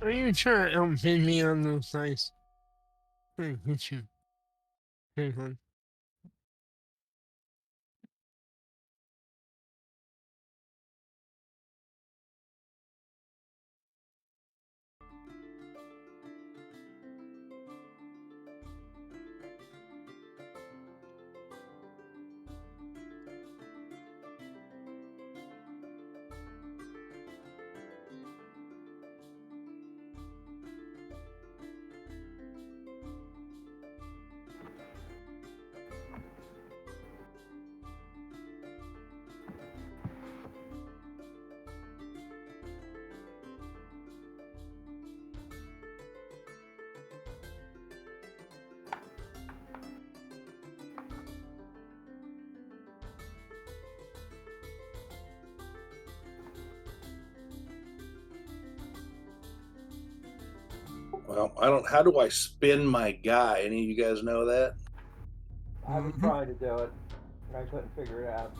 Are you trying to outbid me on those dice? Hit you. Hang on. Well, I don't. How do I spin my guy? Any of you guys know that? I was trying to do it, and I couldn't figure it out.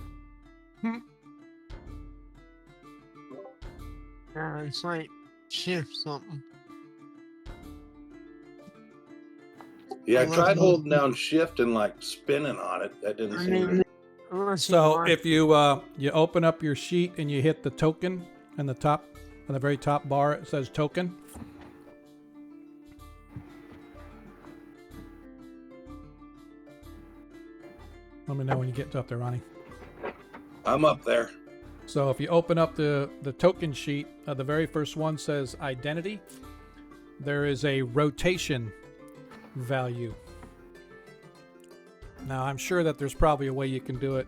It's like shift something. Yeah, I tried holding down shift and like spinning on it. That didn't seem to. So if you you open up your sheet and you hit the token in the top, on the very top bar, it says token. Let me know when you get up there, Ronnie. I'm up there. So if you open up the token sheet, the very first one says identity. There is a rotation value. Now I'm sure that there's probably a way you can do it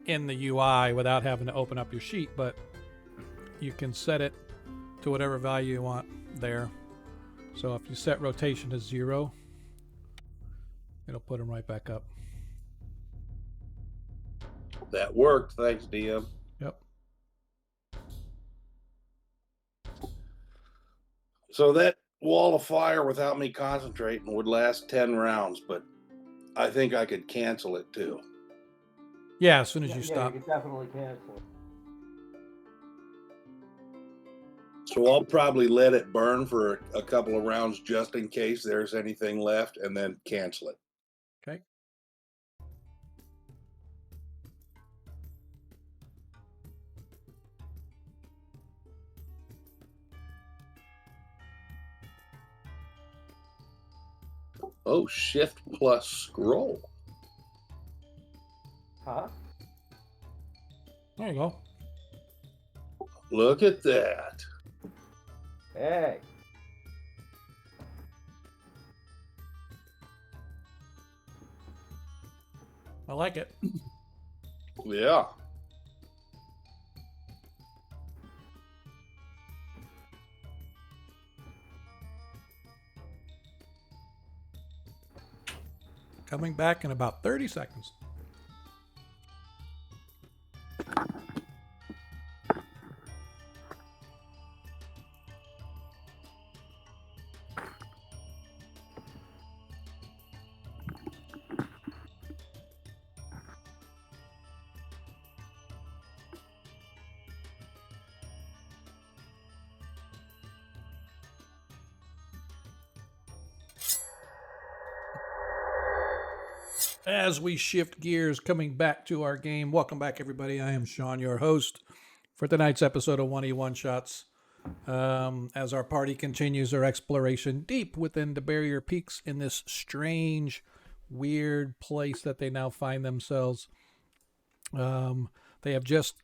in the UI without having to open up your sheet, but you can set it to whatever value you want there. So if you set rotation to 0, it'll put them right back up. That worked. Thanks, DM. Yep. So that wall of fire without me concentrating would last 10 rounds, but I think I could cancel it too. Yeah, as soon as you Yeah, stop. you can definitely cancel it. So I'll probably let it burn for a couple of rounds just in case there's anything left and then cancel it. Okay. Oh, shift plus scroll. Huh? There you go. Look at that. Hey. I like it. Yeah. Coming back in about 30 seconds. As we shift gears, coming back to our game. Welcome back, everybody. I am Sean, your host, for tonight's episode of 1E1 Shots. As our party continues their exploration deep within the barrier peaks in this strange, weird place that they now find themselves. They have just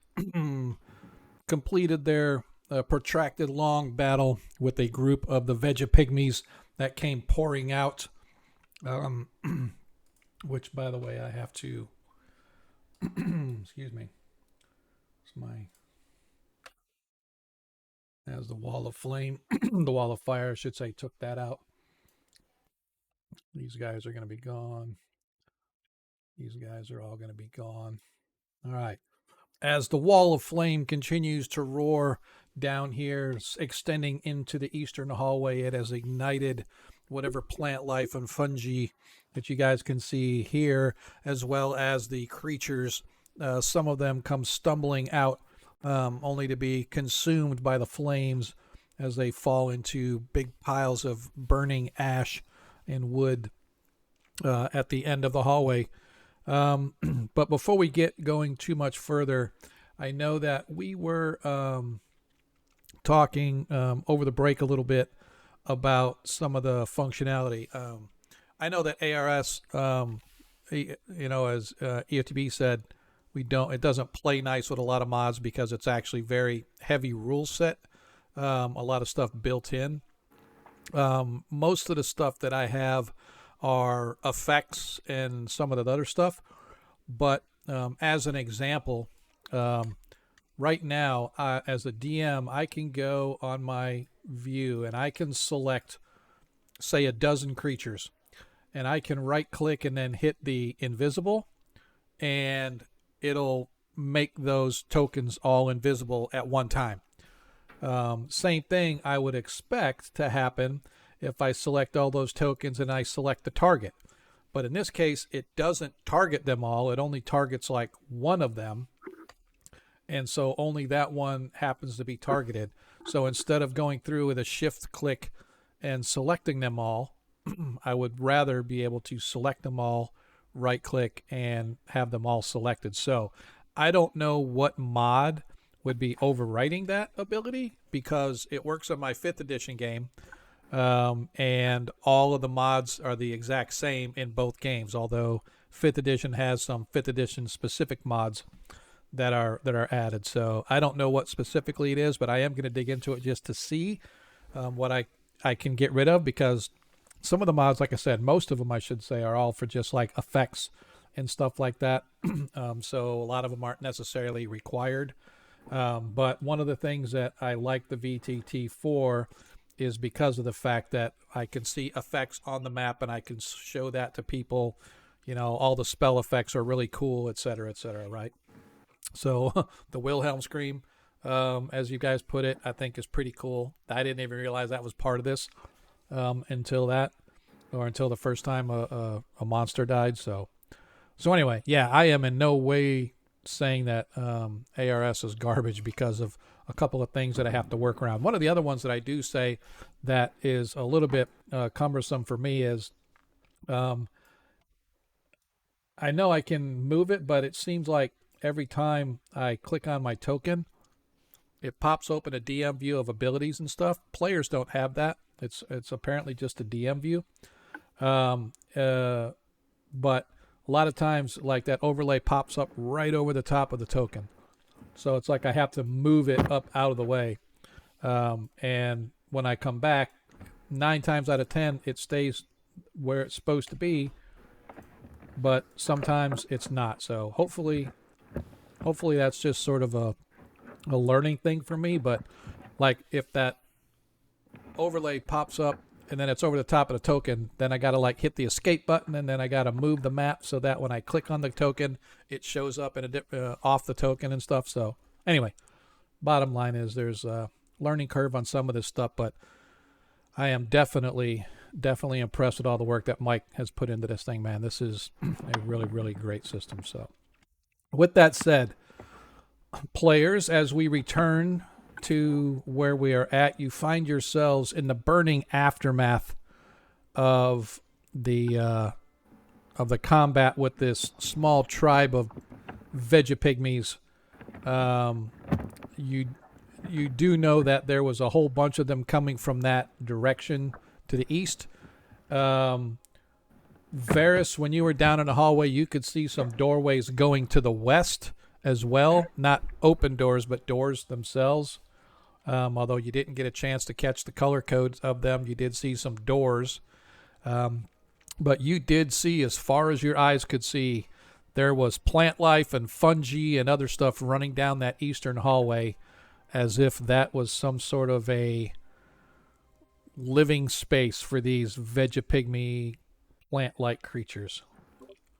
completed their protracted long battle with a group of the Vegapygmies that came pouring out. Which, by the way, I have to, excuse me, it's as the wall of flame, the wall of fire, I should say, took that out. These guys are going to be gone. These guys are all going to be gone. All right. As the wall of flame continues to roar down here, extending into the eastern hallway, it has ignited whatever plant life and fungi that you guys can see here, as well as the creatures. Some of them come stumbling out, only to be consumed by the flames as they fall into big piles of burning ash and wood at the end of the hallway. But before we get going too much further, I know that we were talking over the break a little bit about some of the functionality. I know that ARS, as EFTB said, it doesn't play nice with a lot of mods because it's actually very heavy rule set. A lot of stuff built in. Most of the stuff that I have are effects and some of the other stuff. But as an example, right now, as a DM, I can go on my view and I can select, say, a dozen creatures. And I can right click and then hit the invisible, and it'll make those tokens all invisible at one time. Same thing I would expect to happen if I select all those tokens and I select the target. But in this case, it doesn't target them all. It only targets like one of them. And so only that one happens to be targeted. So instead of going through with a shift click and selecting them all, I would rather be able to select them all, right click, and have them all selected. So I don't know what mod would be overwriting that ability because it works on my 5th edition game. And all of the mods are the exact same in both games, although 5th edition has some 5th edition specific mods that are added. So I don't know what specifically it is, but I am going to dig into it just to see what I can get rid of, because some of the mods, like I said, most of them I should say, are all for just like effects and stuff like that. So a lot of them aren't necessarily required. But one of the things that I like the VTT for is because of the fact that I can see effects on the map and I can show that to people. All the spell effects are really cool, et cetera, right? So the Wilhelm scream, as you guys put it, I think is pretty cool. I didn't even realize that was part of this until the first time a monster died. So anyway, yeah, I am in no way saying that ARS is garbage because of a couple of things that I have to work around. One of the other ones that I do say that is a little bit cumbersome for me is I know I can move it, but it seems like every time I click on my token, it pops open a DM view of abilities and stuff. Players don't have that. It's apparently just a DM view. But a lot of times, like, that overlay pops up right over the top of the token. So it's like I have to move it up out of the way. And when I come back, 9 times out of 10, it stays where it's supposed to be. But sometimes it's not. So hopefully that's just sort of a learning thing for me. But like, if that overlay pops up and then it's over the top of the token, then I got to like hit the escape button, and then I got to move the map so that when I click on the token, it shows up in off the token and stuff. So anyway, bottom line is there's a learning curve on some of this stuff, but I am definitely impressed with all the work that Mike has put into this thing, man. This is a really, really great system. So with that said, players, as we return to where we are at, you find yourselves in the burning aftermath of the combat with this small tribe of Vegapygmies. You do know that there was a whole bunch of them coming from that direction to the east. Varys, when you were down in the hallway, you could see some doorways going to the west as well. Not open doors, but doors themselves. Although you didn't get a chance to catch the color codes of them, you did see some doors. But you did see, as far as your eyes could see, there was plant life and fungi and other stuff running down that eastern hallway, as if that was some sort of a living space for these Vegapygmy plant-like creatures.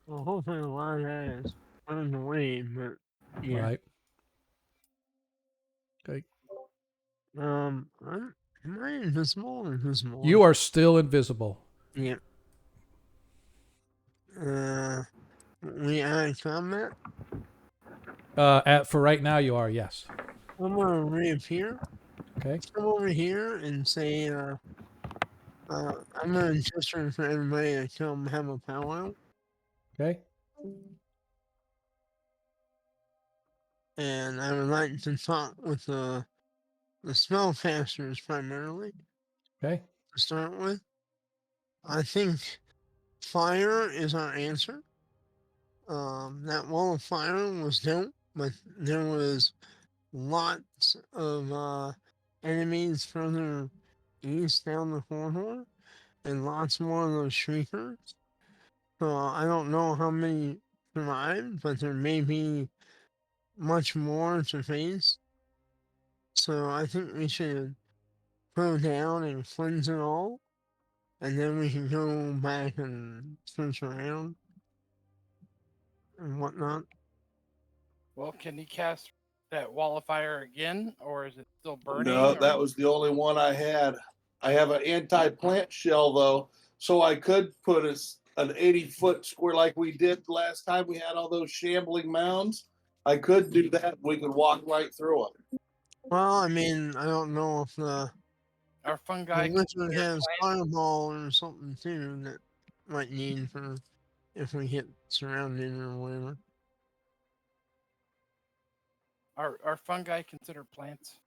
Well, hopefully a lot of that is on the way, but yeah. Right. Okay. Am I invisible or invisible? You are still invisible. Yeah. We are in combat? For right now, you are, yes. I'm gonna reappear. Okay. come over here and say, I'm gonna gesture for everybody to come have a powwow. Okay. And I would like to talk with the spellcasters primarily Okay. to start with. I think fire is our answer. That wall of fire was dope, but there was lots of enemies further east down the corridor, and lots more of those shriekers. So I don't know how many survived, but there may be much more to face. So I think we should go down and cleanse it all, and then we can go back and search around and whatnot. Well, can he cast that wall of fire again, or is it still burning? No, or- that was the only one I had. I have an anti-plant shell though, so I could put an 80-foot square like we did last time we had all those shambling mounds. I could do that. We could walk right through them. Well, I mean, I don't know if the Our fungi wizard considered has plants? fireball or something too that might need for if we get surrounded or whatever. Are fungi considered plants?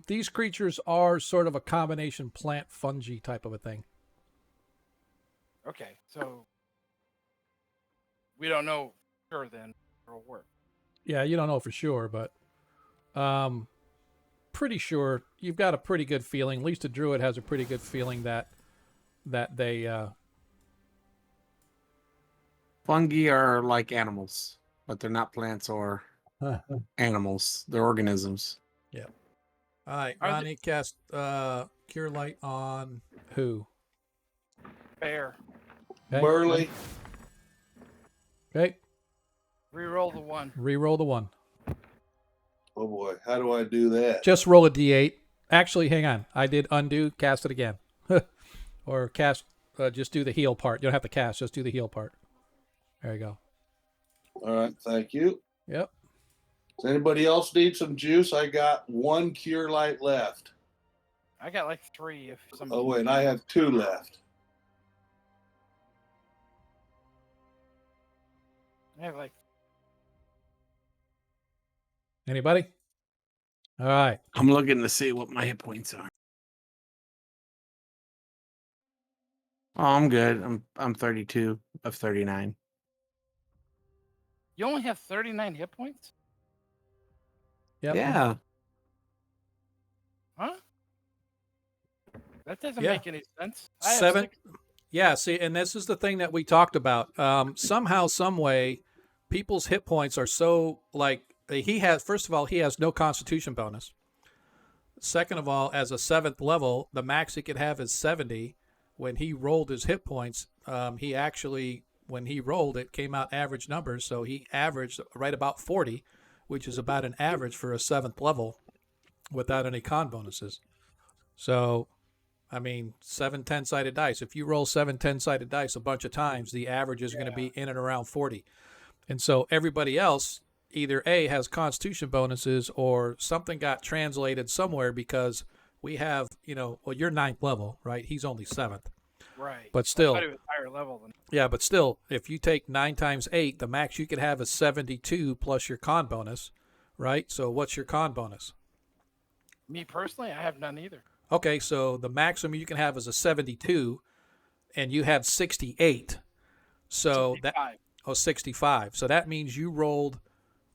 These creatures are sort of a combination plant fungi type of a thing. Okay, so we don't know sure then it'll work. Yeah, you don't know for sure, but pretty sure you've got a pretty good feeling. At least a druid has a pretty good feeling that they Fungi are like animals, but they're not plants or animals. They're organisms. Yeah. All right, Are they- Ronnie, cast Cure Light on who? Bear. Okay. Burley. Okay. Reroll the 1. Reroll the 1. Oh boy, how do I do that? Just roll a d8. Actually, hang on. I did undo. Cast it again. Or cast. Just do the heal part. You don't have to cast. Just do the heal part. There you go. All right, thank you. Yep. Does anybody else need some juice? I got 1 cure light left. I got like 3 if some. Oh, and I have 2 left. I have like Anybody? All right. I'm looking to see what my hit points are. Oh, I'm good. I'm 32 of 39. You only have 39 hit points? Yep. Yeah. Huh? That doesn't Yeah. make any sense. I have 7. 6. Yeah, see, and this is the thing that we talked about. Somehow, some way, people's hit points are so like he has. First of all, he has no Constitution bonus. Second of all, as a 7th level, the max he could have is 70. When he rolled his hit points, he actually, when he rolled, it came out average numbers. So he averaged right about 40, which is about an average for a 7th level without any con bonuses. So, I mean, 7 10-sided dice. If you roll 7 10-sided dice a bunch of times, the average is going to be in and around 40. And so everybody else either A, has Constitution bonuses or something got translated somewhere because we have, well, you're 9th level, right? He's only 7th. Right. But still. I thought he was higher level than. Yeah, but still, if you take 9 times 8, the max you could have is 72 plus your con bonus, right? So what's your con bonus? Me personally, I have none either. Okay, so the maximum you can have is a 72, and you have 68. So 65. 65. So that means you rolled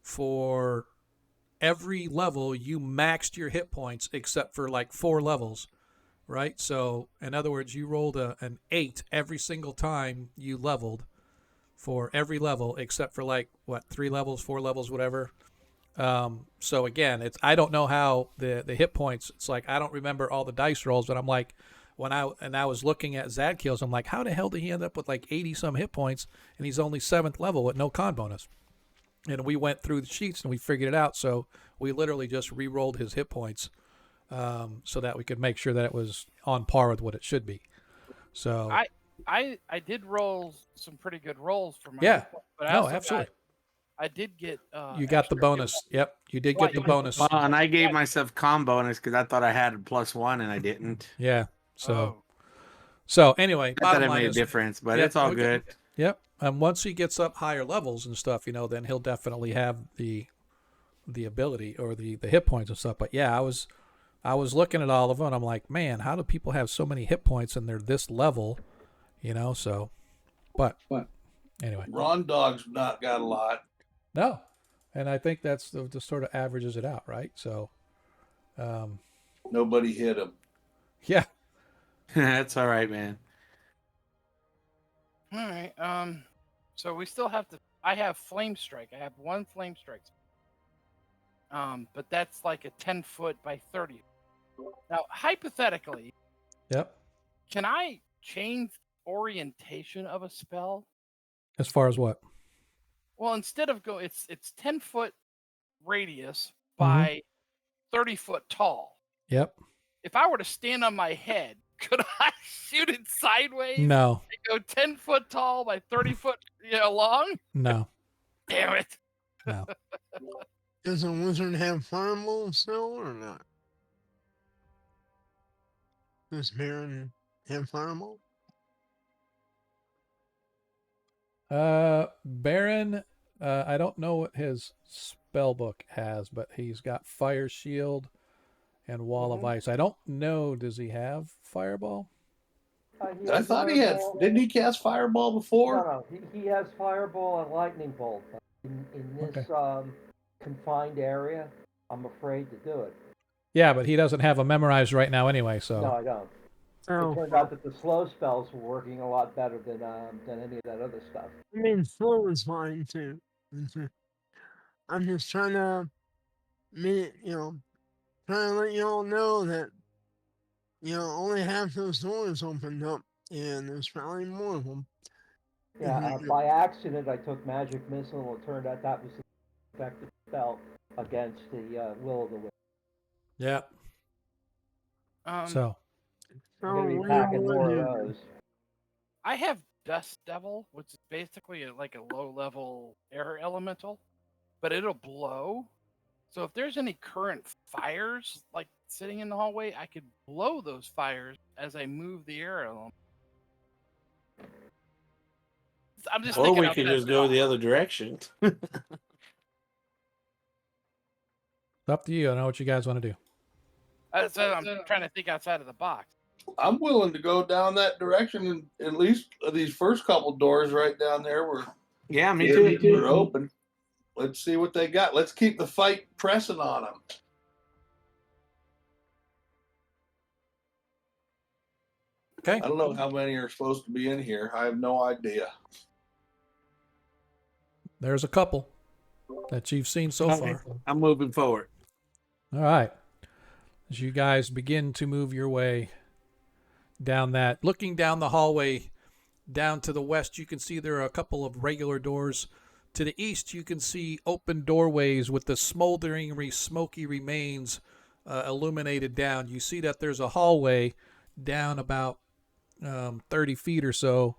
for every level, you maxed your hit points except for like 4 levels, right? So in other words, you rolled an 8 every single time you leveled for every level except for like, 3 levels, 4 levels, whatever. So again, I don't know how the hit points, it's like I don't remember all the dice rolls, but I'm like, when I was looking at Zadkills, I'm like, how the hell did he end up with like 80 some hit points and he's only 7th level with no con bonus? And we went through the sheets and we figured it out. So we literally just re-rolled his hit points so that we could make sure that it was on par with what it should be. So I did roll some pretty good rolls for my. Yeah. But I No, also absolutely. got I did get. You got the extra bonus. Yep, you did get the twice. bonus. Well, and I gave myself com bonus because I thought I had a +1 and I didn't. Yeah. Oh. So anyway, I thought bottom it line made a is, difference, but yep, it's all okay. good. Yep. And once he gets up higher levels and stuff, then he'll definitely have the ability or the hit points and stuff. But yeah, I was looking at all of them and I'm like, man, how do people have so many hit points and they're this level? So but anyway. Ron Dog's not got a lot. No. And I think that's the sort of averages it out, right? So Nobody hit him. yeah. That's all right, man. All right. So we still have to. I have flame strike. I have 1 flame strike. But that's like a 10-foot by 30. Now, hypothetically, Yep. can I change orientation of a spell? As far as what? Well, instead of it's 10-foot radius by 30-foot tall. Yep. If I were to stand on my head, could I shoot it sideways? No. And go 10-foot tall by 30-foot long? No. Damn it. No. Does a wizard have fireball still or not? Does Baron have fireball? Baron, I don't know what his spell book has, but he's got Fire Shield and Wall of Ice. I don't know. Does he have Fireball? I thought he had. Didn't he cast Fireball before? No. He has Fireball and Lightning Bolt. But in this confined area, I'm afraid to do it. Yeah, but he doesn't have them memorized right now anyway, so. No, I don't. Oh. It turned out that the slow spells were working a lot better than any of that other stuff. I mean, slow is fine too. I'm just trying to, trying to let you all know that, only half those doors opened up, and there's probably more of them. Yeah, by accident I took Magic Missile, and it turned out that was the effective spell against the Will of the Wisp. Yeah. So. I'm going to be packing more of those. I have Dust Devil, which is basically like a low-level air elemental, but it'll blow. So if there's any current fires like sitting in the hallway, I could blow those fires as I move the air element. I'm just Or thinking we could just go the other direction. It's up to you. I know what you guys want to do. So I'm trying to think outside of the box. I'm willing to go down that direction, and at least these first couple doors right down there were. Yeah, me too. We're open. Let's see what they got. Let's keep the fight pressing on them. Okay. I don't know how many are supposed to be in here. I have no idea. There's a couple that you've seen so far. I'm moving forward. All right. As you guys begin to move your way down that, looking down the hallway down to the west, you can see there are a couple of regular doors. To the east, you can see open doorways with the smoldering, smoky remains illuminated down. You see that there's a hallway down about 30 feet or so,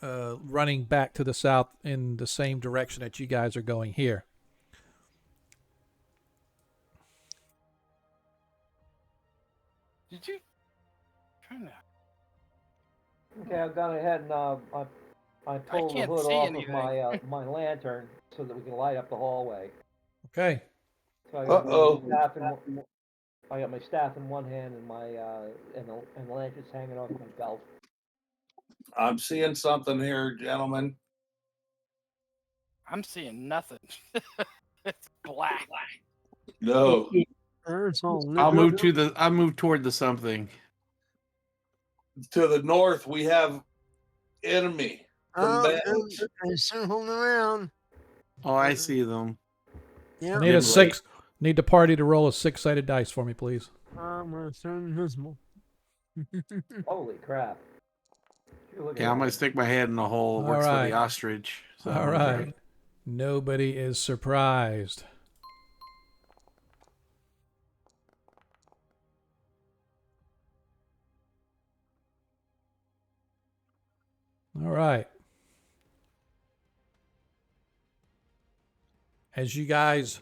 running back to the south in the same direction that you guys are going here. Did you trying to? Okay, I've gone ahead and I pulled the can't hood see off anything. of my lantern so that we can light up the hallway. Okay. So I got my staff in one hand and my and the lantern's hanging off my belt. I'm seeing something here, gentlemen. I'm seeing nothing. It's black. No. It's all I'll move toward the something. To the north, we have enemy. Combatants. They're circling around. Oh, I see them. Yeah. I need a 6. Need the party to roll a 6-sided dice for me, please. I'm going to turn invisible. Holy crap. Yeah, I'm going to stick my head in the hole. It works for the ostrich. So All right. Nobody is surprised. All right. As you guys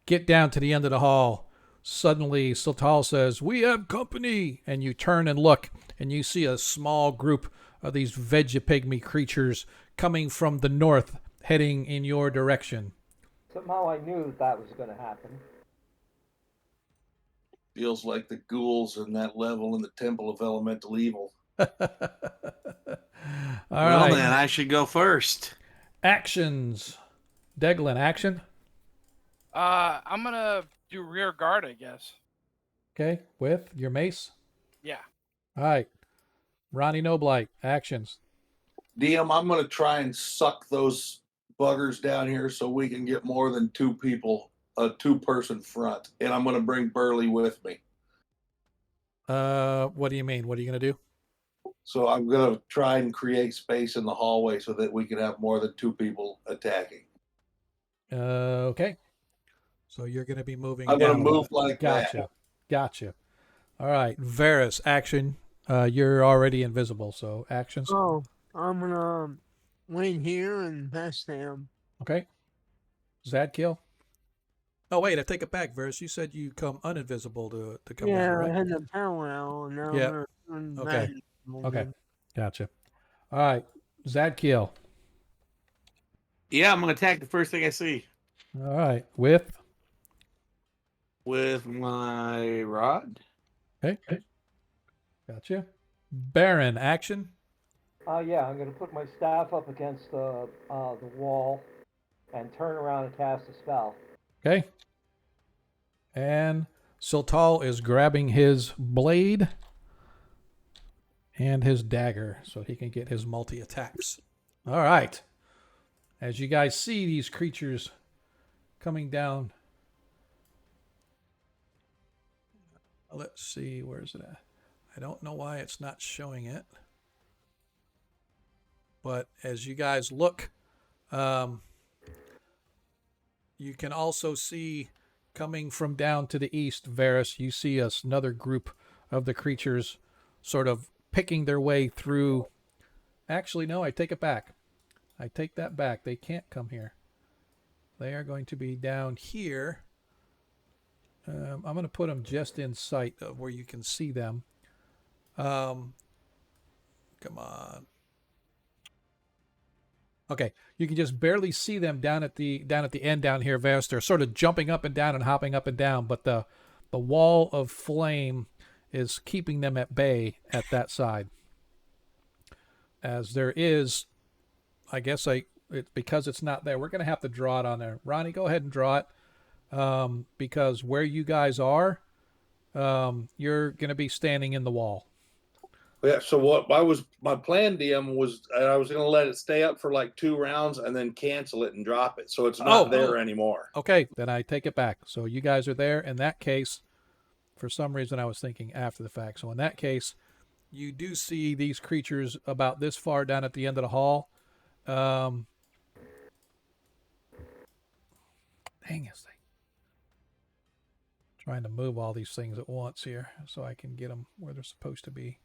get down to the end of the hall, suddenly Sultal says, "We have company!" And you turn and look, and you see a small group of these Vegapygmy creatures coming from the north, heading in your direction. Somehow I knew that was going to happen. Feels like the ghouls in that level in the Temple of Elemental Evil. All Well, right. then I should go first. Actions. Deglin, action. I'm gonna do rear guard, I guess. Okay, with your mace. Yeah. All right. Ronnie Noblight, actions. DM, I'm going to try and suck those buggers down here so we can get more than two people, a two-person front. And I'm going to bring Burley with me. What do you mean? What are you going to do? So I'm going to try and create space in the hallway so that we can have more than two people attacking. Okay. So you're going to be moving I'm going down. to move like Gotcha. that. Gotcha. All right. Varus, action. You're already invisible, so actions. Oh, I'm gonna wait here and pass them. Okay. Zadkill. Oh, wait, I take it back, Varus. You said you come uninvisible to come down, Yeah, I right? had the powwow, and now Yeah. I'm gonna turn Okay. back. Okay. Gotcha. All right. Zadkill. Yeah, I'm gonna attack the first thing I see All right. With. with my rod. Okay. Gotcha. Baron, action. Yeah, I'm going to put my staff up against the wall and turn around and cast a spell. Okay. And Sultal is grabbing his blade and his dagger so he can get his multi-attacks. All right. As you guys see these creatures coming down. Let's see, where's it at? I don't know why it's not showing it. But as you guys look, you can also see coming from down to the east, Varus, you see another group of the creatures sort of picking their way through. Actually, no, I take it back. I take that back. They can't come here. They are going to be down here. I'm going to put them just in sight of where you can see them. Come on. Okay, you can just barely see them down at the end down here, Varus. They're sort of jumping up and down and hopping up and down, but the wall of flame is keeping them at bay at that side. As there is, I guess because it's not there, we're going to have to draw it on there. Ronnie, go ahead and draw it, because where you guys are, you're going to be standing in the wall. Yeah, so my plan, DM, was I was going to let it stay up for like 2 rounds and then cancel it and drop it. So it's not there anymore. Okay, then I take it back. So you guys are there. In that case, for some reason I was thinking after the fact. So in that case, you do see these creatures about this far down at the end of the hall. Dang it. Trying to move all these things at once here so I can get them where they're supposed to be.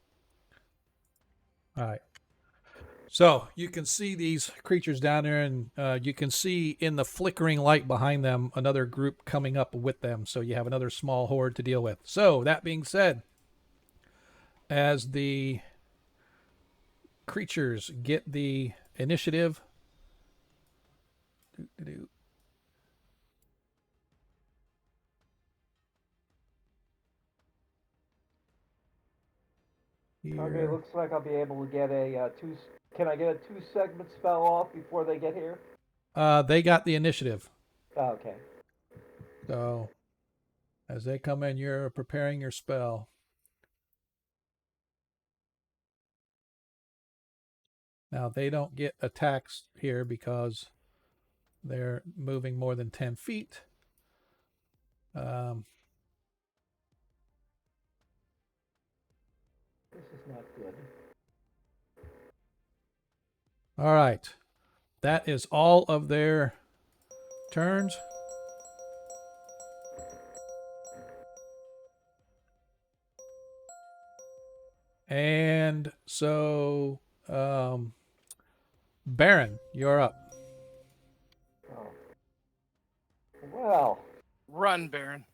All right. So you can see these creatures down there, and you can see in the flickering light behind them another group coming up with them. So you have another small horde to deal with. So that being said, as the creatures get the initiative, Okay, looks like I'll be able to get a two. Can I get a 2-segment spell off before they get here? They got the initiative. Okay. So as they come in, you're preparing your spell. Now they don't get attacks here because they're moving more than 10 feet. This is not good. All right. That is all of their turns. And so, Baron, you're up. Oh. Well, Run, Baron.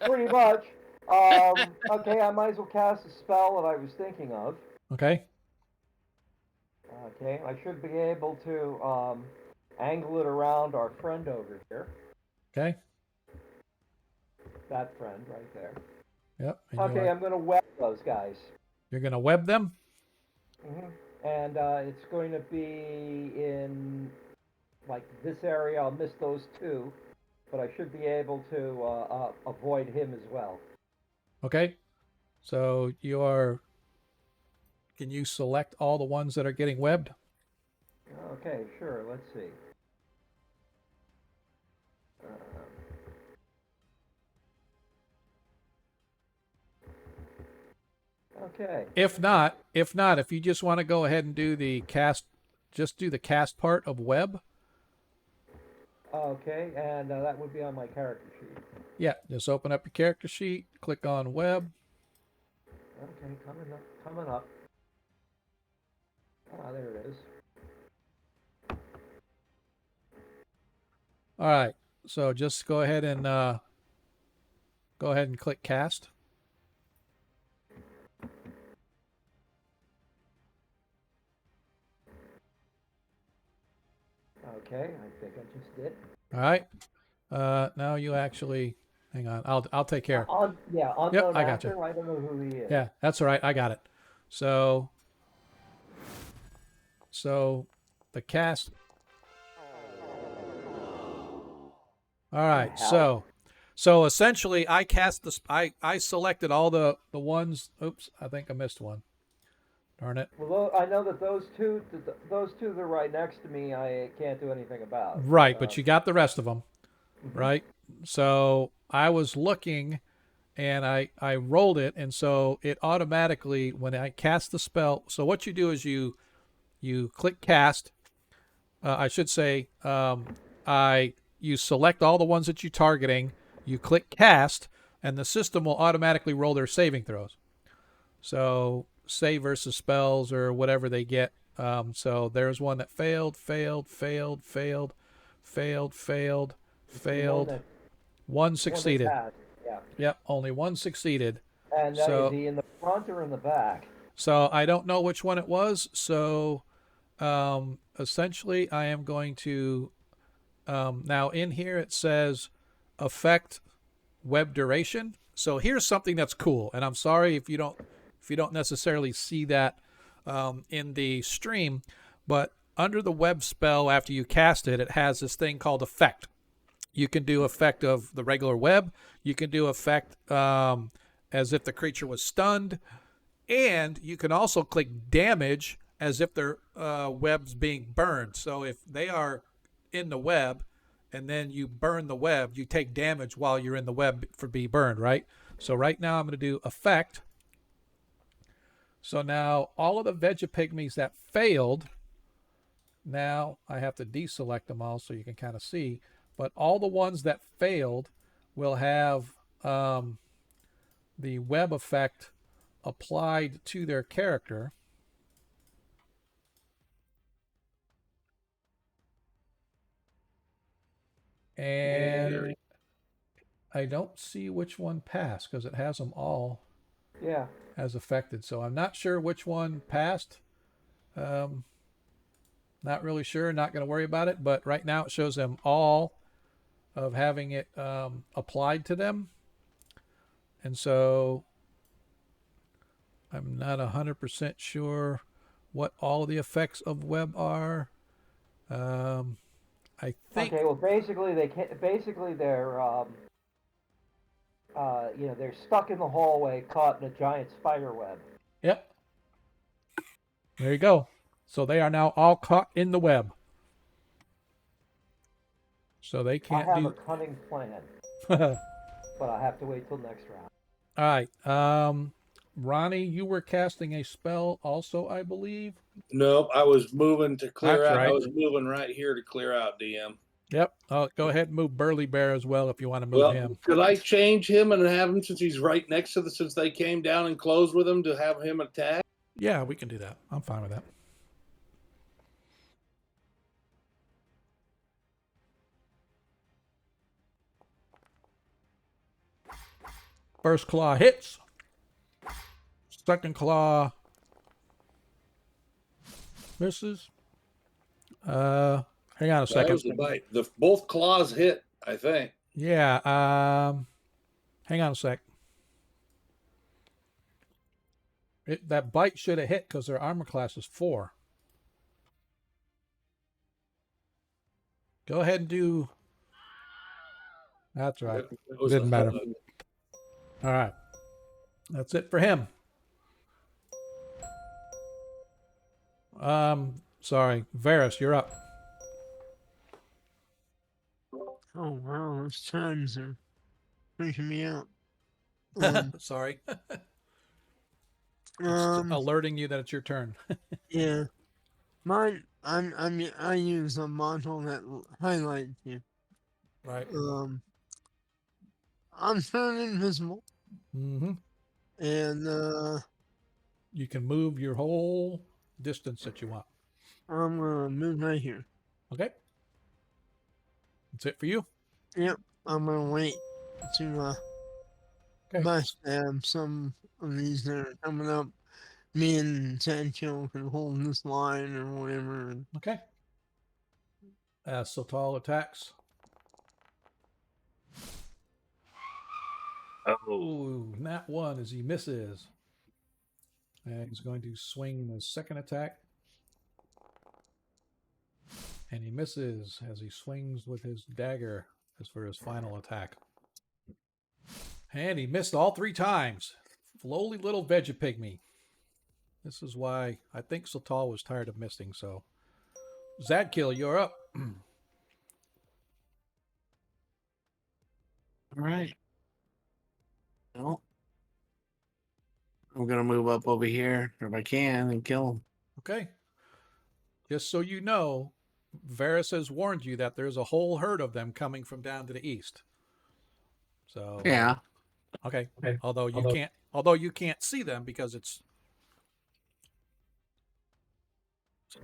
pretty much. Okay, I might as well cast a spell that I was thinking of. Okay. Okay, I should be able to angle it around our friend over here. Okay. That friend right there. Yep. And Okay, I'm going to web those guys. you're going to web them? And it's going to be in, like, this area. I'll miss those two, but I should be able to avoid him as well. Okay. So can you select all the ones that are getting webbed? Okay, sure. Let's see. Okay. If not, if you just want to go ahead and do the cast, just do the cast part of web. Okay, and that would be on my character sheet. Yeah, just open up your character sheet, click on web. Okay, coming up. Ah, there it is. All right. So just go ahead and click cast. Okay, I think I just did. All right. Now you actually hang on. I'll take care. Unknown Yep, I got actor. you. I don't know who he is. Yeah, that's all right. I got it. So the cast. All right. So essentially, I cast the. I selected all the ones. Oops, I think I missed one. Darn it. Well, I know that those two that are right next to me, I can't do anything about. Right, but you got the rest of them, right? So I was looking, and I rolled it, and so it automatically, when I cast the spell. So what you do is you click cast. I should say you select all the ones that you're targeting. You click cast, and the system will automatically roll their saving throws. So save versus spells or whatever they get. So there's one that failed. One succeeded. Yeah. Yep, only one succeeded. And so, is he in the front or in the back? So I don't know which one it was. So essentially, I am going to now in here it says affect web duration. So here's something that's cool, and I'm sorry if you don't necessarily see that in the stream, but under the web spell, after you cast it, it has this thing called effect. You can do effect of the regular web. You can do effect as if the creature was stunned, and you can also click damage as if their web's being burned. So if they are in the web and then you burn the web, you take damage while you're in the web for being burned, right? So right now I'm going to do effect. So now all of the Vegapygmies that failed, now I have to deselect them all so you can kind of see, but all the ones that failed will have the web effect applied to their character. And I don't see which one passed because it has them all as affected. So I'm not sure which one passed. Not really sure. Not going to worry about it. But right now it shows them all of having it applied to them. And so I'm not 100% sure what all the effects of web are. I think. Okay. Well, basically they're they're stuck in the hallway, caught in a giant spider web. Yep. There you go. So they are now all caught in the web. So they can't I have a cunning plan, but I have to wait till next round. All right. Ronnie, you were casting a spell also, I believe. Nope, I was moving to clear That's out. right. I was moving right here to clear out DM. Yep. Go ahead and move Burly Bear as well if you want to move him. Could I change him and have him, since he's right next to since they came down and closed with him, to have him attack? Yeah, we can do that. I'm fine with that. First claw hits. Second claw misses. Hang on a That second. was the bite. Both claws hit, I think. Yeah. Hang on a sec. That bite should have hit because their armor class is 4. Go ahead and do. That's right. It was Didn't a matter. hug. All right. That's it for him. Sorry. Varys, you're up. Oh wow, those times are freaking me out. Sorry. It's Um, alerting you that it's your turn. yeah, mine. I use a module that highlights you. Right. I'm turning invisible, Mm-hmm. and You can move your whole distance that you want. I'm gonna move right here. Okay. That's it for you. Yep, I'm gonna wait to Okay. backstab some of these that are coming up. Me and Sancho can hold this line or whatever. And Okay. Sotal attacks. Oh, not one as he misses. And he's going to swing his second attack. And he misses as he swings with his dagger as for his final attack. And he missed all 3 times. Lowly little Vegapygmy. This is why I think Sotal was tired of missing, so. Zadkill, you're up. All right. Well, I'm gonna move up over here if I can and kill him. Okay. Just so you know, Varys has warned you that there's a whole herd of them coming from down to the east. So Yeah. okay. Okay. Although you can't see them because it's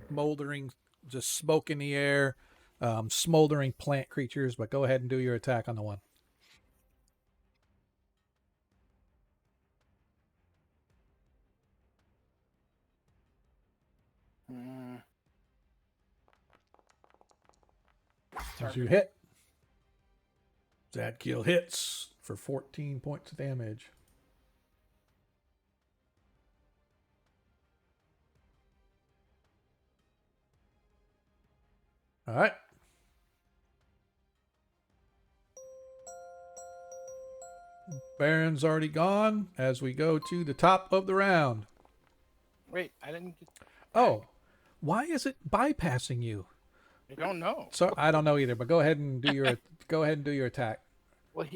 smoldering, just smoke in the air, smoldering plant creatures. But go ahead and do your attack on the one. As you hit, Zadkill hits for 14 points of damage. All right. Baron's already gone as we go to the top of the round. Wait, I didn't get. Oh, why is it bypassing you? I don't know. So I don't know either, but go ahead and do your attack. Well,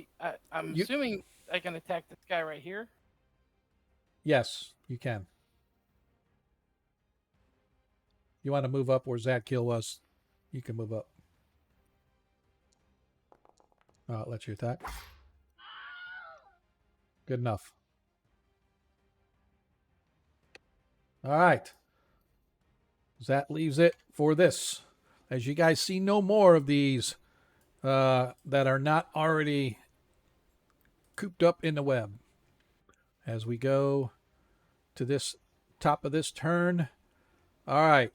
I'm assuming I can attack this guy right here. Yes, you can. You want to move up where Zadkill was? You can move up. I'll let you attack. Good enough. All right. That leaves it for this. As you guys see no more of these that are not already cooped up in the web. As we go to this top of this turn. All right.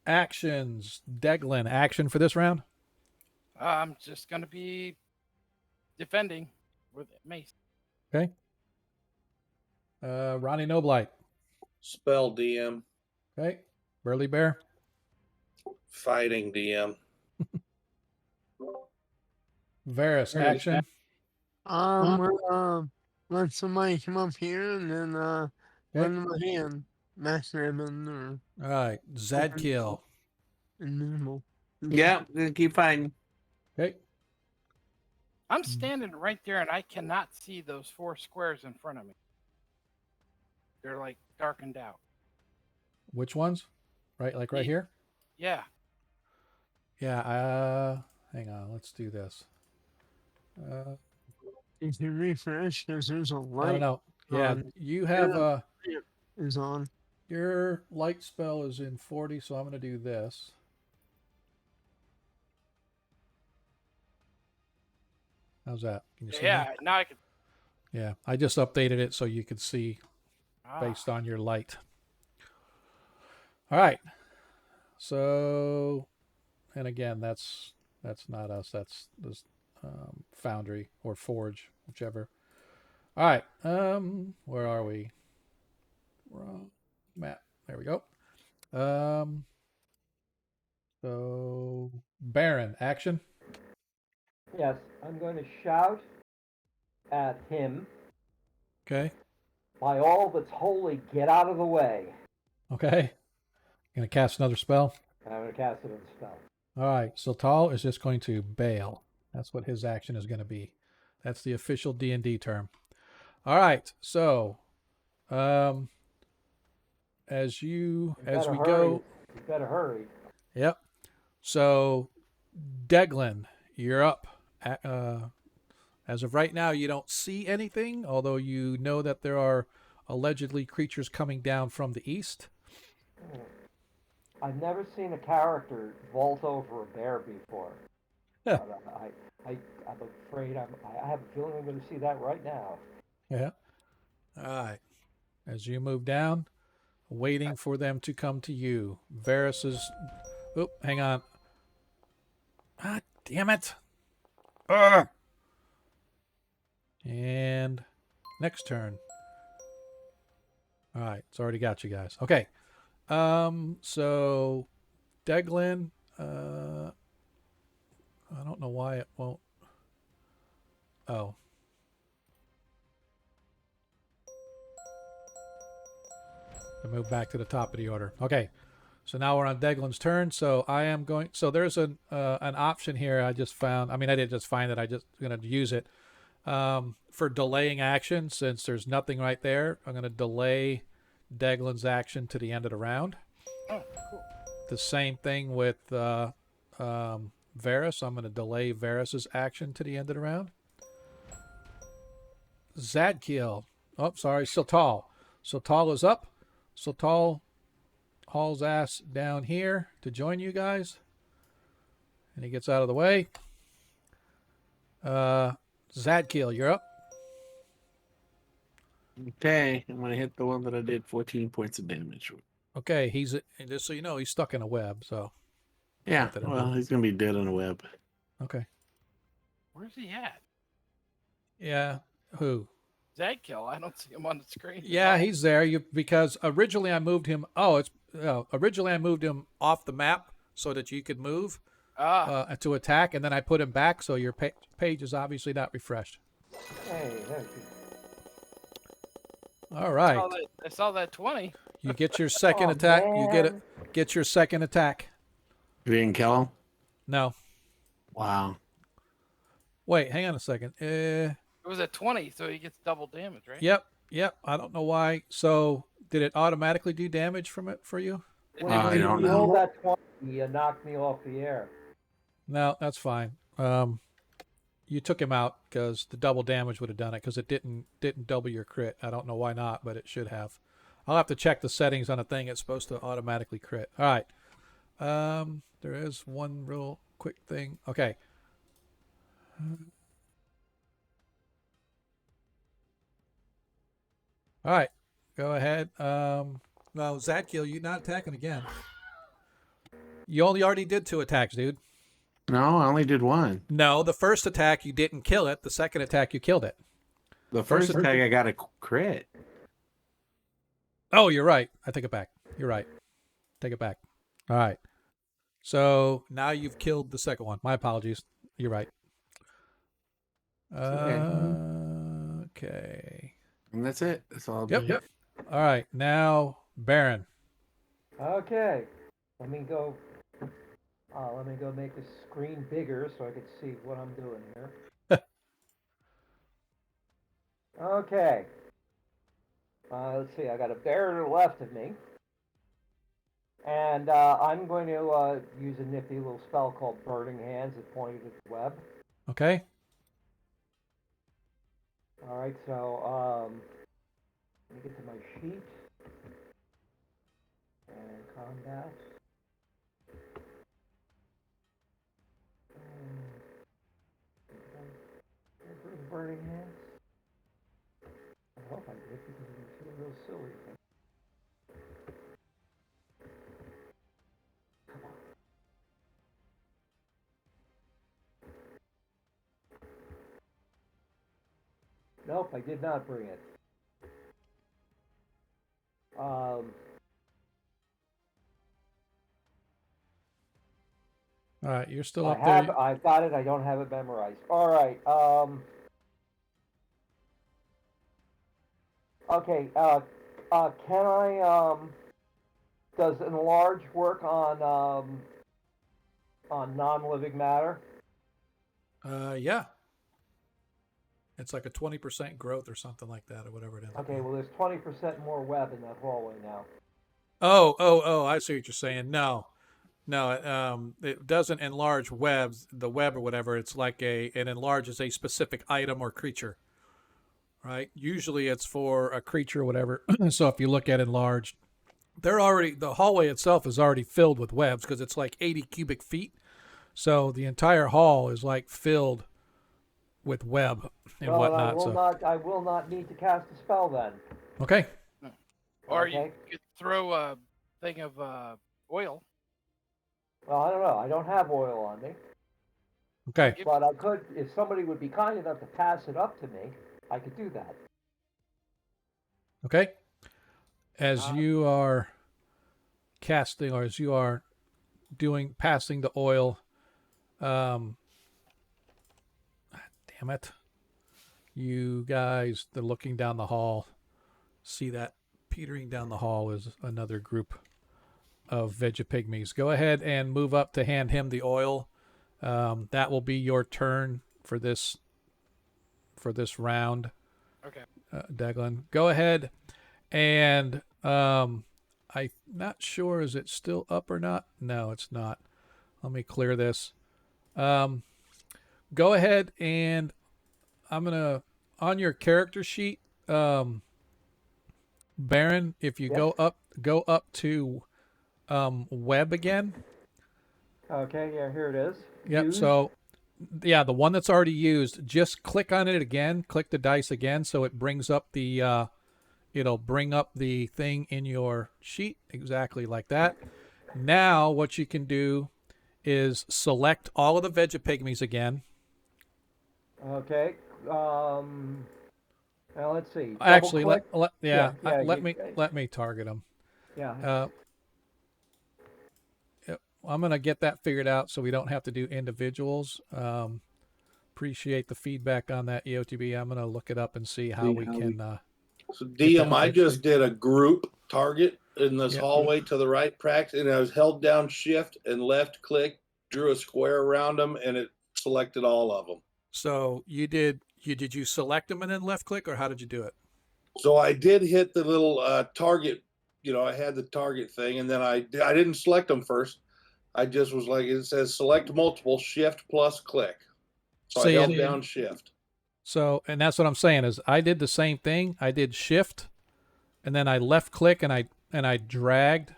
Actions. Deglin, action for this round? I'm just gonna be defending with mace. Okay. Ronnie Noblight. Spell DM. Okay. Burly Bear. Fighting DM. Varys, action. Let somebody come up here and then Okay. lend them a hand. Backstab them or All right. Zadkill. invisible. Yeah, gonna keep fighting. Okay. I'm standing right there, and I cannot see those 4 squares in front of me. They're like darkened out. Which ones? Right, like right here? Yeah. Yeah, hang on, let's do this. If you refresh, there's a light. I don't know. Yeah, you have is on. Your light spell is in 40, so I'm going to do this. How's that? Can you see Yeah, me? now I can. Yeah, I just updated it so you could see Ah. based on your light. All right. So, and again, that's not us. That's this Foundry or Forge, whichever. All right. Where are we? Wrong map. There we go. So Baron, action. Yes, I'm going to shout at him. Okay. By all that's holy, get out of the way. Okay. Gonna cast another spell. I'm going to cast another spell. All right. Sultal is just going to bail. That's what his action is going to be. That's the official D&D term. All right. So, as we hurry. go. You better hurry. Yep. So, Deglin, you're up. As of right now, you don't see anything, although you know that there are allegedly creatures coming down from the east. I've never seen a character vault over a bear before. But I'm afraid I have a feeling I'm going to see that right now. Yeah. All right. As you move down, waiting for them to come to you. Varys is. Oh, hang on. Ah, damn it. Ugh. And next turn. All right, it's already got you guys. Okay. So Deglin, I don't know why it won't. Oh. I move back to the top of the order. Okay. So now we're on Deglin's turn. So I am going. So there's an option here I just found. I mean, I didn't just find it. I just going to use it for delaying action. Since there's nothing right there, I'm going to delay Deglin's action to the end of the round. Oh, cool. The same thing with Varys. I'm going to delay Varys's action to the end of the round. Zadkiel. Oh, sorry, Sultal. Sultal is up. Sultal hauls ass down here to join you guys. And he gets out of the way. Zadkiel, you're up. Okay, I'm gonna hit the one that I did 14 points of damage with. Okay, he's just so you know, he's stuck in a web, so Yeah, nothing to well, do. he's gonna be dead on a web. Okay. Where's he at? Yeah. Who? Zadkill. I don't see him on the screen. Yeah, he's there. Because originally I moved him. Originally I moved him off the map so that you could move to attack, and then I put him back, so your page is obviously not refreshed. Hey, there All right. I saw that 20. You get your second attack. Man. You get your second attack. You didn't kill him? No. Wow. Wait, hang on a second. It was at 20, so he gets double damage, right? Yep. I don't know why. So, did it automatically do damage from it for you? I don't you know. rolled that 20, you knocked me off the air. No, that's fine. You took him out because the double damage would have done it because it didn't double your crit. I don't know why not, but it should have. I'll have to check the settings on a thing. It's supposed to automatically crit. All right. There is one real quick thing. Okay. All right. Go ahead. No, Zadkiel, you're not attacking again. You already did 2 attacks, dude. No, I only did one. No, the first attack you didn't kill it. The second attack you killed it. The first attack I got a crit. Oh, you're right. I take it back. You're right. Take it back. All right. So now you've killed the second one. My apologies. You're right. Okay. And that's it. That's all. Yep. All right. Now, Baron. Okay. Let me go make the screen bigger so I can see what I'm doing here. Okay. Let's see. I got a bear to the left of me. And I'm going to use a nifty little spell called Burning Hands that pointed at the web. Okay. All right, so let me get to my sheet. And combat. silly. Nope, I did not bring it. All right, you're still I up have. there. I've got it. I don't have it memorized. All right. Okay. Can I? Does enlarge work on non-living matter? Yeah. It's like a 20% growth or something like that, or whatever it is. Okay. Well, there's 20% more web in that hallway now. Oh! I see what you're saying. No, it doesn't enlarge webs, the web or whatever. It's like it enlarges a specific item or creature, right? Usually it's for a creature or whatever. So if you look at enlarged, the hallway itself is already filled with webs because it's like 80 cubic feet. So the entire hall is like filled with web and Well, then whatnot. I will not need to cast a spell then. Okay. Or Okay. you could throw a thing of oil. Well, I don't know. I don't have oil on me. Okay. But I could, if somebody would be kind enough to pass it up to me, I could do that. Okay. As you are casting, or as you are passing the oil, damn it. You guys, they're looking down the hall, see that petering down the hall is another group of Vegapygmies. Go ahead and move up to hand him the oil. That will be your turn for this round. Okay. Declan, go ahead, and I'm not sure, is it still up or not? No, it's not. Let me clear this. Go ahead, and I'm gonna, on your character sheet, Baron, if you go up to web again. Okay, yeah, here it is. Yep. Used. So, yeah, the one that's already used, just click on it again. Click the dice again, so it brings up the it'll bring up the thing in your sheet exactly like that. Now, what you can do is select all of the Vegapygmies again. Okay. Now let's see. Actually, Double click. let me target them. Yeah. I'm gonna get that figured out so we don't have to do individuals. Appreciate the feedback on that, EOTB. I'm gonna look it up and see how we can. So DM, I just did a group target in this hallway to the right practice, and I was held down shift and left click, drew a square around them, and it selected all of them. So did you select them and then left click, or how did you do it? So I did hit the little target. I had the target thing, and then I didn't select them first. I just was like, it says select multiple, shift plus click. So I held down shift. So, and that's what I'm saying is I did the same thing. I did shift, and then I left click, and I dragged,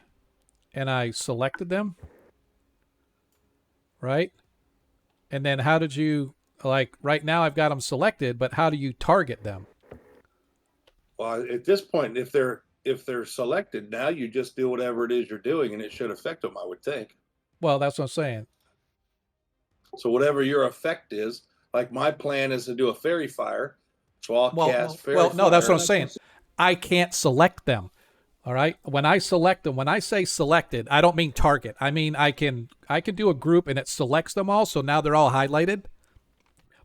and I selected them. Right? And then how did you, like, right now I've got them selected, but how do you target them? Well, at this point, if they're selected, now you just do whatever it is you're doing, and it should affect them, I would think. Well, that's what I'm saying. So whatever your effect is, like my plan is to do a fairy fire, so I'll cast fairy fire. No, that's what I'm saying. I can't select them. All right. When I select them, when I say selected, I don't mean target. I mean I can do a group and it selects them all, so now they're all highlighted.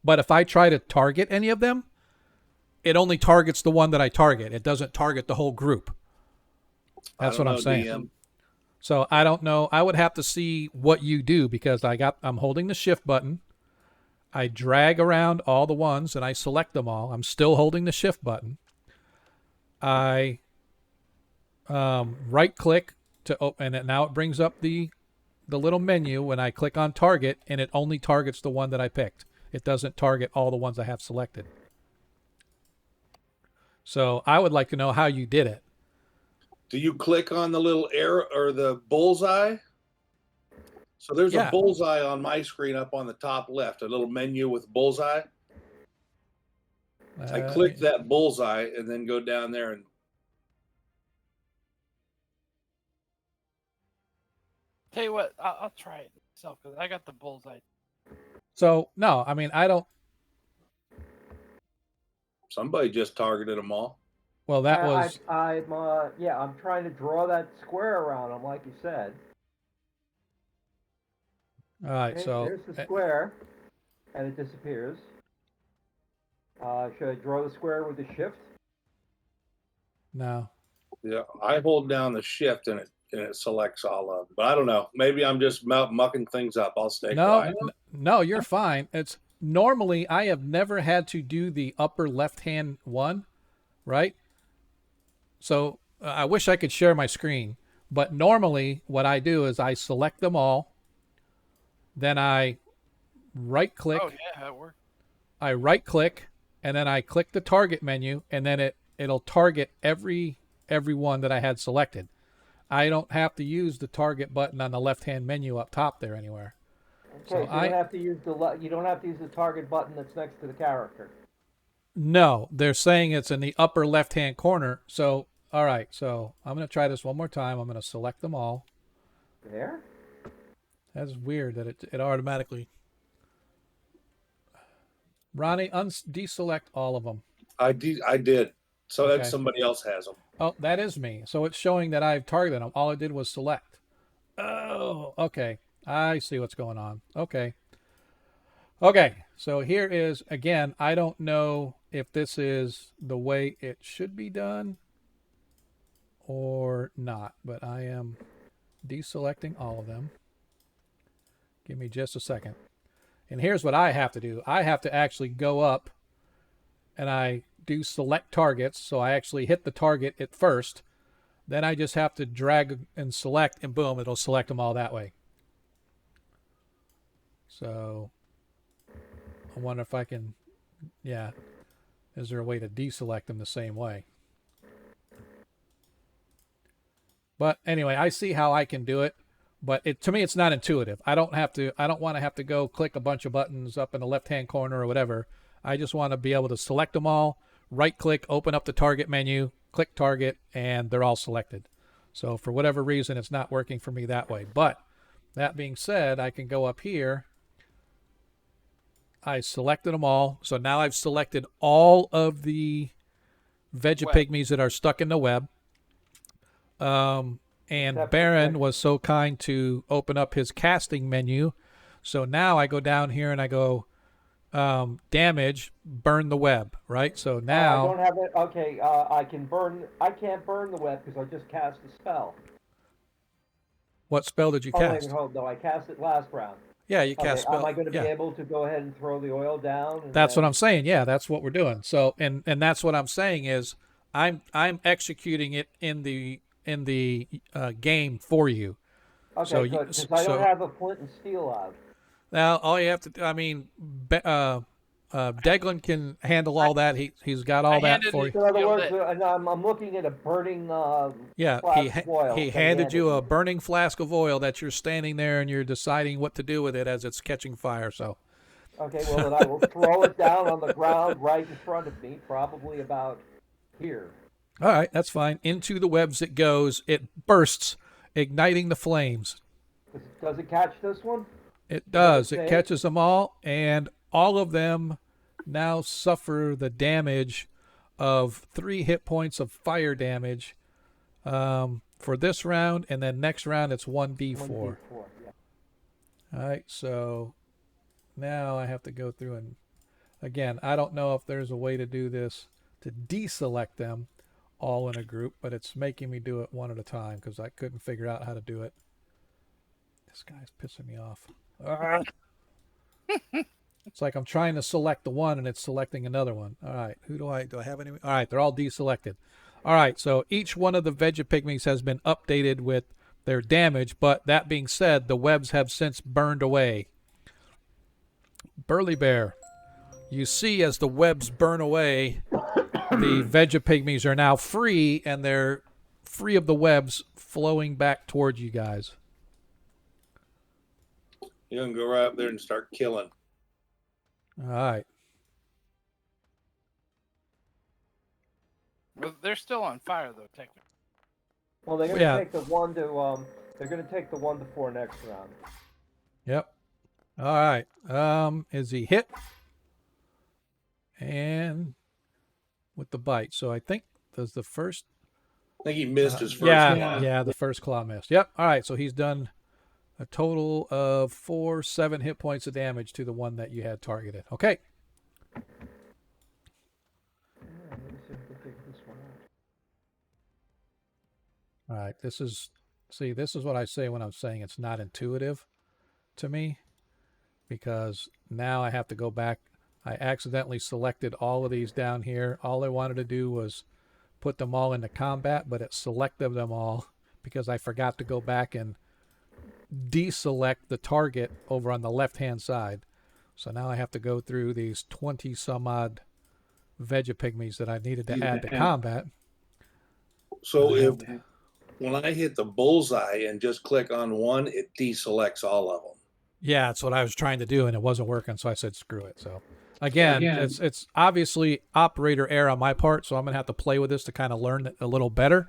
But if I try to target any of them, it only targets the one that I target. It doesn't target the whole group. That's what I'm saying. DM. So I don't know. I would have to see what you do because I'm holding the shift button. I drag around all the ones and I select them all. I'm still holding the shift button. I right click to open it. Now it brings up the little menu when I click on target, and it only targets the one that I picked. It doesn't target all the ones I have selected. So I would like to know how you did it. Do you click on the little arrow or the bullseye? So there's a bullseye on my screen up on the top left, a little menu with bullseye. I click that bullseye and then go down there and Tell you what, I'll try it myself because I got the bullseye. So no, I mean I don't. Somebody just targeted them all. Well, that was I'm trying to draw that square around them, like you said. all right. Okay, So there's the square, and it disappears. Should I draw the square with the shift? no. Yeah, I hold down the shift and it selects all of them. But I don't know. Maybe I'm just mucking things up. I'll stay No, quiet. no, you're fine. It's normally I have never had to do the upper left-hand one, right? So I wish I could share my screen, but normally what I do is I select them all, then I right-click, Oh yeah, it worked. I right-click, and then I click the target menu, and then it'll target every one that I had selected. I don't have to use the target button on the left-hand menu up top there anywhere. Okay, so you don't have to use the target button that's next to the character. No, they're saying it's in the upper left-hand corner. So, all right. So I'm going to try this one more time. I'm going to select them all. There? That's weird that it automatically. Ronnie, deselect all of them. I did. So Okay. that somebody else has them. Oh, that is me. So it's showing that I've targeted them. All I did was select. Oh, okay. I see what's going on. Okay. Okay. So here is, again, I don't know if this is the way it should be done or not, but I am deselecting all of them. Give me just a second. And here's what I have to do. I have to actually go up and I do select targets. So I actually hit the target at first. Then I just have to drag and select, and boom, it'll select them all that way. So I wonder if I can, yeah, is there a way to deselect them the same way? But anyway, I see how I can do it. But to me, it's not intuitive. I don't want to have to go click a bunch of buttons up in the left-hand corner or whatever. I just want to be able to select them all, right-click, open up the target menu, click target, and they're all selected. So for whatever reason, it's not working for me that way. But that being said, I can go up here. I selected them all. So now I've selected all of the Vegapygmies that are stuck in the web. And Baron was so kind to open up his casting menu. So now I go down here and I go damage, burn the web, right? So now I don't have it. Okay, I can't burn the web because I just cast a spell. What spell did you cast? No, I cast it last round. Yeah, you cast spell. Am I going to be able to go ahead and throw the oil down? That's what I'm saying. Yeah, that's what we're doing. So and that's what I'm saying is I'm executing it in the game for you. Okay, so good. Because I don't have a flint and steel out. Now all you have to do, I mean, Deglin can handle all that. He's got all that for you. In other words, I'm looking at a burning flask of oil. He handed you a burning flask of oil that you're standing there and you're deciding what to do with it as it's catching fire. So. Okay, well then I will throw it down on the ground right in front of me, probably about here. All right, that's fine. Into the webs it goes. It bursts, igniting the flames. Does it catch this one? It does. It catches them all, and all of them now suffer the damage of 3 hit points of fire damage for this round, and then next round it's 1d4. 1d4, yeah. All right, so now I have to go through and, again, I don't know if there's a way to do this to deselect them all in a group, but it's making me do it one at a time because I couldn't figure out how to do it. This guy's pissing me off. It's like I'm trying to select the one and it's selecting another one. All right, do I have any? All right, they're all deselected. All right, so each one of the Vegapygmies has been updated with their damage, but that being said, the webs have since burned away. Burly Bear, you see as the webs burn away, the Vegapygmies are now free, and they're free of the webs flowing back towards you guys. You can go right up there and start killing. All right. Well, they're still on fire, though, technically. Well, they're going to take the one to They're going to take the 1 to 4 next round. Yep. All right. Is he hit? And with the bite. So I think does the first. I think he missed his first Yeah, claw. the first claw missed. Yep. All right. So he's done a total of 7 hit points of damage to the one that you had targeted. Okay. Yeah, let me see if I can figure this one out. All right. This is what I say when I'm saying it's not intuitive to me, because now I have to go back. I accidentally selected all of these down here. All I wanted to do was put them all into combat, but it selected them all because I forgot to go back and deselect the target over on the left-hand side. So now I have to go through these 20 some odd Vegapygmies that I needed to add to combat. So when I hit the bullseye and just click on one, it deselects all of them. Yeah, that's what I was trying to do, and it wasn't working, so I said screw it. So again, it's obviously operator error on my part, so I'm gonna have to play with this to kind of learn it a little better.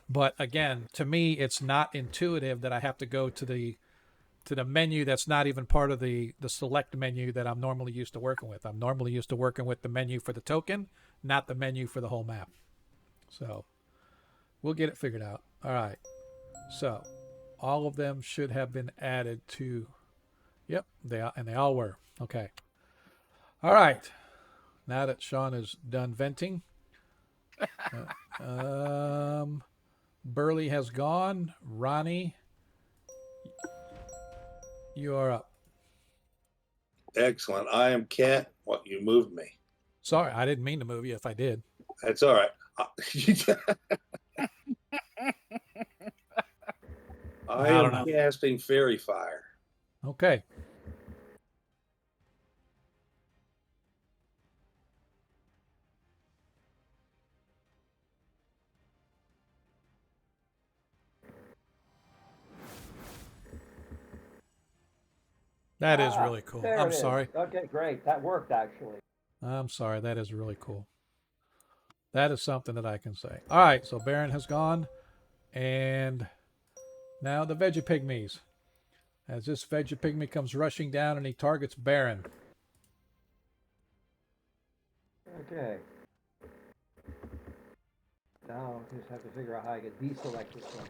But again, to me, it's not intuitive that I have to go to the menu that's not even part of the select menu that I'm normally used to working with. I'm normally used to working with the menu for the token, not the menu for the whole map. So we'll get it figured out. All right. So all of them should have been added to. Yep, they all were. Okay. All right. Now that Sean is done venting, Burley has gone. Ronnie, you are up. Excellent. I am Cat. What, you moved me. Sorry, I didn't mean to move you if I did. That's all right. I am casting Fairy Fire. Okay. That is really cool. I'm sorry. Okay, great. That worked, actually. I'm sorry. That is really cool. That is something that I can say. All right, so Baron has gone. And now the Vegapygmies. As this Vegapygmy comes rushing down and he targets Baron. Okay. Now I just have to figure out how I can deselect this one.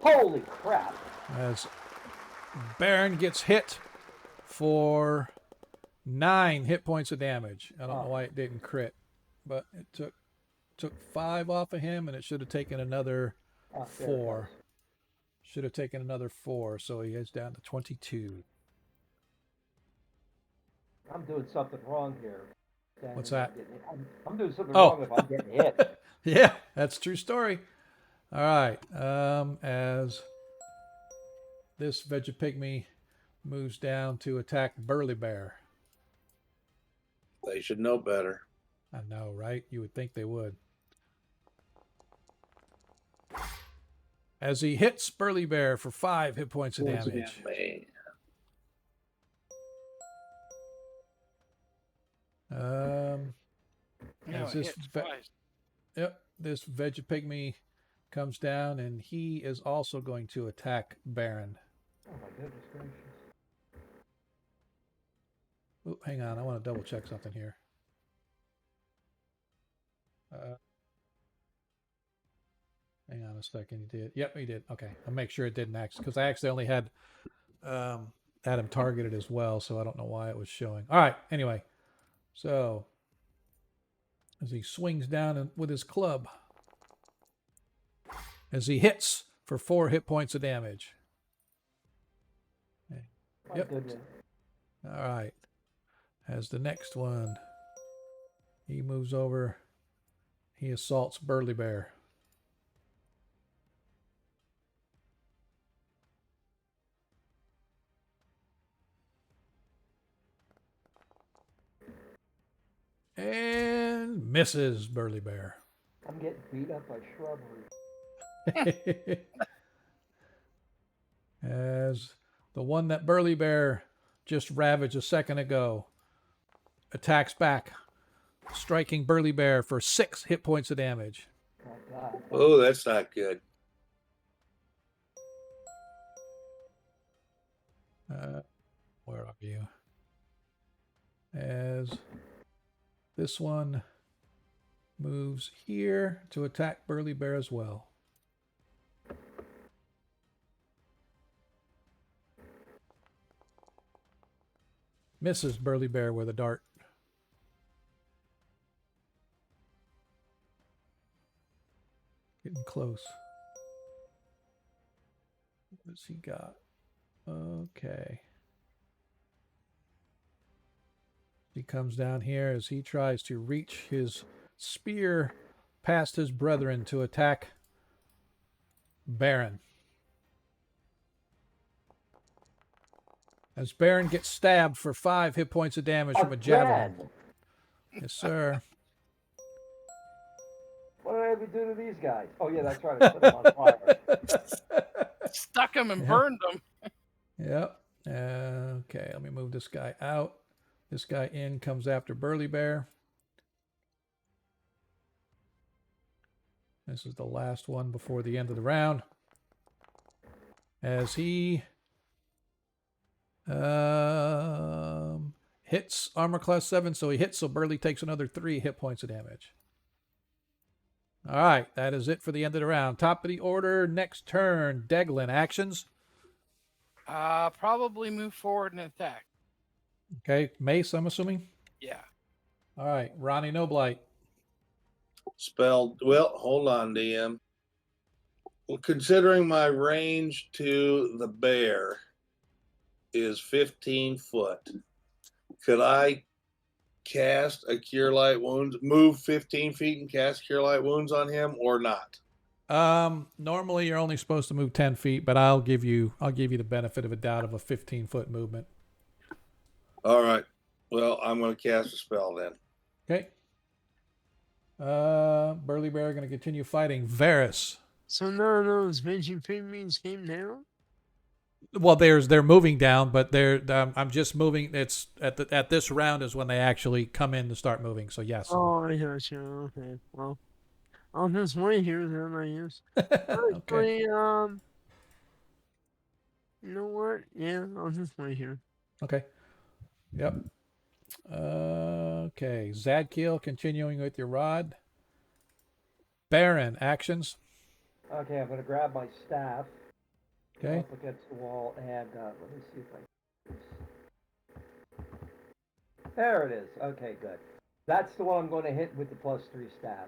Holy crap! As Baron gets hit for 9 hit points of damage. I don't know why it didn't crit, but it took 5 off of him, and it should have taken another 4. Should have taken another 4, so he is down to 22. I'm doing something wrong here. What's that? I'm doing something wrong if I'm getting hit. Yeah, that's a true story. All right. As this Vegapygmy moves down to attack Burly Bear. They should know better. I know, right? You would think they would. As he hits Burly Bear for 5 hit points of damage. This Vegapygmy comes down, and he is also going to attack Baron. Oh my goodness gracious. Oop, hang on, I want to double check something here. Hang on a second, he did. Yep, he did. Okay, I'll make sure it didn't actually, because I accidentally had him targeted as well, so I don't know why it was showing. All right, anyway, so as he swings down with his club, as he hits for 4 hit points of damage. Okay. Yep. All right. As the next one, he moves over. He assaults Burly Bear. And misses Burly Bear. I'm getting beat up by shrubbery. As the one that Burly Bear just ravaged a second ago attacks back, striking Burly Bear for 6 hit points of damage. Oh, God. Oh, that's not good. Where are you? As this one moves here to attack Burly Bear as well. Misses Burly Bear with a dart. Getting close. What's he got? Okay. He comes down here as he tries to reach his spear past his brethren to attack Baron. As Baron gets stabbed for 5 hit points of damage from a javelin. Yes, sir. What did I ever do to these guys? Oh, yeah, that's right. I put them on fire. Stuck him and burned him. Yep. Okay, let me move this guy out. This guy in comes after Burly Bear. This is the last one before the end of the round. As he hits armor class 7, so he hits, so Burly takes another 3 hit points of damage. All right, that is it for the end of the round. Top of the order, next turn. Deglin, actions? Probably move forward and attack. Okay, Mace, I'm assuming? Yeah. All right, Ronnie Noblight. Spelled, well, hold on, DM. Well, considering my range to the bear is 15 foot, could I cast a Cure Light Wounds, move 15 feet and cast Cure Light Wounds on him or not? Normally you're only supposed to move 10 feet, but I'll give you the benefit of a doubt of a 15-foot movement. All right. Well, I'm going to cast a spell then. Okay. Burly Bear going to continue fighting. Varys. So none of those Benji pygmies came down? Well, they're moving down, but I'm just moving. It's at this round is when they actually come in to start moving. So yes. Oh, I got you. Okay. Well, I'll just wait here then, I guess. Okay. You know what? Yeah, I'll just wait here. Okay. Yep. Okay. Zadkiel, continuing with your rod. Baron, actions. Okay, I'm going to grab my staff. Okay. Up against the wall, and let me see if There it is. Okay, good. That's the one I'm going to hit with the +3 staff.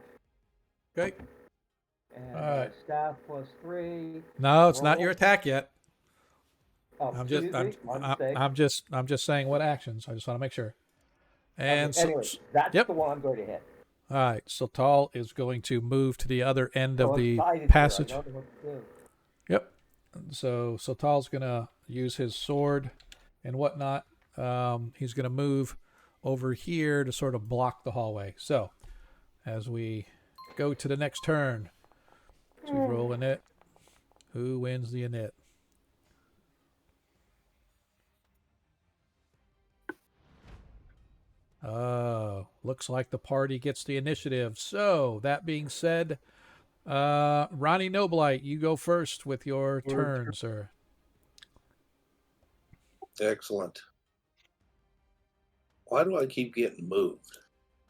Okay. And All right. staff +3. No, it's not your attack yet. Oh, I'm just saying what actions. I just want to make sure. And okay, anyway, that's the one I'm going to hit. All right. So Tal is going to move to the other end of the I'm passage. I don't know what to do. Yep. So Tal's gonna use his sword and whatnot. He's gonna move over here to sort of block the hallway. So as we go to the next turn, as we roll a knit, who wins the knit? Looks like the party gets the initiative. So that being said, Ronnie Noblight, you go first with your turn, sir. Excellent. Why do I keep getting moved?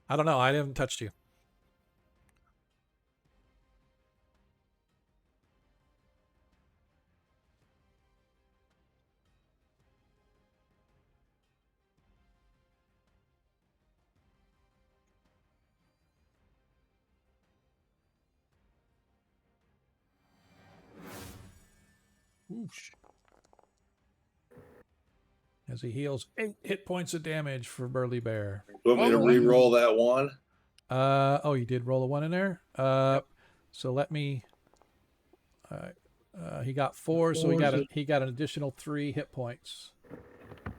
I don't know. I haven't touched you. Oosh. As he heals 8 hit points of damage for Burly Bear. You want me to re-roll that one? Oh, you did roll a 1 in there? So let me... he got 4, so he got an additional 3 hit points.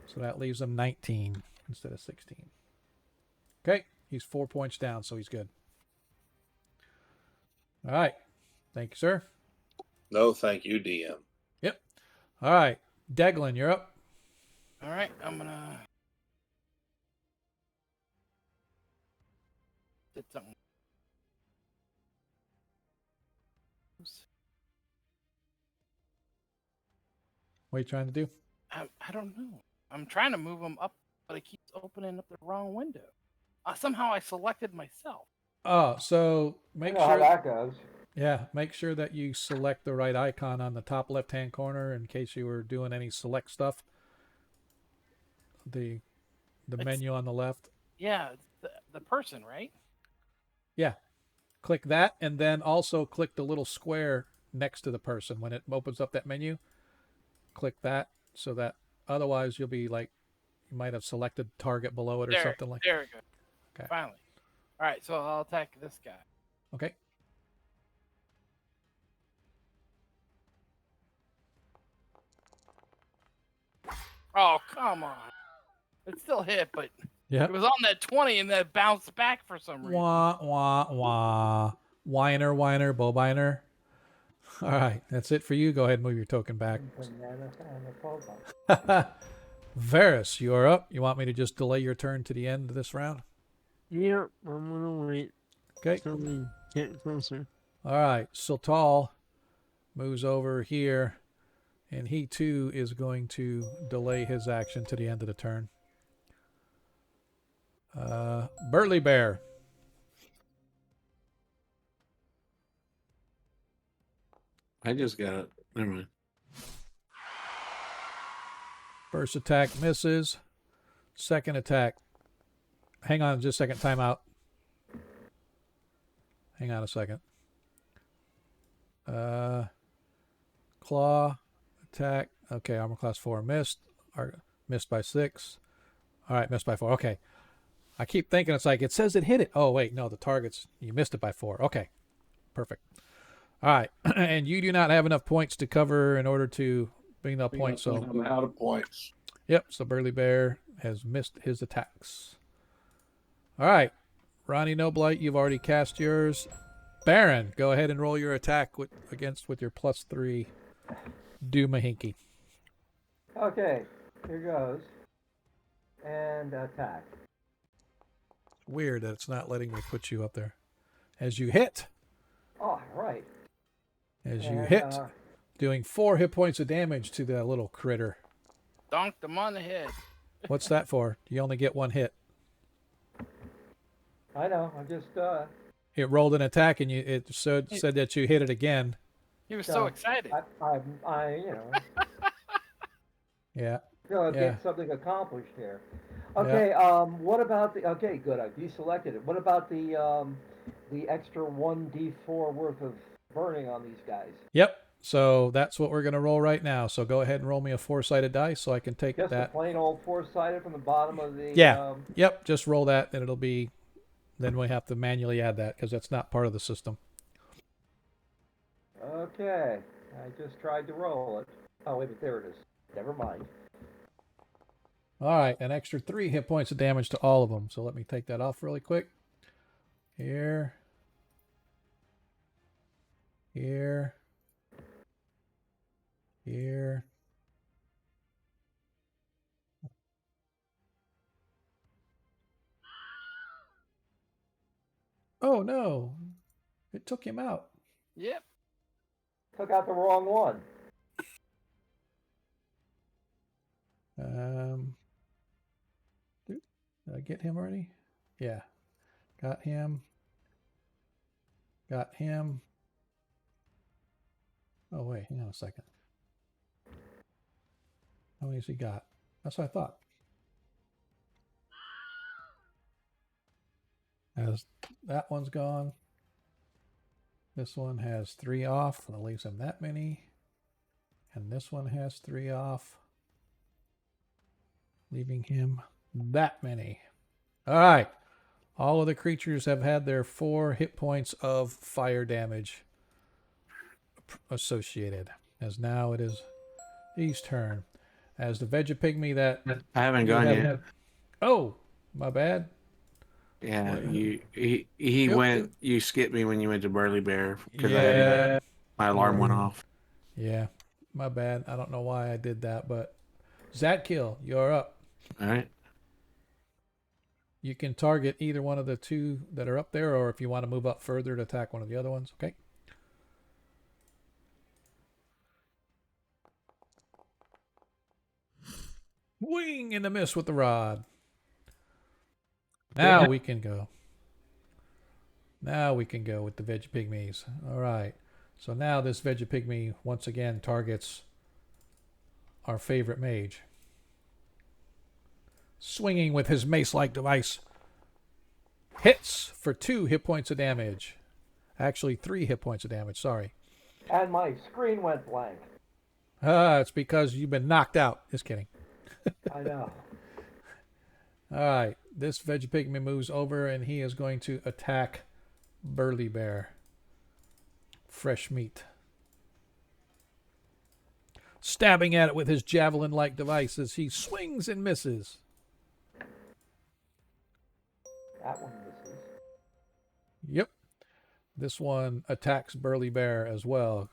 So that leaves him 19 instead of 16. Okay, he's 4 points down, so he's good. All right. Thank you, sir. No, thank you, DM. Yep. All right. Deglin, you're up. All right, I'm gonna did something. What are you trying to do? I don't know. I'm trying to move him up, but it keeps opening up the wrong window. Somehow I selected myself. Oh, so I make know how sure. that goes. Yeah, make sure that you select the right icon on the top left-hand corner in case you were doing any select stuff. The menu on the left. Yeah, it's the person, right? Yeah, click that, and then also click the little square next to the person when it opens up that menu. Click that so that otherwise you'll be like you might have selected target below it or something like. There we go. Okay. Finally. All right, so I'll attack this guy. Okay. Oh, come on. It still hit, but it was on that 20 and that bounced back for some reason. Wah, wah, wah. Whiner, whiner, bobiner. All right, that's it for you. Go ahead and move your token back. Varus, you are up. You want me to just delay your turn to the end of this round? Yep, I'm gonna wait. Okay. Till we get closer. All right, Sultal moves over here, and he too is going to delay his action to the end of the turn. Burly Bear. I just got it. Never mind. First attack misses. Second attack. Hang on just a second. Timeout. Hang on a second. Claw. Attack. Okay, armor class 4 missed. Missed by 6. All right, missed by 4. Okay. I keep thinking it's like it says it hit it. Oh, wait. No, the target's... You missed it by 4. Okay. Perfect. All right. And you do not have enough points to cover in order to bring the point. So I'm out of points. Yep. So Burly Bear has missed his attacks. All right. Ronnie Noblight, you've already cast yours. Baron, go ahead and roll your attack with your +3 Doomahinky. Okay, here goes. And attack. Weird that it's not letting me put you up there. As you hit. Oh, right. As you hit. Doing 4 hit points of damage to that little critter. Donked him on the head. What's that for? You only get 1 hit. I know. I just It rolled an attack and it said that you hit it again. He was so excited. I you know. Yeah. Get something accomplished here. Okay. Yeah. What about the? Okay, good. I deselected it. What about the extra 1d4 worth of burning on these guys? Yep. So that's what we're going to roll right now. So go ahead and roll me a 4-sided dice so I can take Just that. a plain old 4-sided from the bottom of the. Yeah. Yep. Just roll that, and it'll be. Then we have to manually add that because that's not part of the system. Okay. I just tried to roll it. Oh wait, but there it is. Never mind. All right, an extra 3 hit points of damage to all of them. So let me take that off really quick. Here. Here. Here. Oh no. It took him out. Yep. Took out the wrong one. Did I get him already? Yeah. Got him. Got him. Oh, wait. Hang on a second. How many has he got? That's what I thought. As that one's gone. This one has 3 off. That leaves him that many. And this one has 3 off. Leaving him that many. All right. All of the creatures have had their 4 hit points of fire damage associated. As now it is E's turn. As the Vegapygmy that... I haven't gone yet. Oh, my bad. Yeah, he went. You skipped me when you went to Burly Bear because my alarm went off. Yeah, my bad. I don't know why I did that, but Zadkill, you're up. All right. You can target either one of the 2 that are up there, or if you want to move up further to attack one of the other ones. Okay. Wing in the miss with the rod. Now we can go. Now we can go with the Veggie Pygmies. All right. So now this Veggie Pygmy once again targets our favorite mage. Swinging with his mace-like device. Hits for 2 hit points of damage. Actually, 3 hit points of damage. Sorry. And my screen went blank. It's because you've been knocked out. Just kidding. I know. All right. This Veggie Pygmy moves over and he is going to attack Burly Bear. Fresh meat. Stabbing at it with his javelin-like device as he swings and misses. That one misses. Yep. This one attacks Burly Bear as well.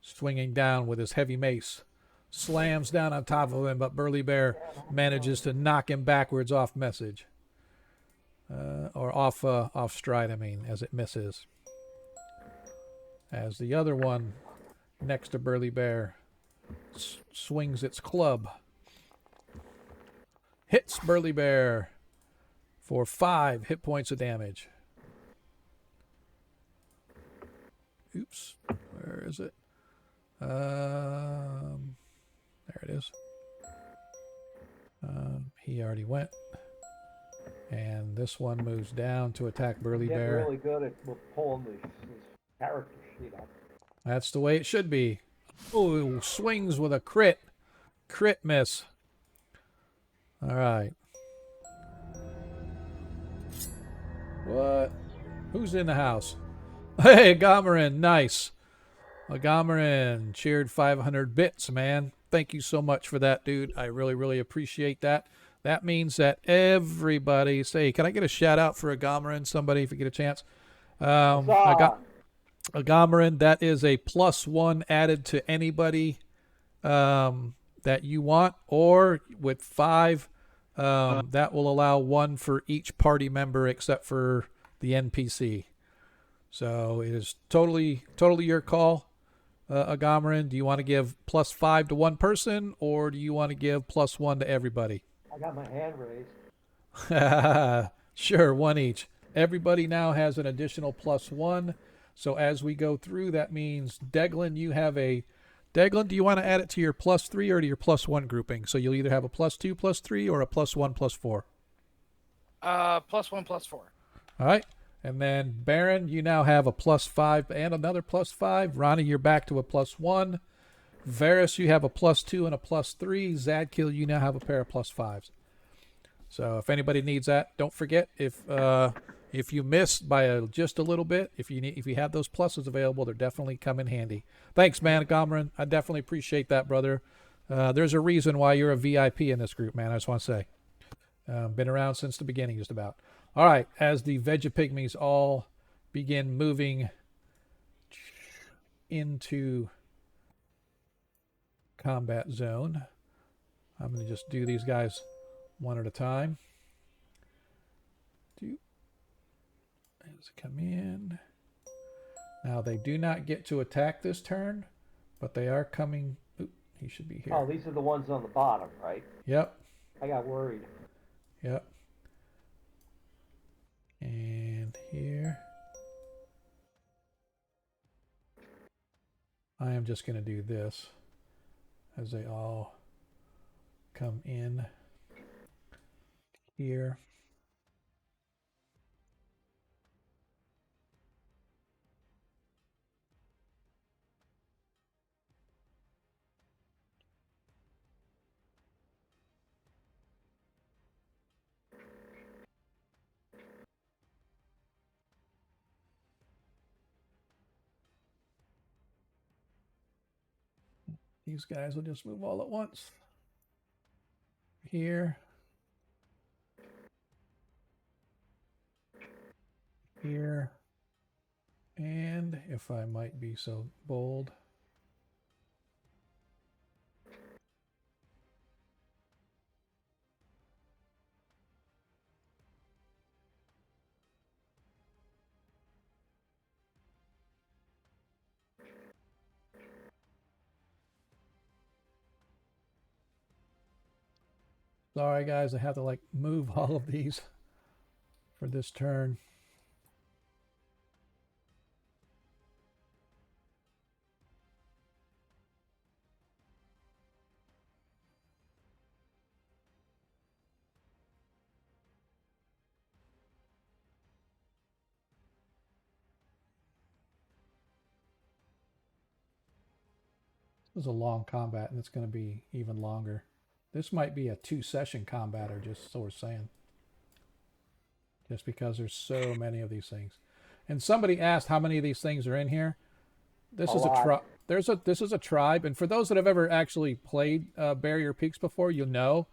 Swinging down with his heavy mace. Slams down on top of him, but Burly Bear manages to knock him backwards off message. Or off stride, I mean, as it misses. As the other one next to Burly Bear swings its club. Hits Burly Bear for 5 hit points of damage. Oops. Where is it? There it is. He already went. And this one moves down to attack Burly Bear. Really good at pulling this character sheet up. That's the way it should be. Oh, swings with a crit. Crit miss. All right. What? Who's in the house? Hey, Agamarin, nice. Agamarin cheered 500 bits, man. Thank you so much for that, dude. I really, really appreciate that. That means that everybody say, can I get a shout out for Agamarin, somebody, if you get a chance? Agamarin, that is a +1 added to anybody that you want, or with 5, that will allow 1 for each party member except for the NPC. So it is totally your call, Agamarin. Do you want to give +5 to one person, or do you want to give +1 to everybody? I got my hand raised. Sure, 1 each. Everybody now has an additional +1. So as we go through, that means Deglin, Deglin, do you want to add it to your +3 or to your +1 grouping? So you'll either have a +2 +3 or a +1 +4. +1 +4. All right. And then Baron, you now have a +5 and another +5. Ronnie, you're back to a +1. Varys, you have a +2 and a +3. Zadkill, you now have a pair of +5s. So if anybody needs that, don't forget, if you miss by just a little bit, if you have those pluses available, they're definitely come in handy. Thanks, man, Agamarin. I definitely appreciate that, brother. There's a reason why you're a VIP in this group, man. I just want to say. Been around since the beginning, just about. All right, as the Veggie Pygmies all begin moving into combat zone, I'm going to just do these guys one at a time. As they come in. Now, they do not get to attack this turn, but they are coming. Oop, he should be here. Oh, these are the ones on the bottom, right? Yep. I got worried. Yep. And here. I am just going to do this as they all come in here. These guys will just move all at once. Here. Here. And if I might be so bold, Sorry, guys. I have to like move all of these for this turn. This is a long combat, and it's going to be even longer. This might be a 2-session combat, or just so we're saying. Just because there's so many of these things. And somebody asked how many of these things are in here. This is a tribe. This is a tribe, and for those that have ever actually played Barrier Peaks before, you'll know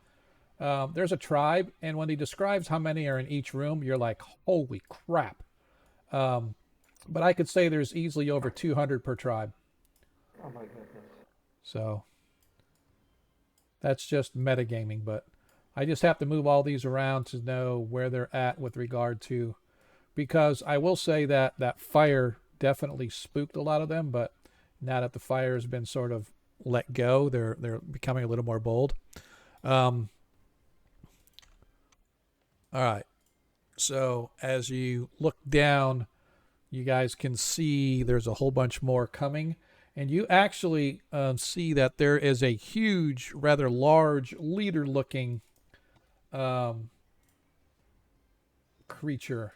there's a tribe, and when he describes how many are in each room, you're like, holy crap. But I could say there's easily over 200 per tribe. Oh my goodness. So that's just metagaming, but I just have to move all these around to know where they're at with regard to, because I will say that that fire definitely spooked a lot of them, but now that the fire has been sort of let go, they're becoming a little more bold. All right. So as you look down, you guys can see there's a whole bunch more coming. And you actually see that there is a huge, rather large, leader-looking creature.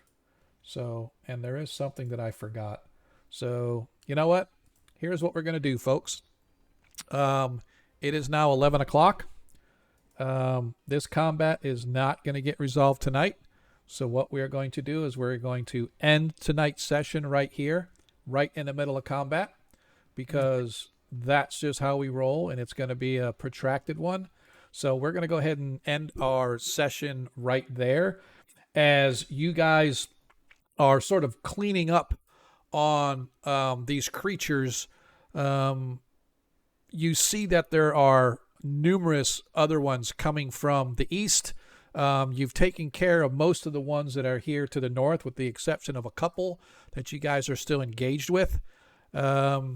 So, and there is something that I forgot. So, you know what? Here's what we're going to do, folks. It is now 11 o'clock. This combat is not going to get resolved tonight. So what we are going to do is we're going to end tonight's session right here, right in the middle of combat, because that's just how we roll, and it's going to be a protracted one. So we're going to go ahead and end our session right there as you guys are sort of cleaning up on these creatures. You see that there are numerous other ones coming from the east. You've taken care of most of the ones that are here to the north, with the exception of a couple that you guys are still engaged with. But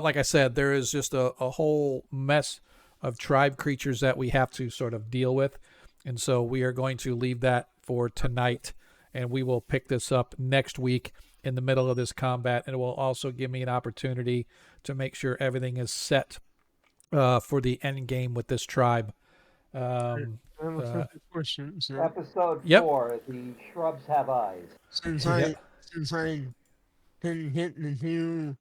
like I said, there is just a whole mess of tribe creatures that we have to sort of deal with. And so we are going to leave that for tonight, and we will pick this up next week in the middle of this combat. And it will also give me an opportunity to make sure everything is set for the end game with this tribe. I have a couple questions. Episode 4, The Shrubs Have Eyes. Since I didn't hit the two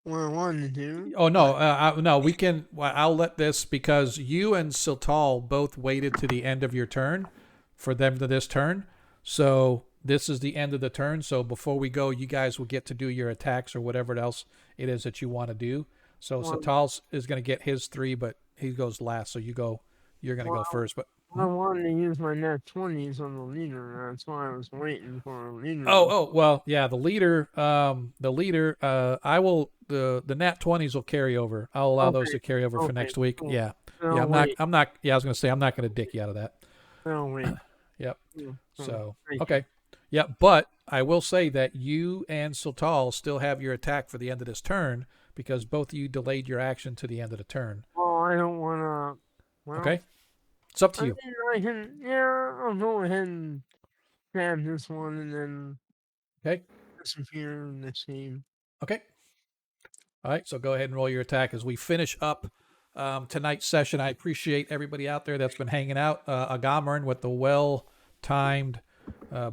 where I wanted to. Oh no, no, we can. I'll let this, because you and Siltal both waited to the end of your turn for them to this turn. So this is the end of the turn. So before we go, you guys will get to do your attacks or whatever else it is that you want to do. So Siltal is going to get his 3, but he goes last. So you're going to go first. But I wanted to use my nat 20s on the leader. That's why I was waiting for a leader. Well, yeah, the leader. I will. The nat 20s will carry over. I'll allow those to carry over for next week. Cool. Yeah. No, I'm not. Yeah, I was going to say I'm not going to dick you out of that. No, wait. Yep. Yeah, So okay. Yeah, but I will say that you and Sultal still have your attack for the end of this turn, because both of you delayed your action to the end of the turn. Well, I don't want to. Well, okay. It's up to you. I'll go ahead and grab this one and then disappear in the scene. Okay. All right, so go ahead and roll your attack as we finish up tonight's session. I appreciate everybody out there that's been hanging out. Agamern with the well-timed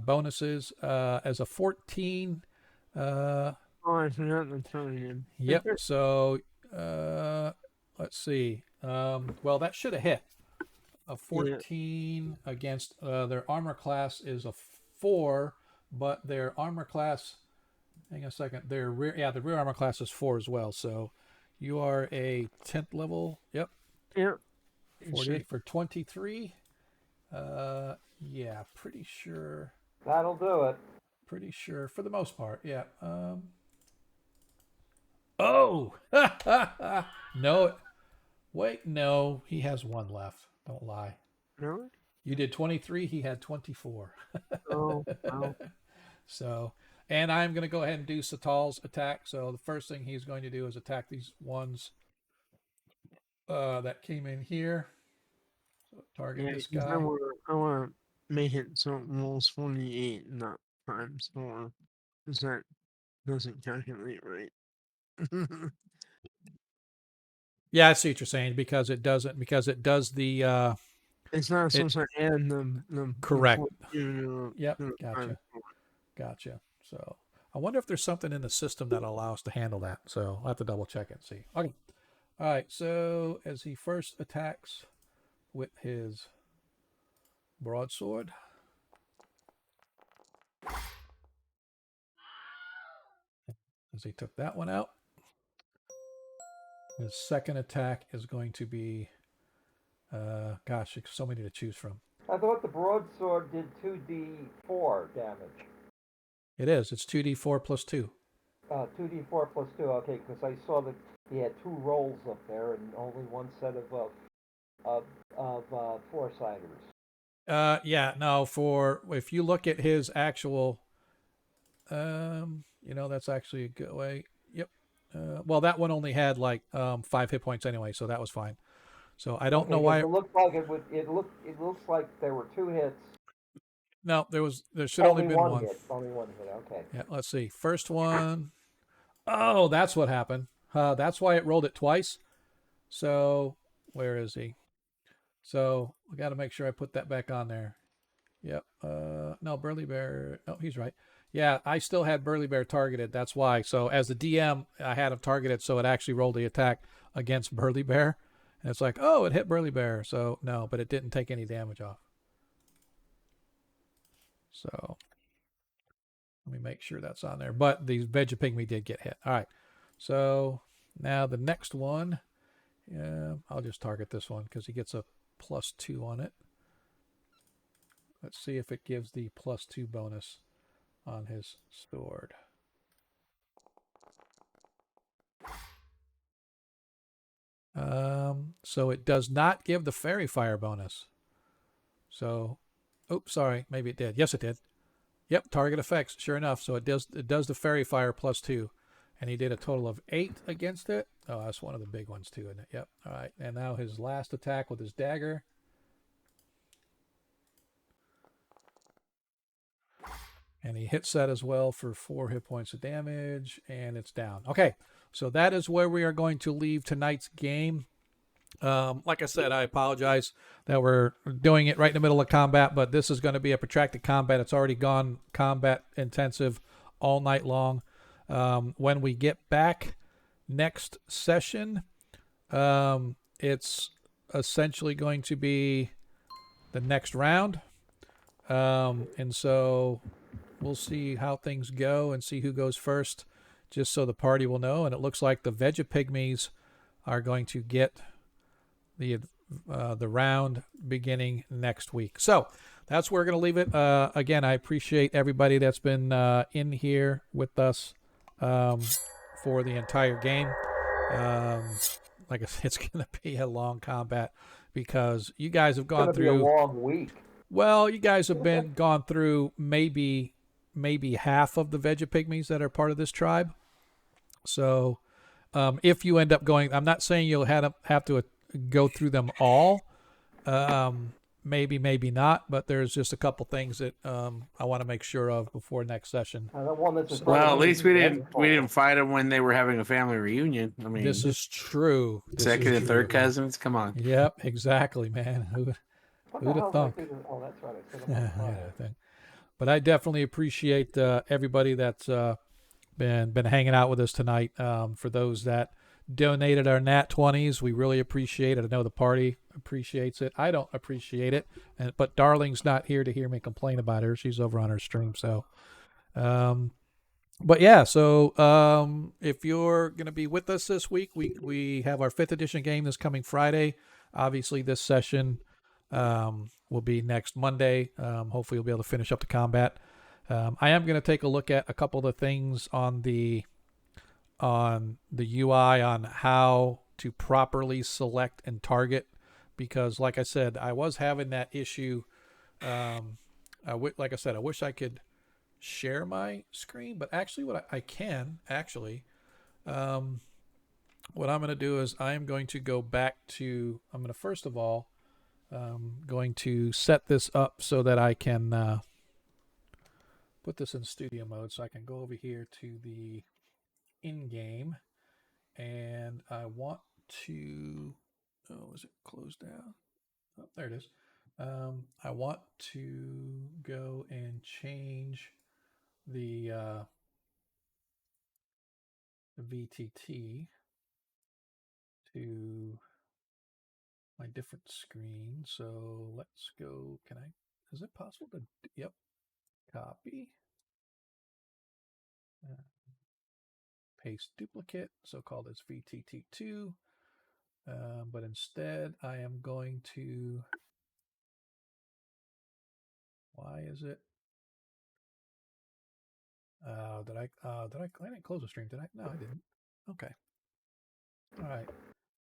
bonuses as a 14. I forgot to turn in. Yep, so let's see. Well, that should have hit. A 14 against their armor class is a 4, but their armor class, hang on a second, the rear armor class is 4 as well. So you are a 10th level. Yep. 48 for 23. Yeah, pretty sure. That'll do it. Pretty sure for the most part. Yeah. Oh! No. Wait, no. He has 1 left. Don't lie. Really? You did 23. He had 24. Oh, wow. So, and I'm going to go ahead and do Satal's attack. So the first thing he's going to do is attack these ones that came in here. So target Yeah, this 'cause guy. I want to make it so it rolls 48, not times 4, because that doesn't calculate right. Yeah, I see what you're saying because it does the It's not it supposed to add the correct. 42 Yep, to the times gotcha. 4. Gotcha. So I wonder if there's something in the system that allows us to handle that. So I'll have to double check it and see. Okay. All right. So as he first attacks with his broadsword, as he took that one out, his second attack is going to be, gosh, there's so many to choose from. I thought the broadsword did 2d4 damage. It is. It's 2d4 plus 2. 2d4 plus 2, okay, because I saw that he had 2 rolls up there and only one set of four-siders. Yeah, no, if you look at his actual, that's actually a good way. Yep. Well, that one only had like 5 hit points anyway, so that was fine. So I don't know why. It looked like it looks like there were 2 hits. No, there should only been one. Only one hit. Okay. Yeah, let's see. First one. Oh, that's what happened. That's why it rolled it twice. So where is he? So we got to make sure I put that back on there. Yep. No, Burly Bear. No, he's right. Yeah, I still had Burly Bear targeted. That's why. So as the DM, I had him targeted, so it actually rolled the attack against Burly Bear. And it's like, oh, it hit Burly Bear. So no, but it didn't take any damage off. So let me make sure that's on there. But the Vegapygmy did get hit. All right. So now the next one, I'll just target this one because he gets a +2 on it. Let's see if it gives the +2 bonus on his sword. So it does not give the fairy fire bonus. So, oops, sorry, maybe it did. Yes, it did. Yep, target effects. Sure enough, so it does the fairy fire +2, and he did a total of 8 against it. Oh, that's one of the big ones too, isn't it? Yep. All right, and now his last attack with his dagger. And he hits that as well for 4 hit points of damage, and it's down. Okay, so that is where we are going to leave tonight's game. Like I said, I apologize that we're doing it right in the middle of combat, but this is going to be a protracted combat. It's already gone combat intensive all night long. When we get back next session, it's essentially going to be the next round. And so we'll see how things go and see who goes first, just so the party will know. And it looks like the Vegapygmies are going to get the round beginning next week. So that's where we're going to leave it. Again, I appreciate everybody that's been in here with us for the entire game. Like I said, it's going to be a long combat because you guys have gone through. It's going to be a long week. Well, you guys have gone through maybe half of the Vegapygmies that are part of this tribe. So if you end up going, I'm not saying you'll have to go through them all. Maybe not, but there's just a couple things that I want to make sure of before next session. Well, at least we didn't fight them when they were having a family reunion. I mean, this is true. Second and third cousins, come on. Yep, exactly, man. Who'd have thunk? Oh, that's right. But I definitely appreciate everybody that's been hanging out with us tonight. For those that donated our Nat 20s, we really appreciate it. I know the party appreciates it. I don't appreciate it, but Darling's not here to hear me complain about her. She's over on her stream. So, but yeah. So if you're gonna be with us this week, we have our 5th edition game this coming Friday. Obviously, this session will be next Monday. Hopefully, we'll be able to finish up the combat. I am going to take a look at a couple of the things on the UI on how to properly select and target, because like I said, I was having that issue. Like I said, I wish I could share my screen, but actually what I can actually, what I'm going to do is I'm going to go back to, I'm going to first of all, going to set this up so that I can put this in studio mode, so I can go over here to the in-game, and I want to, oh, is it closed down? Oh, there it is. I want to go and change the VTT to my different screen. So let's go. Can I? Is it possible to? Yep. Copy. Paste duplicate. So call this VTT2. But instead, I am going to. Why is it? Did I? I didn't close the stream, did I? No, I didn't. Okay. All right.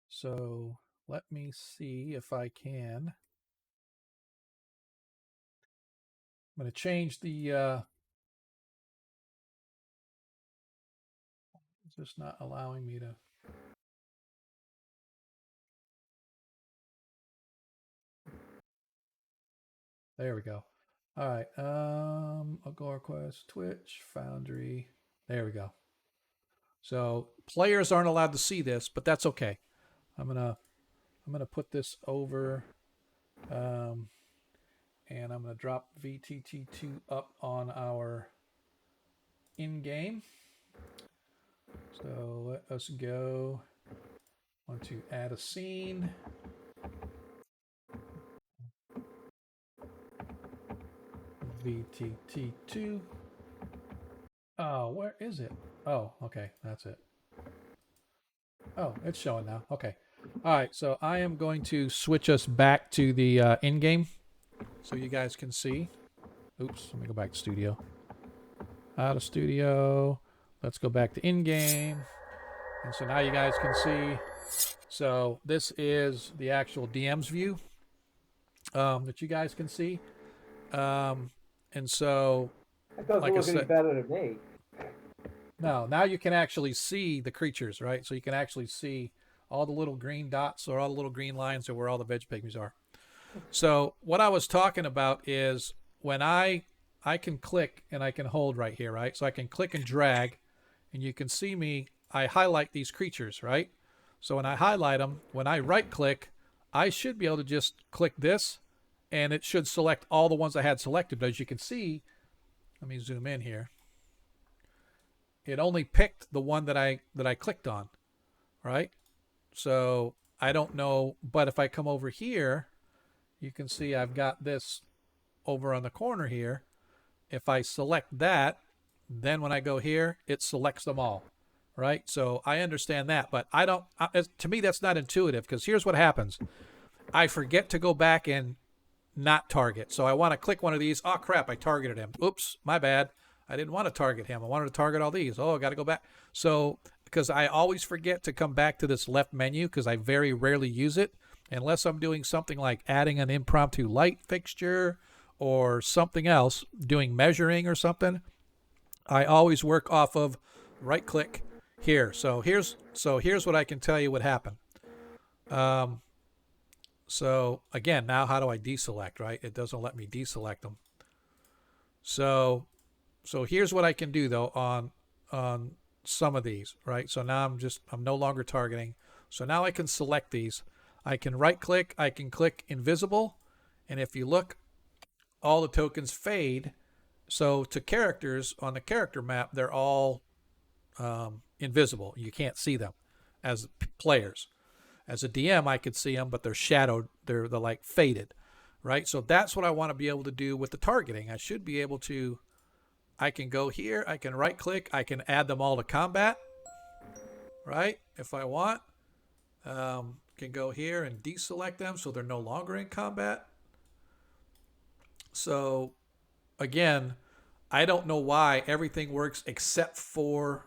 So let me see if I can. I'm going to change the. It's just not allowing me to. There we go. All right. Agora Quest, Twitch, Foundry. There we go. So players aren't allowed to see this, but that's okay. I'm gonna put this over, and I'm gonna drop VTT2 up on our in-game. So let us go. Want to add a scene. VTT2. Oh, where is it? Oh, okay, that's it. Oh, it's showing now. Okay. All right, so I am going to switch us back to the in-game so you guys can see. Oops, let me go back to studio. Out of studio. Let's go back to in-game. And so now you guys can see. So this is the actual DM's view that you guys can see. And so, It doesn't like look any better to me. No, now you can actually see the creatures, right? So you can actually see all the little green dots or all the little green lines are where all the veg pygmies are. So what I was talking about is when I can click and I can hold right here, right? So I can click and drag, and you can see me, I highlight these creatures, right? So when I highlight them, when I right click, I should be able to just click this, and it should select all the ones I had selected. But as you can see, let me zoom in here. It only picked the one that I clicked on, right? So I don't know, but if I come over here, you can see I've got this over on the corner here. If I select that, then when I go here, it selects them all, right? So I understand that, but I don't, to me, that's not intuitive, because here's what happens. I forget to go back and not target. So I want to click one of these. Oh, crap, I targeted him. Oops, my bad. I didn't want to target him. I wanted to target all these. Oh, I got to go back. So, because I always forget to come back to this left menu, because I very rarely use it, unless I'm doing something like adding an impromptu light fixture or something else, doing measuring or something. I always work off of right click here. So here's what I can tell you what happened. So again, now how do I deselect, right? It doesn't let me deselect them. So here's what I can do though on some of these, right? So now I'm no longer targeting. So now I can select these. I can right click, I can click invisible, and if you look, all the tokens fade. So to characters on the character map, they're all invisible. You can't see them as players. As a DM, I could see them, but they're shadowed. They're like faded, right? So that's what I want to be able to do with the targeting. I should be able to, I can go here, I can right click, I can add them all to combat, right? If I want, can go here and deselect them so they're no longer in combat. So again, I don't know why everything works except for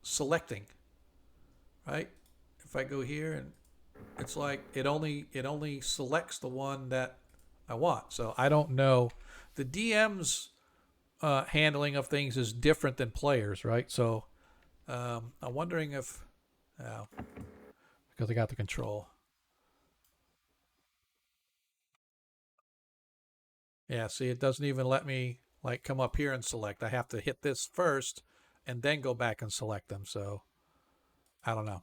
selecting, right? If I go here and it's like it only selects the one that I want. So I don't know. The DM's handling of things is different than players, right? So I'm wondering if because I got the control. Yeah, see, it doesn't even let me like come up here and select. I have to hit this first and then go back and select them. So I don't know.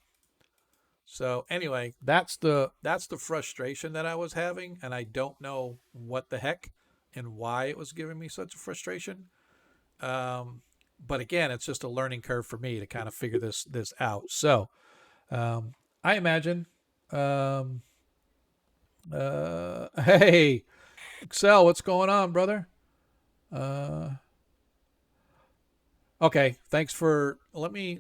So anyway, that's the frustration that I was having, and I don't know what the heck and why it was giving me such a frustration. Um, but again, it's just a learning curve for me to kind of figure this out. So um, I imagine. Um, hey, Excel, what's going on, brother? Uh, okay, thanks for. Let me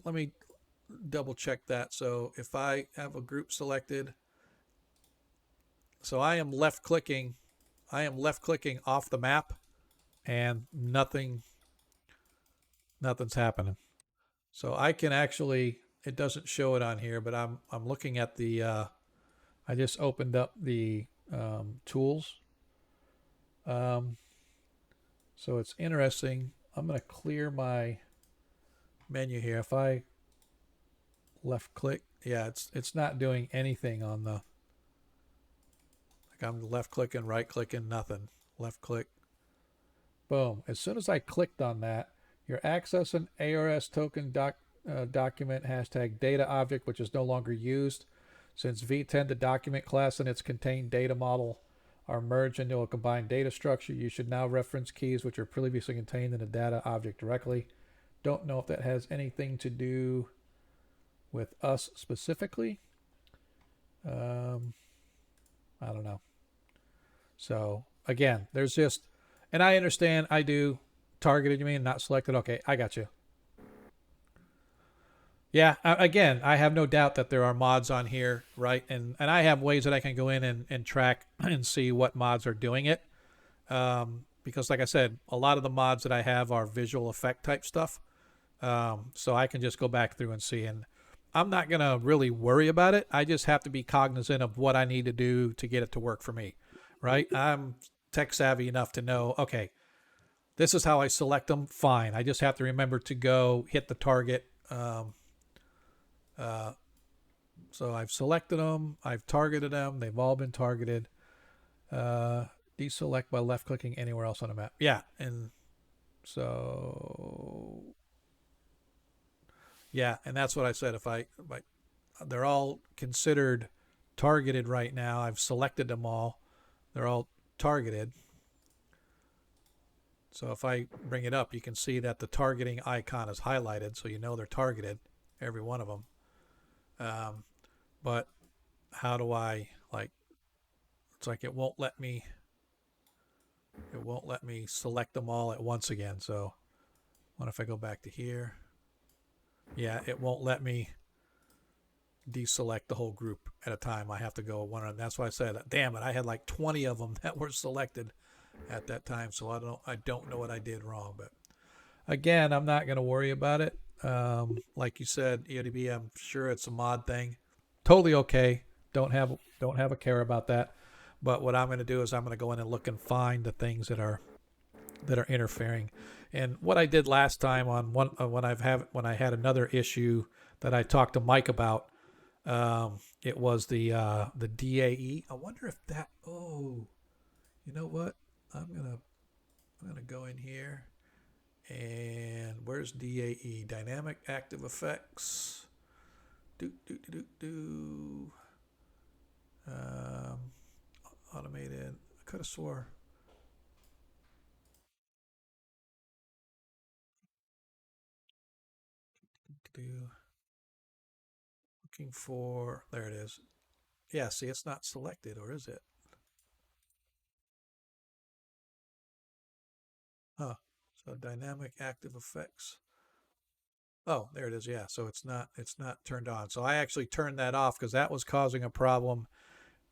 double check that. So if I have a group selected, so I am left clicking off the map, and nothing's happening. So I can actually, it doesn't show it on here, but I'm looking at the. I just opened up the tools. Um, so it's interesting. I'm gonna clear my menu here. If I left click, yeah, it's not doing anything on the. Like I'm left clicking, right clicking, nothing. Left click, boom. As soon as I clicked on that, you're accessing ARS token document hashtag data object, which is no longer used. Since V10, the document class and its contained data model are merged into a combined data structure, you should now reference keys which are previously contained in the data object directly. Don't know if that has anything to do with us specifically. I don't know. So again, there's just, and I understand. I do targeted. You mean not selected? Okay, I got you. Yeah. Again, I have no doubt that there are mods on here, right? And I have ways that I can go in and track and see what mods are doing it. Because, like I said, a lot of the mods that I have are visual effect type stuff. So I can just go back through and see. And I'm not gonna really worry about it. I just have to be cognizant of what I need to do to get it to work for me, right? I'm tech savvy enough to know, okay, this is how I select them. Fine. I just have to remember to go hit the target. Uh, so I've selected them. I've targeted them. They've all been targeted. Uh, Deselect by left clicking anywhere else on the map. Yeah, and so yeah, and that's what I said. If they're all considered targeted right now. I've selected them all. They're all targeted. So if I bring it up, you can see that the targeting icon is highlighted, so you know they're targeted, every one of them. But how do I like? It's like it won't let me. It won't let me select them all at once again. So what if I go back to here? Yeah, it won't let me deselect the whole group at a time. I have to go one. And that's why I said, damn it, I had like 20 of them that were selected at that time. So I don't know what I did wrong. But again, I'm not going to worry about it. Like you said, EODB, I'm sure it's a mod thing. Totally okay. Don't have a care about that. But what I'm going to do is I'm going to go in and look and find the things that are interfering. And what I did last time on one when I had another issue that I talked to Mike about, it was the DAE. I wonder if that. Oh, you know what? I'm gonna go in here, and where's DAE? Dynamic Active Effects. Do do do do do. Automated. I could have swore. Looking for. There it is. Yeah. See, it's not selected, or is it? Huh. So dynamic active effects. Oh, there it is. Yeah. So it's not turned on. So I actually turned that off because that was causing a problem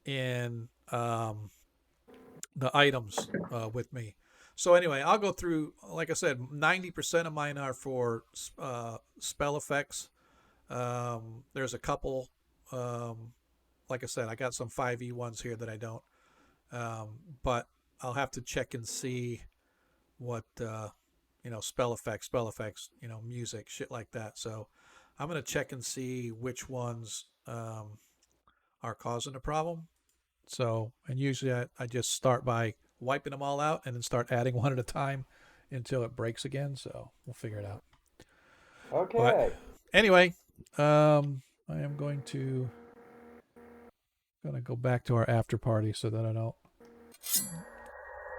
in the items with me. So anyway, I'll go through. Like I said, 90% of mine are for spell effects. There's a couple. Um, like I said, I got some 5e ones here that I don't. But I'll have to check and see what spell effects, music, shit like that. So I'm gonna check and see which ones are causing the problem. So, and usually I just start by wiping them all out and then start adding one at a time until it breaks again. So we'll figure it out. But Okay. anyway, I am gonna go back to our after party so that I don't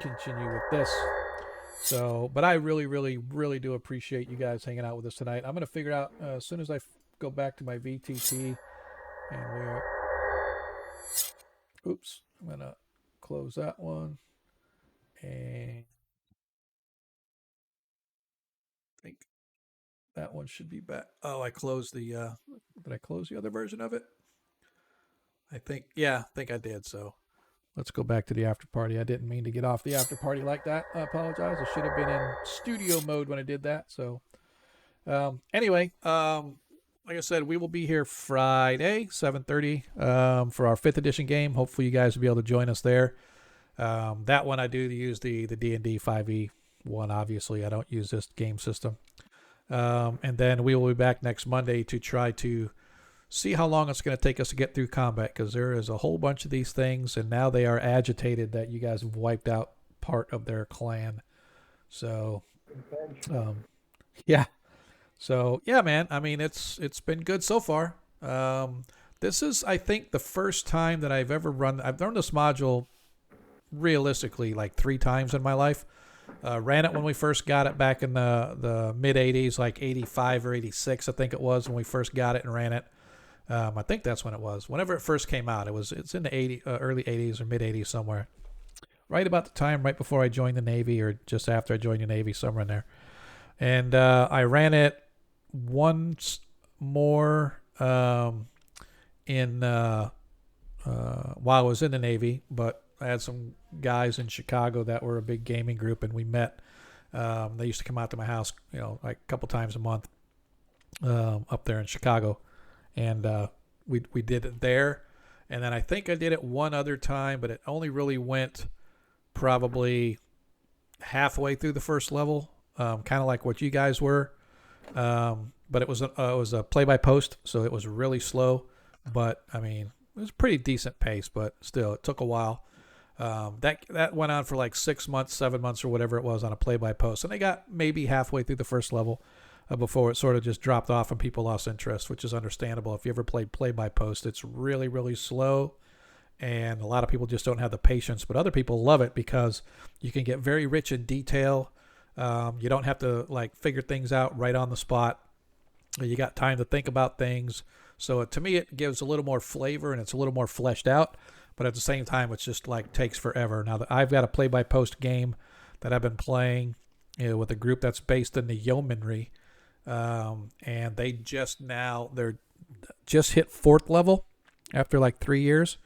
continue with this. So, but I really, really, really do appreciate you guys hanging out with us tonight. I'm gonna figure out as soon as I go back to my VTT, and we're. Oops, I'm gonna close that one, and I think that one should be back. Oh, I closed the. Did I close the other version of it? I think, yeah, I think I did. So let's go back to the after party. I didn't mean to get off the after party like that. I apologize. I should have been in studio mode when I did that. So anyway, like I said, we will be here Friday, 7:30, for our 5th edition game. Hopefully you guys will be able to join us there. That one I do use the D&D 5e one. Obviously, I don't use this game system. And then we will be back next Monday to try to see how long it's going to take us to get through combat, because there is a whole bunch of these things, and now they are agitated that you guys have wiped out part of their clan. So, yeah. So, yeah, man. I mean, it's been good so far. This is, I think, the first time that I've ever run. I've run this module realistically like 3 times in my life. Ran it when we first got it back in the mid 80s, like 85 or 86, I think it was, when we first got it and ran it. I think that's when it was. Whenever it first came out, it's in the early 80s or mid 80s somewhere. Right about the time, right before I joined the Navy, or just after I joined the Navy, somewhere in there. And I ran it once more in while I was in the Navy, but I had some guys in Chicago that were a big gaming group, and we met. They used to come out to my house, like a couple times a month up there in Chicago. And we did it there. And then I think I did it one other time, but it only really went probably halfway through the first level, kind of like what you guys were. But it was a play-by-post, so it was really slow. But, I mean, it was a pretty decent pace, but still, it took a while. That went on for like 6 months, 7 months, or whatever it was on a play-by-post. And they got maybe halfway through the first level before it sort of just dropped off and people lost interest, which is understandable. If you ever played play-by-post, it's really, really slow. And a lot of people just don't have the patience. But other people love it because you can get very rich in detail. You don't have to like figure things out right on the spot. You got time to think about things. So to me, it gives a little more flavor and it's a little more fleshed out. But at the same time, it's just like takes forever. Now, I've got a play-by-post game that I've been playing with a group that's based in the Yeomanry. And they're just hit 4th level after like 3 years.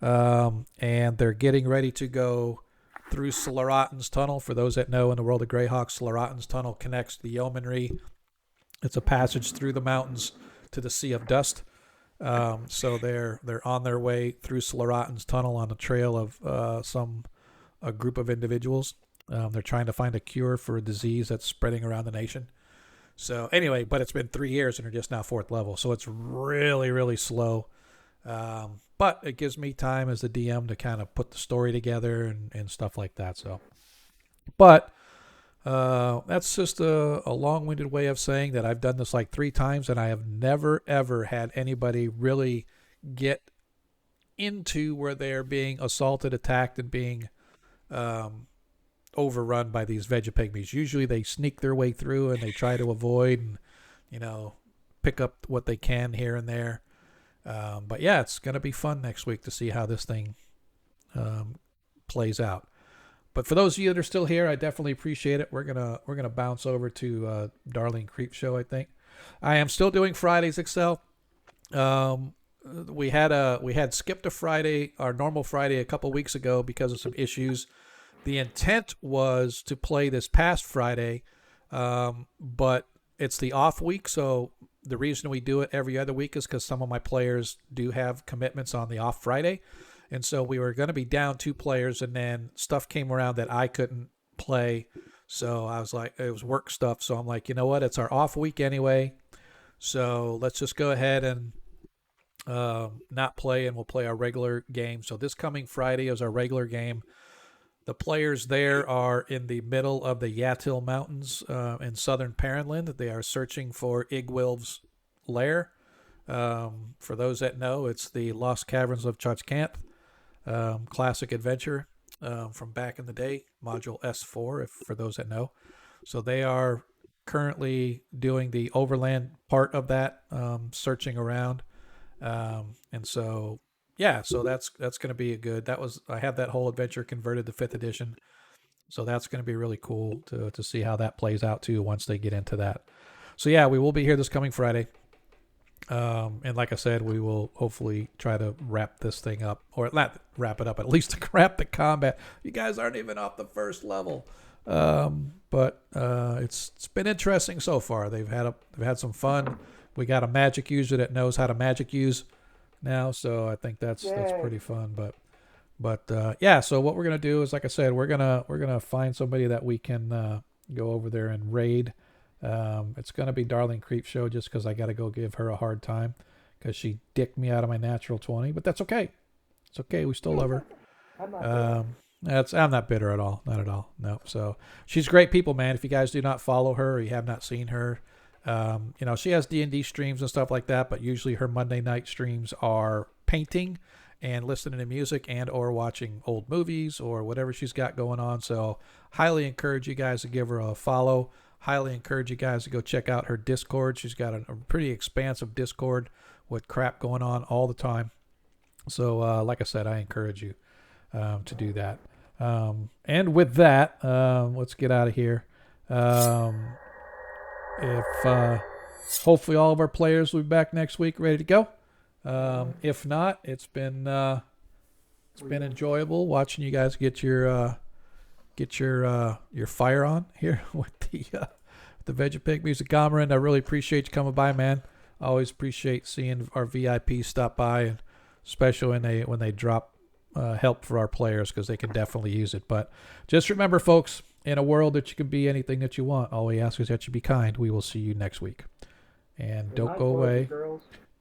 And they're getting ready to go through Slaratan's Tunnel. For those that know, in the world of Greyhawk, Slaratan's Tunnel connects the Yeomanry. It's a passage through the mountains to the Sea of Dust. So they're on their way through Slaratan's Tunnel on the trail of a group of individuals. They're trying to find a cure for a disease that's spreading around the nation. So anyway, but it's been 3 years and they're just now 4th level. So it's really, really slow. But it gives me time as the DM to kind of put the story together and stuff like that. So, but that's just a long-winded way of saying that I've done this like 3 times and I have never, ever had anybody really get into where they're being assaulted, attacked, and being overrun by these Vegapygmies. Usually they sneak their way through and they try to avoid and, pick up what they can here and there. But yeah, it's going to be fun next week to see how this thing plays out. But for those of you that are still here, I definitely appreciate it. We're gonna bounce over to Darling Creep Show, I think. I am still doing Fridays Excel. We had skipped a Friday, our normal Friday, a couple weeks ago because of some issues. The intent was to play this past Friday, but it's the off week, so the reason we do it every other week is because some of my players do have commitments on the off Friday. And so we were going to be down 2 players, and then stuff came around that I couldn't play. So I was like, it was work stuff. So I'm like, you know what? It's our off week anyway. So let's just go ahead and not play, and we'll play our regular game. So this coming Friday is our regular game. The players there are in the middle of the Yatil Mountains in southern Paranland. They are searching for Igwilv's lair. For those that know, it's the Lost Caverns of Chachkanth classic adventure from back in the day, module S4, if for those that know. So they are currently doing the overland part of that, searching around. And so, yeah, so that's going to be a good. I have that whole adventure converted to 5th edition. So that's going to be really cool to see how that plays out too once they get into that. So yeah, we will be here this coming Friday. And like I said, we will hopefully try to wrap this thing up, or not wrap it up, at least wrap the combat. You guys aren't even off the first level. But it's been interesting so far. They've had some fun. We got a magic user that knows how to magic use now, so I think that's pretty fun. But yeah, so what we're gonna do is, like I said, we're gonna find somebody that we can go over there and raid. It's gonna be Darling Creepshow, just because I gotta go give her a hard time because she dicked me out of my natural 20, but that's okay. It's okay. We still love her. I'm not bitter at all. Not at all. No. So she's great people, man. If you guys do not follow her or you have not seen her, she has D&D streams and stuff like that, but usually her Monday night streams are painting and listening to music and or watching old movies or whatever she's got going on. So highly encourage you guys to give her a follow. Highly encourage you guys to go check out her Discord. She's got a pretty expansive Discord with crap going on all the time. So like I said, I encourage you to do that. And with that, let's get out of here. Hopefully all of our players will be back next week ready to go. If not, it's been enjoyable watching you guys get your fire on here with the Vegapig Music Gomerin. I really appreciate you coming by, man. I always appreciate seeing our VIPs stop by, and especially when they drop help for our players, because they can definitely use it. But just remember, folks, in a world that you can be anything that you want, all we ask is that you be kind. We will see you next week. And don't go away.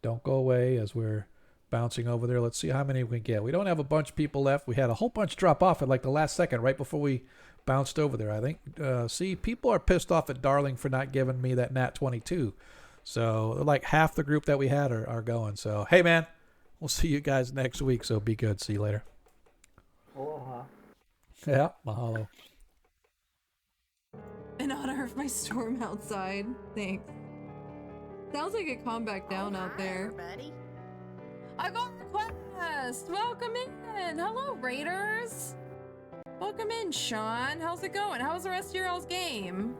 Don't go away as we're bouncing over there. Let's see how many we can get. We don't have a bunch of people left. We had a whole bunch drop off at like the last second, right before we bounced over there, I think. See, people are pissed off at Darling for not giving me that Nat 22. So like half the group that we had are going. So, hey, man, we'll see you guys next week. So be good. See you later. Aloha. Yeah, mahalo. In honor of my storm outside. Thanks. Sounds like it calmed back down out there. Everybody. I got a request! Welcome in! Hello, Raiders! Welcome in, Sean. How's it going? How's the rest of your all's game?